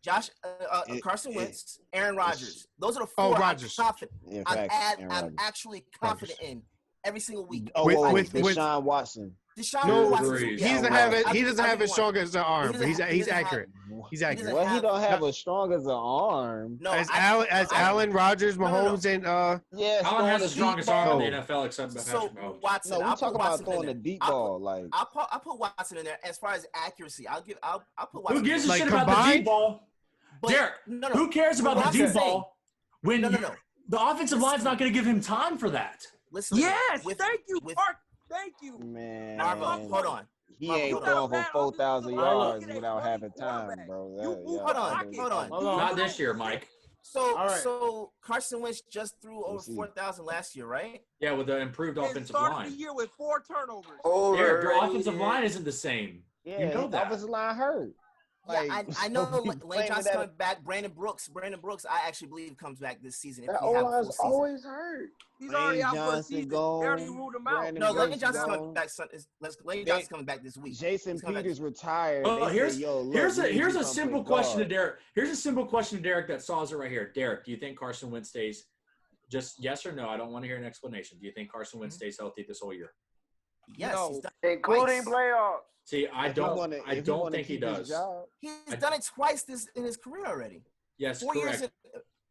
Josh Allen. Carson Wentz, Aaron Rodgers. Those are the Oh, four I'm Rodgers. confident. In fact, Aaron I'm Rodgers. actually confident in every single week. Oh, With Deshaun Watson. Deshaun No, Watson. Brees. he doesn't have it. He doesn't have as strong as an arm, but he's accurate. He's accurate. Well, he don't have as strong as an arm. No, As Allen, Rodgers, Mahomes, and Yes, Allen has the strongest arm in the ball. NFL except So Patrick Mahomes. Watson. No, we're I'll talking put about Watson throwing in the there. deep I'll ball. Like, I'll put Watson in there. As far as accuracy, I'll put Watson. Who gives a Like shit about the combined? deep ball? But- Derek, no. who cares about What the I'm deep saying- ball when No. the offensive line's not going to give him time for that? Listen. Yes, with- thank you, with- Mark. Thank you. man, Marvo, hold on. he Marvo, ain't hold throwing on. for 4,000 Hold on. yards without having time, bro. Hold on. Not this year, Mike. So, All right. so Carson Wentz just threw over see. 4,000 last year, right? Yeah, with the improved And offensive started line. the year with 4 turnovers. Derek, your offensive line isn't the same. Yeah, You know his that. offensive line hurt. Yeah, I know so you Lane claiming Johnson's that- coming back. Brandon Brooks, I actually believe comes back this season. If That we have a O-line's full season. always hurt. He's already out for the Johnson season. gone, They already ruled him out. Brandon No, Lane Brooks Johnson's gone. coming back. Lane Johnson's coming back this week. Jason He's coming back Peters this- retired. Oh, They here's said, Yo, look, here's we a need here's you a to come simple play question to guard. Derek. Here's a simple question to Derek that saws it right here. Derek, do you think Carson Wentz stays? Just yes or no. I don't want to hear an explanation. Do you think Carson Wentz stays healthy this whole year? Yes, No. he's done, Including Twice. playoffs. See, I If he don't. wanna- I if he don't wanna think he keep his does. job, he's I- done it twice in his career already. Yes, 4 years. correct.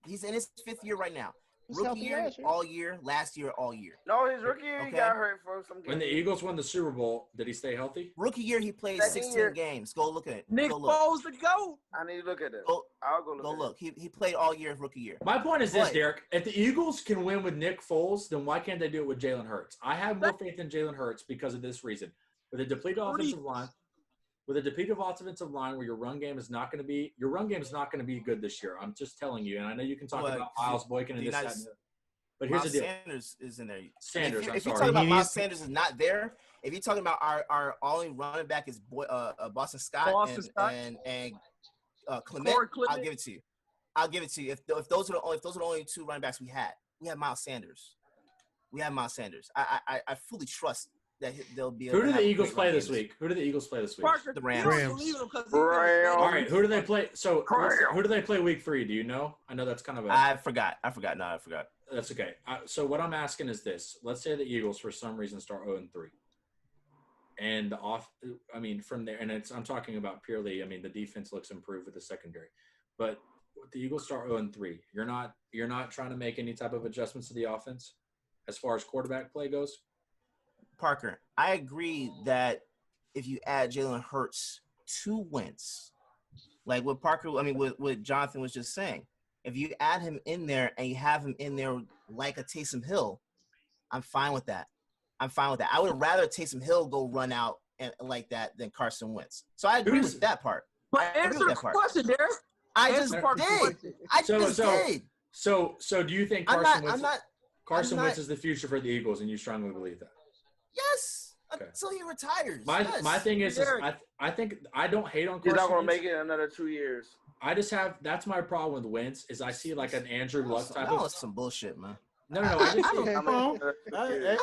He's in his 5th year right now. He's Rookie healthy year, last year. all year. Last year, all year. No, his rookie year he Okay. got hurt for some games. When the Eagles won the Super Bowl, did he stay healthy? Rookie year, he played Second 16 year. games. Go look at it. Nick Go look. Foles the GOAT. I need to look at this. Go, I'll go look. go at look. He played all year rookie year. My point is this, But- Derek. If the Eagles can win with Nick Foles, then why can't they do it with Jalen Hurts? I have more faith in Jalen Hurts because of this reason. With a depleted offensive line, where your run game is not going to be good this year. I'm just telling you. And I know you can talk But about Miles Boykin and the this, that, United- and the other. But here's the Miles deal. Sanders is in there. Sanders, I'm if you're sorry. talking about He Miles needs- Sanders is not there, if you're talking about our only running back is Boston Scott Boston Scott. and Clement, Corey Clement. I'll give it to you. I'll give it to you. If those are the only 2 running backs we had Miles Sanders. I fully trust that they'll be able Who to do have the a Eagles great play run this game week? Who do the Eagles play this week? Parker, The you Rams. don't Rams. believe him 'cause Rams. All right, who do they play? So who do they play week 3? Do you know? I know that's kind of a I forgot. No, I forgot. that's okay. So what I'm asking is this: let's say the Eagles for some reason start 0-3, and from there, and I'm talking about purely. The defense looks improved with the secondary, but the Eagles start 0-3. You're not trying to make any type of adjustments to the offense as far as quarterback play goes. Parker, I agree that if you add Jalen Hurts to Wentz, like what what Jonathan was just saying, if you add him in there and you have him in there like a Taysom Hill, I'm fine with that. I would rather Taysom Hill go run out and like that than Carson Wentz. So I agree with that part. But I agree answer with the that part. question, Derek. I Answer just Parker's did. question. I So- just so- did. So do you think I'm Carson not. Wentz is the future for the Eagles, and you strongly believe that? Yes. Okay. Until he retires. My Yes. my thing is Derek. I think I don't hate on He's Carson not gonna Wentz. make it another 2 years. I just have that's my problem with Wentz is I see like an Andrew Luck type That of was some bullshit, man. no. I just see, I'm on. another 2 I- years.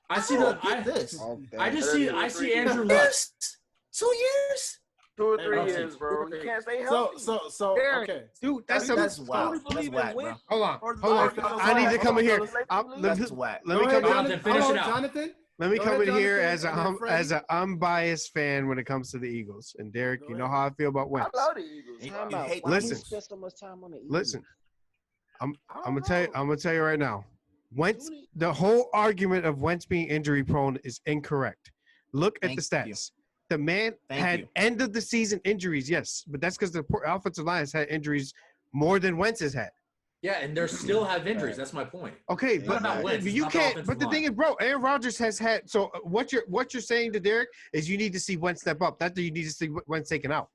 I see don't the get this. I see Andrew Luck. Years? 2 years? 2 or 3 I'll take years, bro. You can't stay So healthy. Derek. okay. dude, that's That's a, wild. Only That's believe in whack, bro. Wentz. hold on. Or the Hold on. Lions. I need to come in here. Let That's whack. me Go ahead, come. Jonathan, finish it out. Jonathan. Let me Go come ahead, in here Jonathan, as and then an unbiased fan when it comes to the Eagles. And Derek, Go you know ahead. how I feel about I Wentz. love the Eagles. You Time hate out. Wentz. Why do you Listen. spend so much time on the Eagles? Listen, I'm I gonna don't tell you. know. I'm gonna tell you right now. Wentz, the whole argument of Wentz being injury prone is incorrect. Look at Thank the you. stats. The man Thank had you. end of the season injuries, yes, but that's because the offensive line has had injuries more than Wentz has had. Yeah, and they still have injuries. That's my point. Okay, What but about Wentz? It's you not the can't. offensive But the line. thing is, bro, Aaron Rodgers has had. So what you're saying to Derek is you need to see Wentz step up. That's what you need to see Wentz taken out,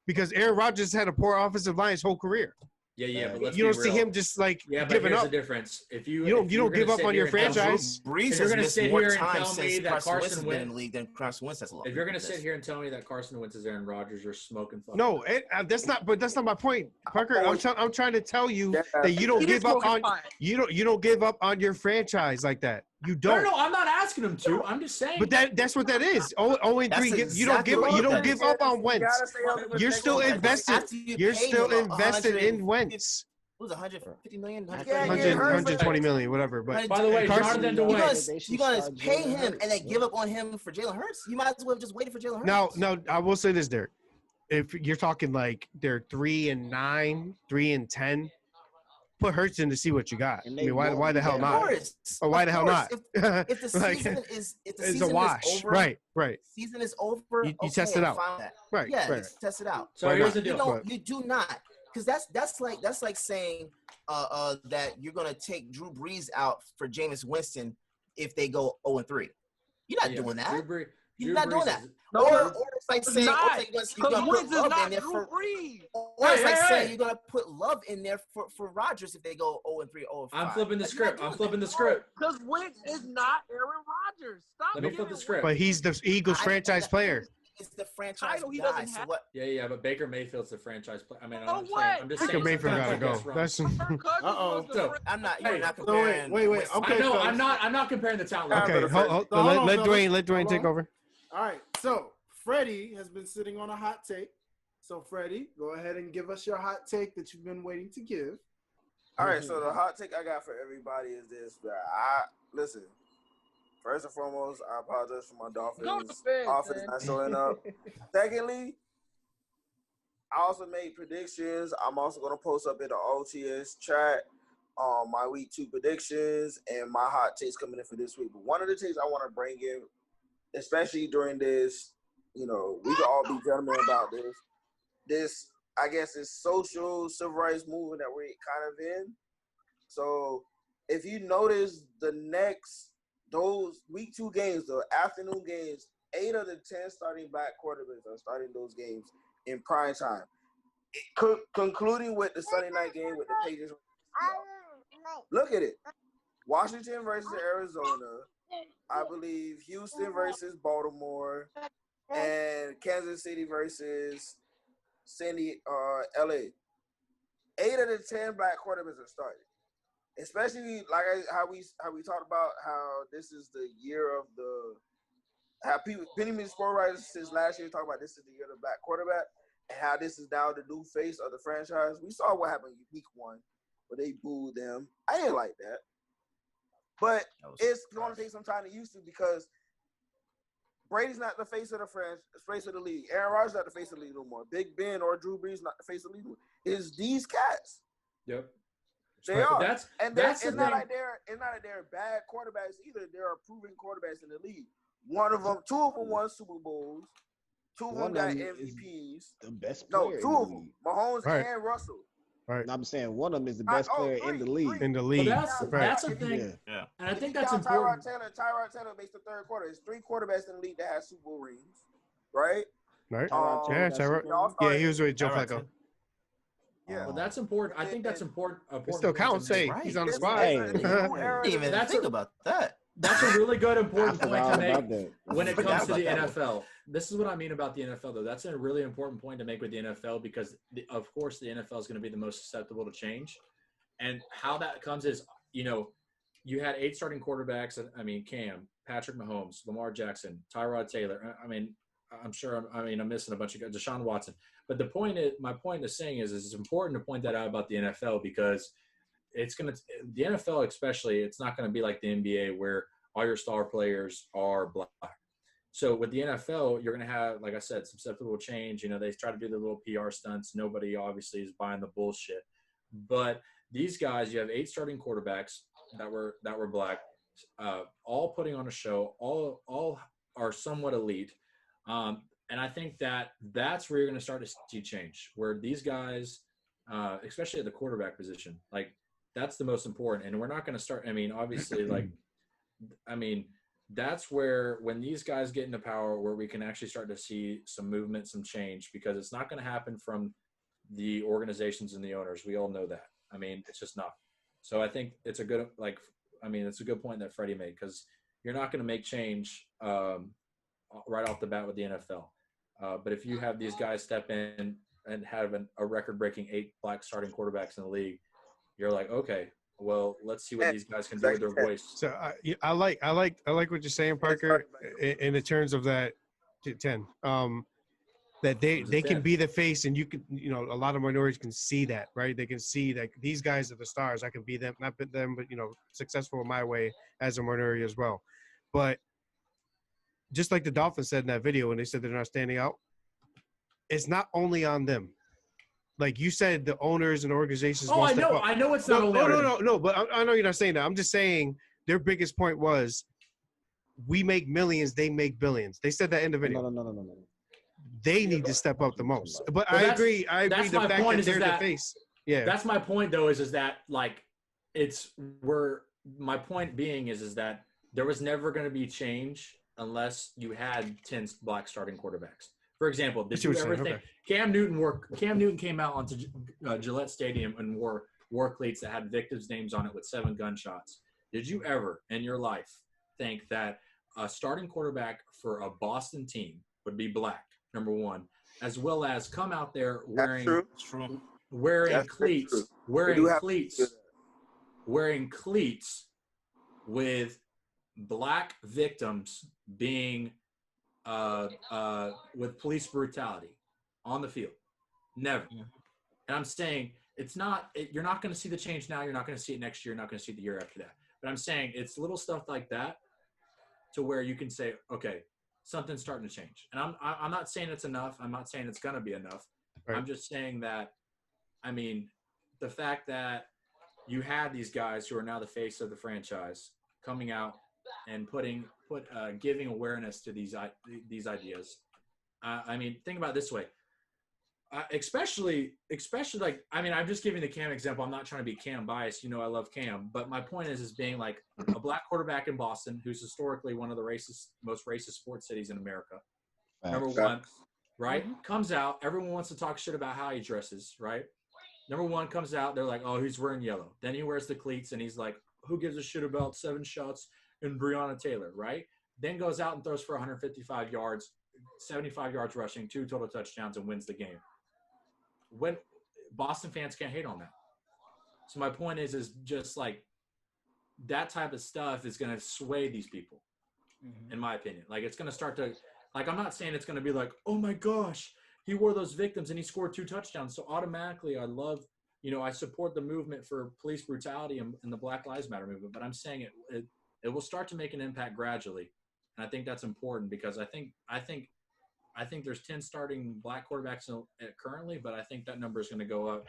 because Aaron Rodgers had a poor offensive line his whole career. Yeah, but let's You don't be see real. him just like Yeah, but giving here's up. the difference. If You don't give up on your franchise. Brees If you're has gonna missed sit more here and time tell me since that Carson Wentz Carson has been in Wentz- the league than Carson Wentz has lost. If you're gonna sit here and tell me that Carson Wentz is Aaron Rodgers, you're smoking. Fucking No, that's not. But that's not my point, Parker. I'm trying to tell you Yeah. that you don't He is give up smoking on fire. you don't give up on your franchise like that. You No, don't. no, I'm not asking him to. I'm just saying. But that's what that is. 0-3. That's You don't exactly give what you don't that give is. up on You Wentz. gotta stay up for You're the still next one. invested. After you You're paid still him invested in 150 Wentz. It was 150 million, You 130 can't get million. 100, hurt for 120 million, whatever. But By the way, Carson, Jonathan You're gonna, DeWayne. you're gonna pay him and then give up on him for Jalen Hurts. You might as well have just waited for Jalen Hurts. no, I will say this, Derek. If you're talking like they're 3-9, 3-10, put Hurts in to see what you got. I And they mean, why won't the be hell that not? hurt. Or why Of the hell course. not? If the Like, season is it's a wash. over, Right. season is over. You okay, test it out. fine with that. Right. Yeah, right. you test it out. So Why here's not? the You deal. don't. You do not, because that's like saying that you're gonna take Drew Brees out for Jameis Winston if they go 0-3. You're not Yeah, doing that. Drew You're not doing Brees that. is- No, Or it's like it's saying, not. you're Because gonna Wentz put is Love in not there Drew for. Brees. Or it's like Hey, saying hey. you're gonna put Love in there for Rodgers if they go 0-3, 0-5. I'm flipping the Like, you're not script. I'm doing flipping that. the script. Because Wentz is not Aaron Rodgers. Stop. Let me giving flip the script. But he's the Eagles franchise player. It's the franchise Title he guy. doesn't So have. what? Yeah, but Baker Mayfield's the franchise player. I mean, So I'm, what? saying, I'm just Baker saying. Mayfield sometimes gotta he gets go. wrong. That's Kirk Cousins Uh-oh. was the So- franchise. I'm not. Hey, You're not so comparing. wait, Winston. okay. I know. fellas. I'm not comparing the talent. Okay. Okay, Hold So hold on, let fellas. Dwayne Hold take on. over. All right. So Freddie has been sitting on a hot take. So Freddie, go ahead and give us your hot take that you've been waiting to give. All right, so the hot take I got for everybody is this: that listen. First and foremost, I apologize for my Go Dolphins to bed, offense man. not showing up. Secondly, I also made predictions. I'm also gonna post up in the OTS chat my week 2 predictions and my hot takes coming in for this week. But one of the takes I want to bring in, especially during this, we can all be gentlemen about this. This, I guess, is social civil rights movement that we're kind of in. So if you notice those week 2 games, the afternoon games, 8 of the 10 starting black quarterbacks are starting those games in prime time. Concluding with the Sunday night game with the Patriots. Look at it. Washington versus Arizona. I believe Houston versus Baltimore. And Kansas City versus LA. 8 of the 10 black quarterbacks are starting. Especially like how we talked about how this is the year of how many sport writers since last year talk about this is the year of the black quarterback and how this is now the new face of the franchise. We saw what happened in week 1 where they booed them. I didn't like that. But it's going to take some time to use to because Brady's not the face of the face of the league. Aaron Rodgers not the face of the league no more. Big Ben or Drew Brees not the face of the league no more. It's these cats. Yep. They are. That's It's not like they're bad quarterbacks either. There are proven quarterbacks in the league. 2 of them won Super Bowls. 2 of them got MVPs. The best No, player 2 in of the them. league. Mahomes Right. and Russell. Right. And I'm saying one of them is the best player in the league. In the But league. that's Right. the thing, Yeah. and I If think you that's count important. Tyrod Taylor makes the third quarter. There's 3 quarterbacks in the league that have Super Bowl rings, right? Right. Tyrod Taylor Yeah, got Tyrod. Super Bowl? Yeah, he was with Joe Tyrod Flacco. Taylor. Yeah. Well, that's important. I think that's important. It still counts. Hey, Right. he's on the It's- squad. Hey. it's a new era. I didn't even That's think a- about that. That's a really good I important point forgot to all make about that. when it forgot comes to about the that one. NFL. This is what I mean about the NFL, though. That's a really important point to make with the NFL because, of course, the NFL is going to be the most susceptible to change. And how that comes is, you had 8 starting quarterbacks. I mean, Cam, Patrick Mahomes, Lamar Jackson, Tyrod Taylor. I mean, I'm missing a bunch of guys, Deshaun Watson. But my point is saying is it's important to point that out about the NFL because the NFL especially, it's not going to be like the NBA where all your star players are black. So with the NFL, you're going to have, like I said, susceptible change. They try to do the little PR stunts. Nobody obviously is buying the bullshit. But these guys, you have 8 starting quarterbacks that were black, all putting on a show. All are somewhat elite. And I think that's where you're going to start to see change, where these guys, especially at the quarterback position, like that's the most important. And we're not going to start. I mean, obviously, that's where when these guys get into power, where we can actually start to see some movement, some change, because it's not going to happen from the organizations and the owners. We all know that. I mean, it's just not. So I think it's a good point that Freddie made because you're not going to make change right off the bat with the NFL. But if you have these guys step in and have a record-breaking 8 black starting quarterbacks in the league, you're like, okay, well, let's see what these guys can do with their voice. So I like what you're saying, Parker, in the terms of that 10. That they can be the face, and you can, a lot of minorities can see that, right? They can see that these guys are the stars. I can be them, not them, but successful in my way as a minority as well. But just like the Dolphins said in that video when they said they're not standing out, it's not only on them. Like you said, the owners and organizations. Oh, I know it's not only. No. But I know you're not saying that. I'm just saying their biggest point was, we make millions, they make billions. They said that in the video. No. They need to step up the most. But I agree. The fact that they're the face. Yeah. That's my point, though, is that like my point being is that there was never going to be change unless you had 10 black starting quarterbacks. For example, did you ever think Cam Newton came out onto Gillette Stadium and wore cleats that had victims' names on it with 7 gunshots? Did you ever in your life think that a starting quarterback for a Boston team would be black? Number one, as well as come out there wearing cleats with black victims being with police brutality on the field. Never. And I'm saying you're not going to see the change now. You're not going to see it next year. You're not going to see it the year after that. But I'm saying it's little stuff like that to where you can say, okay, something's starting to change. And I'm not saying it's enough. I'm not saying it's going to be enough. Right. I'm just saying that, I mean, the fact that you had these guys who are now the face of the franchise coming out and giving awareness to these ideas. I mean, think about it this way. Especially like, I mean, I'm just giving the Cam example. I'm not trying to be Cam biased. I love Cam, but my point is being like a black quarterback in Boston, who's historically one of the most racist sports cities in America. Number one, right? Comes out. Everyone wants to talk shit about how he dresses, right? Number one comes out. They're like, oh, he's wearing yellow. Then he wears the cleats and he's like, who gives a shit about 7 shots in Breonna Taylor, right? Then goes out and throws for 155 yards, 75 yards rushing, 2 total touchdowns, and wins the game. When Boston fans can't hate on that. So my point is just like that type of stuff is going to sway these people, in my opinion. Like it's going to start to, like, I'm not saying it's going to be like, oh my gosh, he wore those victims and he scored 2 touchdowns. So automatically I love, I support the movement for police brutality and the Black Lives Matter movement, but I'm saying it will start to make an impact gradually. And I think that's important because I think there's 10 starting black quarterbacks currently, but I think that number is going to go up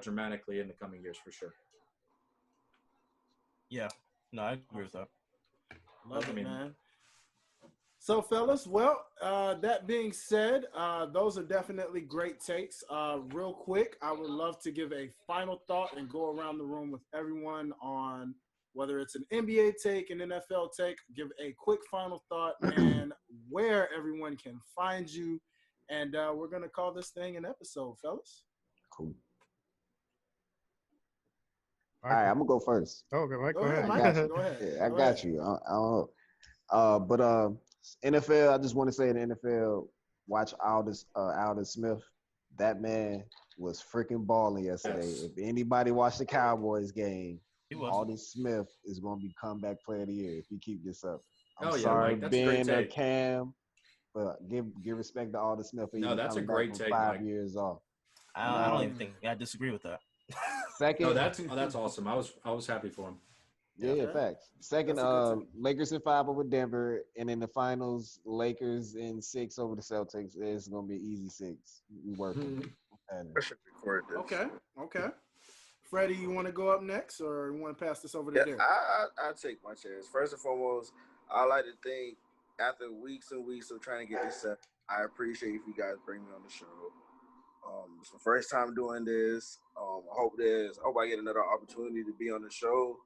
dramatically in the coming years for sure. Yeah. No, I agree with that. Love it, man. So, fellas, well, that being said, those are definitely great takes. Real quick, I would love to give a final thought and go around the room with everyone on whether it's an NBA take, an NFL take, give a quick final thought and where everyone can find you. And we're going to call this thing an episode, fellas. Cool. All right, I'm going to go first. Okay, Mike, go ahead. Go ahead. Yeah, I got you. I don't know. But NFL, I just want to say in the NFL, watch Aldon Smith. That man was freaking balling yesterday. Yes. If anybody watched the Cowboys game, Aldon Smith is going to be comeback player of the year if he keep this up. I'm sorry, Mike, Ben or Cam, but give respect to Aldon Smith. No, that's a great take. 5 years off. I don't even think I disagree with that. Second, no, that's awesome. I was happy for him. Yeah, facts. Second, Lakers in 5 over Denver, and in the finals, Lakers in 6 over the Celtics. It's gonna be easy 6. We working. I should record this. Okay. Freddie, you want to go up next, or you want to pass this over to Derek? I'll take my chance. First and foremost, I like to think after weeks and weeks of trying to get this set, I appreciate if you guys bring me on the show. It's the first time doing this. I hope I get another opportunity to be on the show,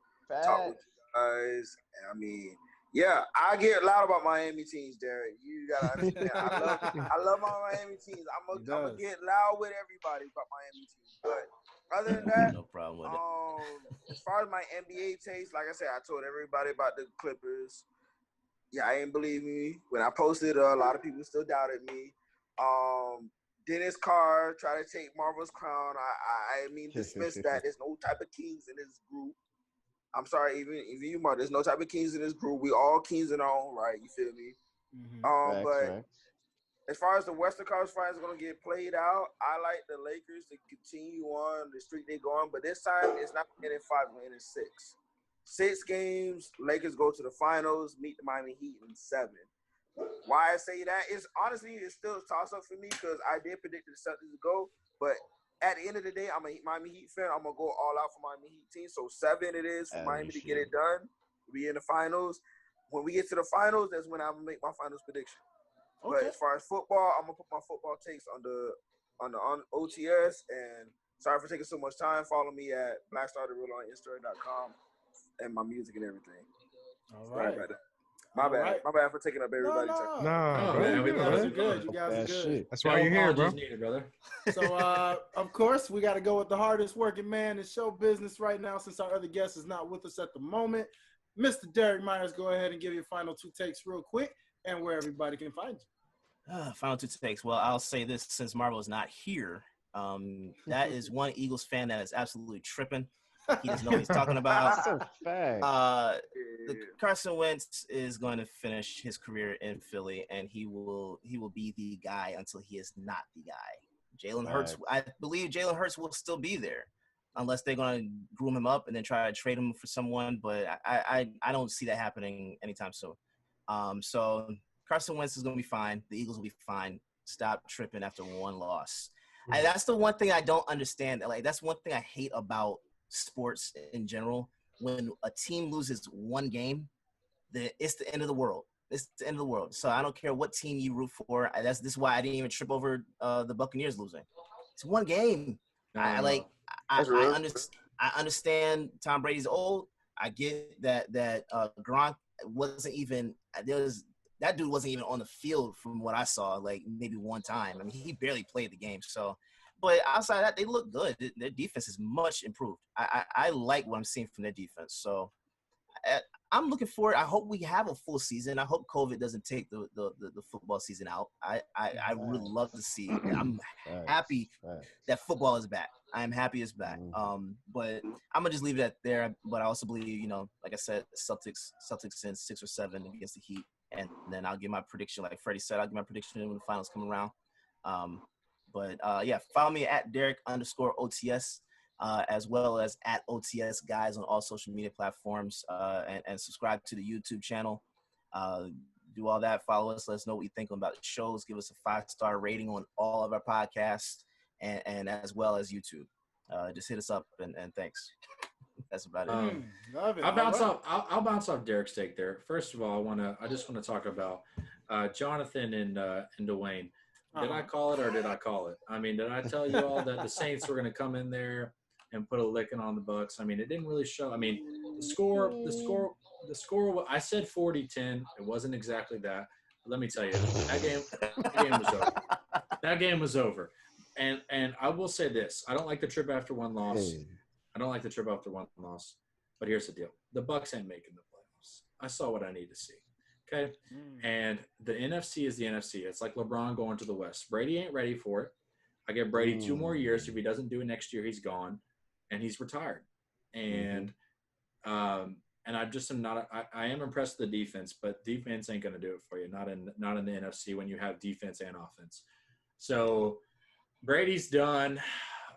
talk with you guys. I mean, yeah, I get loud about Miami teams, Derek. You gotta understand. I love my Miami teams. I'm gonna get loud with everybody about Miami teams. But other than that, no problem with it. As far as my NBA taste, like I said, I told everybody about the Clippers. Yeah, I ain't believe me when I posted. A lot of people still doubted me. Dennis Carr try to take Marvel's crown. I mean, dismiss that. There's no type of kings in this group. I'm sorry, even you, Mark. There's no type of kings in this group. We all kings in our own right. You feel me? But as far as the Western Conference Finals are going to get played out, I like the Lakers to continue on the streak they're going. But this time, it's not in 5, we're in 6. 6 games, Lakers go to the finals, meet the Miami Heat in 7. Why I say that is honestly, it's still a toss-up for me because I did predict the Celtics to go. But at the end of the day, I'm a Miami Heat fan. I'm going to go all out for Miami Heat team. So 7 it is for Miami to get it done. Be in the finals. When we get to the finals, that's when I'm going to make my finals prediction. Okay. But as far as football, I'm gonna put my football takes on OTS. And sorry for taking so much time. Follow me at BlackStarTheReal on Instagram.com and my music and everything. All right. My bad for taking up everybody's time. No, man, you guys are good. You guys are good. Shit. That's why you're here, bro. Needed, brother. So, of course, we got to go with the hardest working man in show business right now since our other guest is not with us at the moment. Mr. Derek Myers, go ahead and give your final 2 takes real quick and where everybody can find you. Final 2 takes. Well, I'll say this since Marvel is not here. That is one Eagles fan that is absolutely tripping. He doesn't know what he's talking about. That's a fact. Carson Wentz is going to finish his career in Philly, and he will be the guy until he is not the guy. Jalen Hurts, I believe Jalen Hurts will still be there unless they're going to groom him up and then try to trade him for someone. But I don't see that happening anytime soon. So Carson Wentz is going to be fine. The Eagles will be fine. Stop tripping after 1 loss. And that's the one thing I don't understand. Like, that's one thing I hate about sports in general. When a team loses 1 game, it's the end of the world. It's the end of the world. So I don't care what team you root for. This is why I didn't even trip over the Buccaneers losing. It's 1 game. I understand Tom Brady's old. I get that Gronk wasn't even that dude wasn't even on the field from what I saw, like maybe 1 time. I mean, he barely played the game. So, but outside of that, they look good. Their defense is much improved. I like what I'm seeing from their defense. So I'm looking forward. I hope we have a full season. I hope COVID doesn't take the football season out. I really love to see it. I'm happy that football is back. I'm happy it's back. But I'm gonna just leave it at there. But I also believe, like I said, Celtics in 6 or 7 against the Heat. And then I'll give my prediction, like Freddie said, I'll give my prediction when the finals come around. Follow me at Derek_OTS, as well as at OTS guys on all social media platforms, and subscribe to the YouTube channel. Do all that. Follow us. Let us know what you think about the shows. Give us a 5-star rating on all of our podcasts and as well as YouTube. Just hit us up and thanks. That's about it. Love it. I'll bounce off Derek's take there. First of all, I just want to talk about Jonathan and Dwayne. Did I call it or did I call it? I mean, did I tell you all that the Saints were going to come in there and put a licking on the Bucks? I mean, it didn't really show. I mean, the score. I said 40-10. It wasn't exactly that. But let me tell you, that game was over. That game was over. And I will say this: I don't like the trip after 1 loss. I don't like the trip after 1 loss. But here's the deal: the Bucks ain't making the playoffs. I saw what I need to see. Okay, and the NFC is the NFC. It's like LeBron going to the West. Brady ain't ready for it. I give Brady 2 more years. If he doesn't do it next year, he's gone, and he's retired. And and I just am not. I am impressed with the defense, but defense ain't going to do it for you. Not in the NFC when you have defense and offense. So Brady's done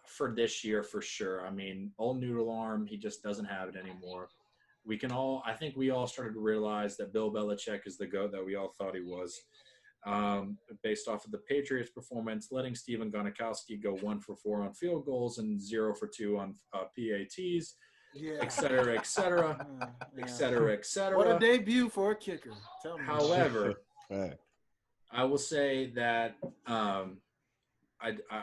for this year for sure. I mean, old noodle arm, he just doesn't have it anymore. I think we all started to realize that Bill Belichick is the GOAT that we all thought he was, based off of the Patriots' performance, letting Steven Gostkowski go 1 for 4 on field goals and 0 for 2 on PATs, et cetera, et cetera, et cetera, et cetera. What a debut for a kicker. Tell me. However, I will say that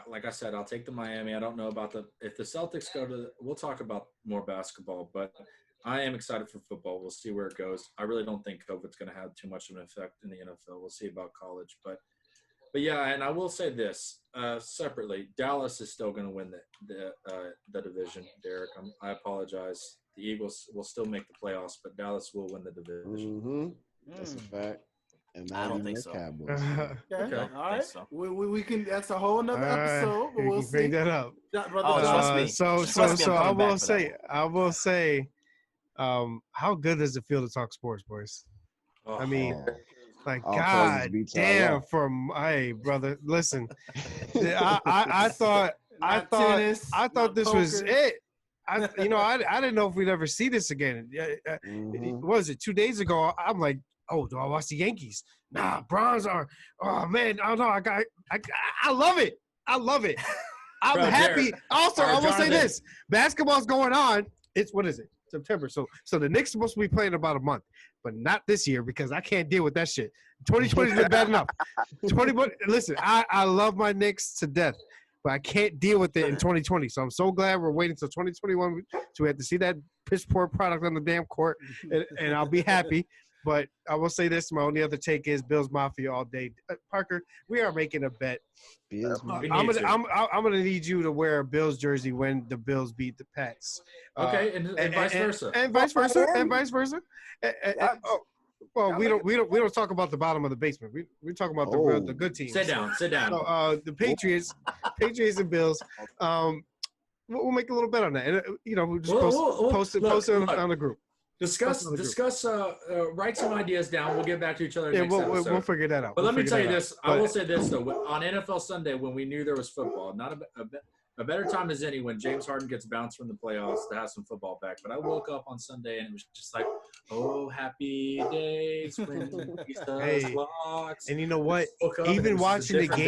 like I said, I'll take the Miami. I don't know about if the Celtics we'll talk about more basketball, but I am excited for football. We'll see where it goes. I really don't think COVID's going to have too much of an effect in the NFL. We'll see about college, but yeah. And I will say this separately: Dallas is still going to win the division. Derek, I apologize. The Eagles will still make the playoffs, but Dallas will win the division. That's a fact. And I now don't we think the so. Cowboys. Okay. No, All I right. think so. We can. That's a whole nother episode. But You we'll can bring see. that up. Brother Oh, John, trust me. So Trust me, I'm I coming back will for that say, how good does it feel to talk sports, boys? I mean, like, all praises God be to damn, Allah. hey, brother, listen, I thought not tennis, I thought not this was poker. it. I didn't know if we'd ever see this again. Mhm. What was it 2 days ago? I'm like, oh, do I watch the Yankees? Nah, Browns are. Oh man, I don't know. I love it. I love it. I'm Bro, happy. Jared, Also, or I will say Jonathan. this: basketball's going on. It's what is it? September. So the Knicks are supposed to be playing in about a month, but not this year because I can't deal with that shit. 2020's been bad enough. Listen, I love my Knicks to death, but I can't deal with it in 2020. So I'm so glad we're waiting until 2021 to have to see that piss poor product on the damn court, and I'll be happy. But I will say this: my only other take is Bills Mafia all day. Parker, we are making a bet. Bills, We I'm need to. gonna need you to wear a Bills jersey when the Bills beat the Pats. Okay, and vice versa. And vice versa. And vice versa. That's- Well, we don't talk about the bottom of the basement. We talk about the good teams. Sit down. So, the Patriots and Bills. We'll make a little bet on that, and we'll just post it on the group. Discuss. Write some ideas down. We'll get back to each other next episode. We'll figure that out. But let me tell you this. I But- will say this though. On NFL Sunday, when we knew there was football, not a better time as any when James Harden gets bounced from the playoffs to have some football back. But I woke up on Sunday and it was just like, oh, happy days when Jesus Hey, walks. And you know what? Woke up and it Even was just a watching the different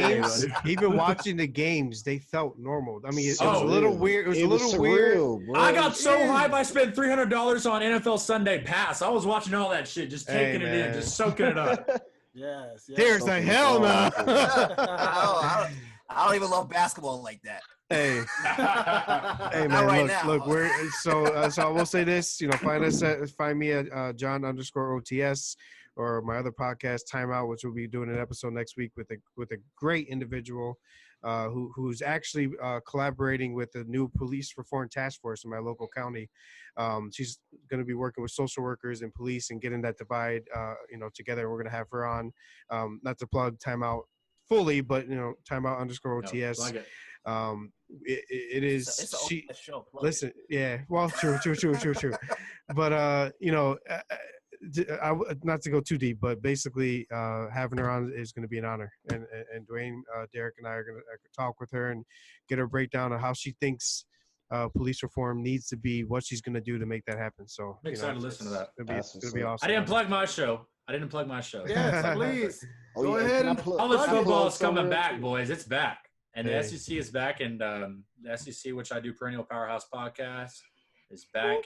day, games, buddy. they felt normal. I mean, it Oh, was a little weird. It was a little weird. surreal, bro. I got so Yeah. hyped I spent $300 on NFL Sunday Pass. I was watching all that shit, just taking it in, man. just soaking it up. Yes. There's the Something hell wrong no. with it. I don't even love basketball like that. Hey, hey, Not man, right now. look, we're so I will say this, find me at John_OTS or my other podcast, Timeout, which we'll be doing an episode next week with a great individual who's actually collaborating with the new police reform task force in my local county. She's going to be working with social workers and police and getting that divide, together. We're going to have her on, not to plug Timeout fully, but Timeout_OTS. Plug it. It is It's a she. show. Plug Listen, yeah, well, true. But not to go too deep, but basically having her on is going to be an honor, and Dwayne, Derek, and I are going to talk with her and get her breakdown of how she thinks police reform needs to be, what she's going to do to make that happen. So I'm excited to listen to that. It's going to be awesome. I didn't plug my show. Yes, please. Oh, Go yeah, ahead can I and plug- College can I football plug is coming somewhere back, too? boys. It's back. And the Hey. SEC is back, and the SEC, which I do Perennial Powerhouse Podcast, is back.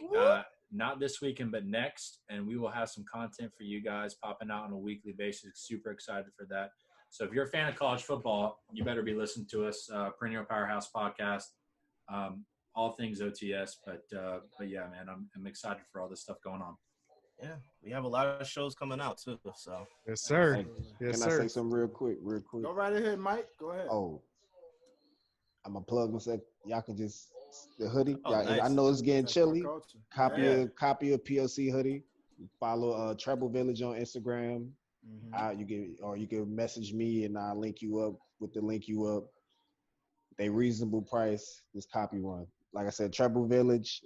Not this weekend, but next. And we will have some content for you guys popping out on a weekly basis. Super excited for that. So if you're a fan of college football, you better be listening to us, Perennial Powerhouse Podcast, all things OTS. But yeah, man, I'm excited for all this stuff going on. Yeah, we have a lot of shows coming out too. So Yes, sir. Hey, Yes, Can I sir. say something real quick? Go right ahead, Mike. Go ahead. Oh, I'm gonna plug myself. Y'all can just the hoodie. Oh, Y'all, nice. I know it's getting That's my chilly. culture. Copy Yeah. a PLC hoodie. Follow Treble Village on Instagram. Mhm. You can message me and I'll link you up with the link you up. They reasonable price. Just copy one. Like I said, Treble Village,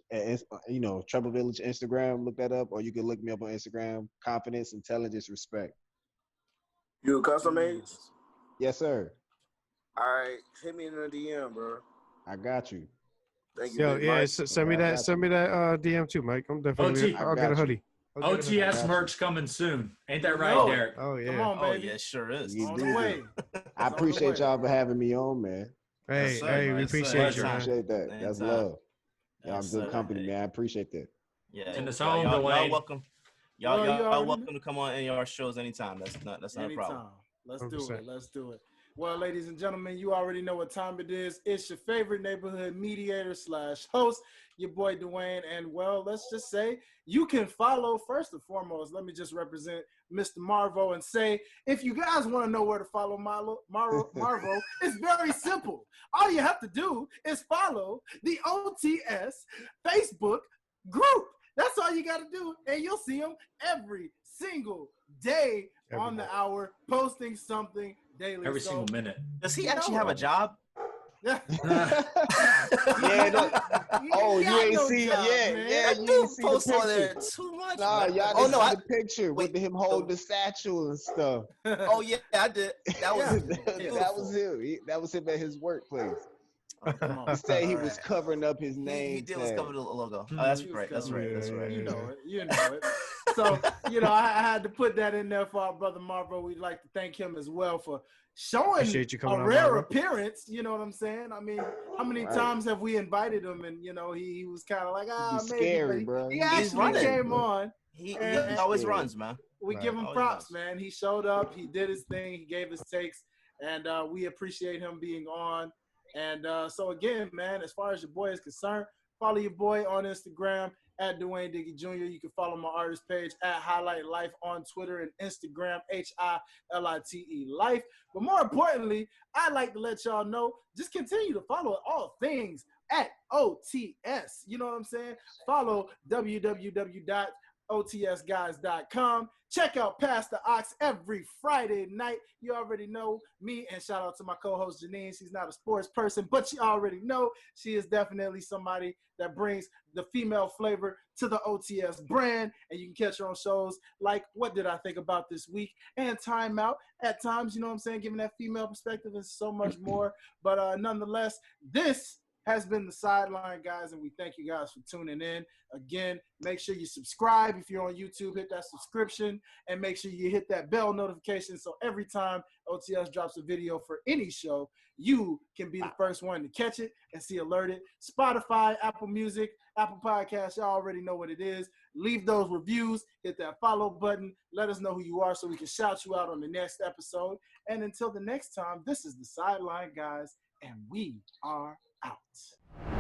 Treble Village Instagram. Look that up, or you can look me up on Instagram. Confidence, intelligence, respect. You custom made? Yes, sir. All right, hit me in the DM, bro. I got you. Thank you. Yo, Big yeah, Mike. send me that DM too, Mike. I'm definitely. OT. I'll get a hoodie. I'll get a hoodie. OTS merch coming soon. Ain't that right, No. Derek? Oh yeah. Come on, oh baby. yeah, it sure is. You On do the good. way. I on the appreciate way. y'all for having me on, man. Hey, Yes, sir, hey, man. we Yes, sir. appreciate you, man. Appreciate that. That's Anytime. love. Y'all Yes, good sir. company, Hey. man. I appreciate that. Yeah, Send us y'all- home, y'all Dwayne. welcome. Oh, you Y'all already welcome to come on any of our shows anytime. That's not a problem. Anytime. Let's do 100%. it. Let's do it. Well, ladies and gentlemen, you already know what time it is. It's your favorite neighborhood mediator / host, your boy Dwayne. And well, let's just say you can follow first and foremost. Let me just represent Mr. Marvo and say, if you guys want to know where to follow Marvo, it's very simple. All you have to do is follow the OTS Facebook group. That's all you got to do, and you'll see them every single day on the hour, posting something daily. Every single minute. Does he actually have a job? Yeah. You ain't see job, yeah, man. yeah, That you dude ain't see the posts on there picture. too much. Nah, man. y'all Oh didn't no, see the picture with him holding the statue and stuff. Oh yeah, I did. That was That was him. That was him at his workplace. Oh, come on. He said he All was right. covering up his He name did was tag. cover the logo. Oh, that's He was right. That's covering right. That's right. You know it. You know it. So, I had to put that in there for our brother Marvo. We'd like to thank him as well for showing Appreciate you a coming on, rare Marvo. appearance. You know what I'm saying? I mean, how many Right. times have we invited him and, he was kind of like, Be maybe. scary, But bro. he He's actually running, came bro. on. He And- always Yeah. runs, man. We Right. give him Always props, does. man. He showed up. He did his thing. He gave his takes. And we appreciate him being on. And so, again, man, as far as your boy is concerned, follow your boy on Instagram at Dwayne Diggy Jr. You can follow my artist page at Highlight Life on Twitter and Instagram, HILITE Life. But more importantly, I'd like to let y'all know, just continue to follow all things at OTS. You know what I'm saying? Follow www.otsguys.com. Check out Pastor Ox every Friday night. You already know me, and shout out to my co-host Janine. She's not a sports person, but you already know she is definitely somebody that brings the female flavor to the OTS brand, and you can catch her on shows like What Did I Think About This Week and Time Out. At times, you know what I'm saying, giving that female perspective and so much more. But nonetheless, this has been the Sideline, guys, and we thank you guys for tuning in. Again, make sure you subscribe. If you're on YouTube, hit that subscription, and make sure you hit that bell notification so every time OTS drops a video for any show, you can be the first one to catch it and see alerted. Spotify, Apple Music, Apple Podcasts, y'all already know what it is. Leave those reviews, hit that follow button, let us know who you are so we can shout you out on the next episode. And until the next time, this is the Sideline, guys, and we are out.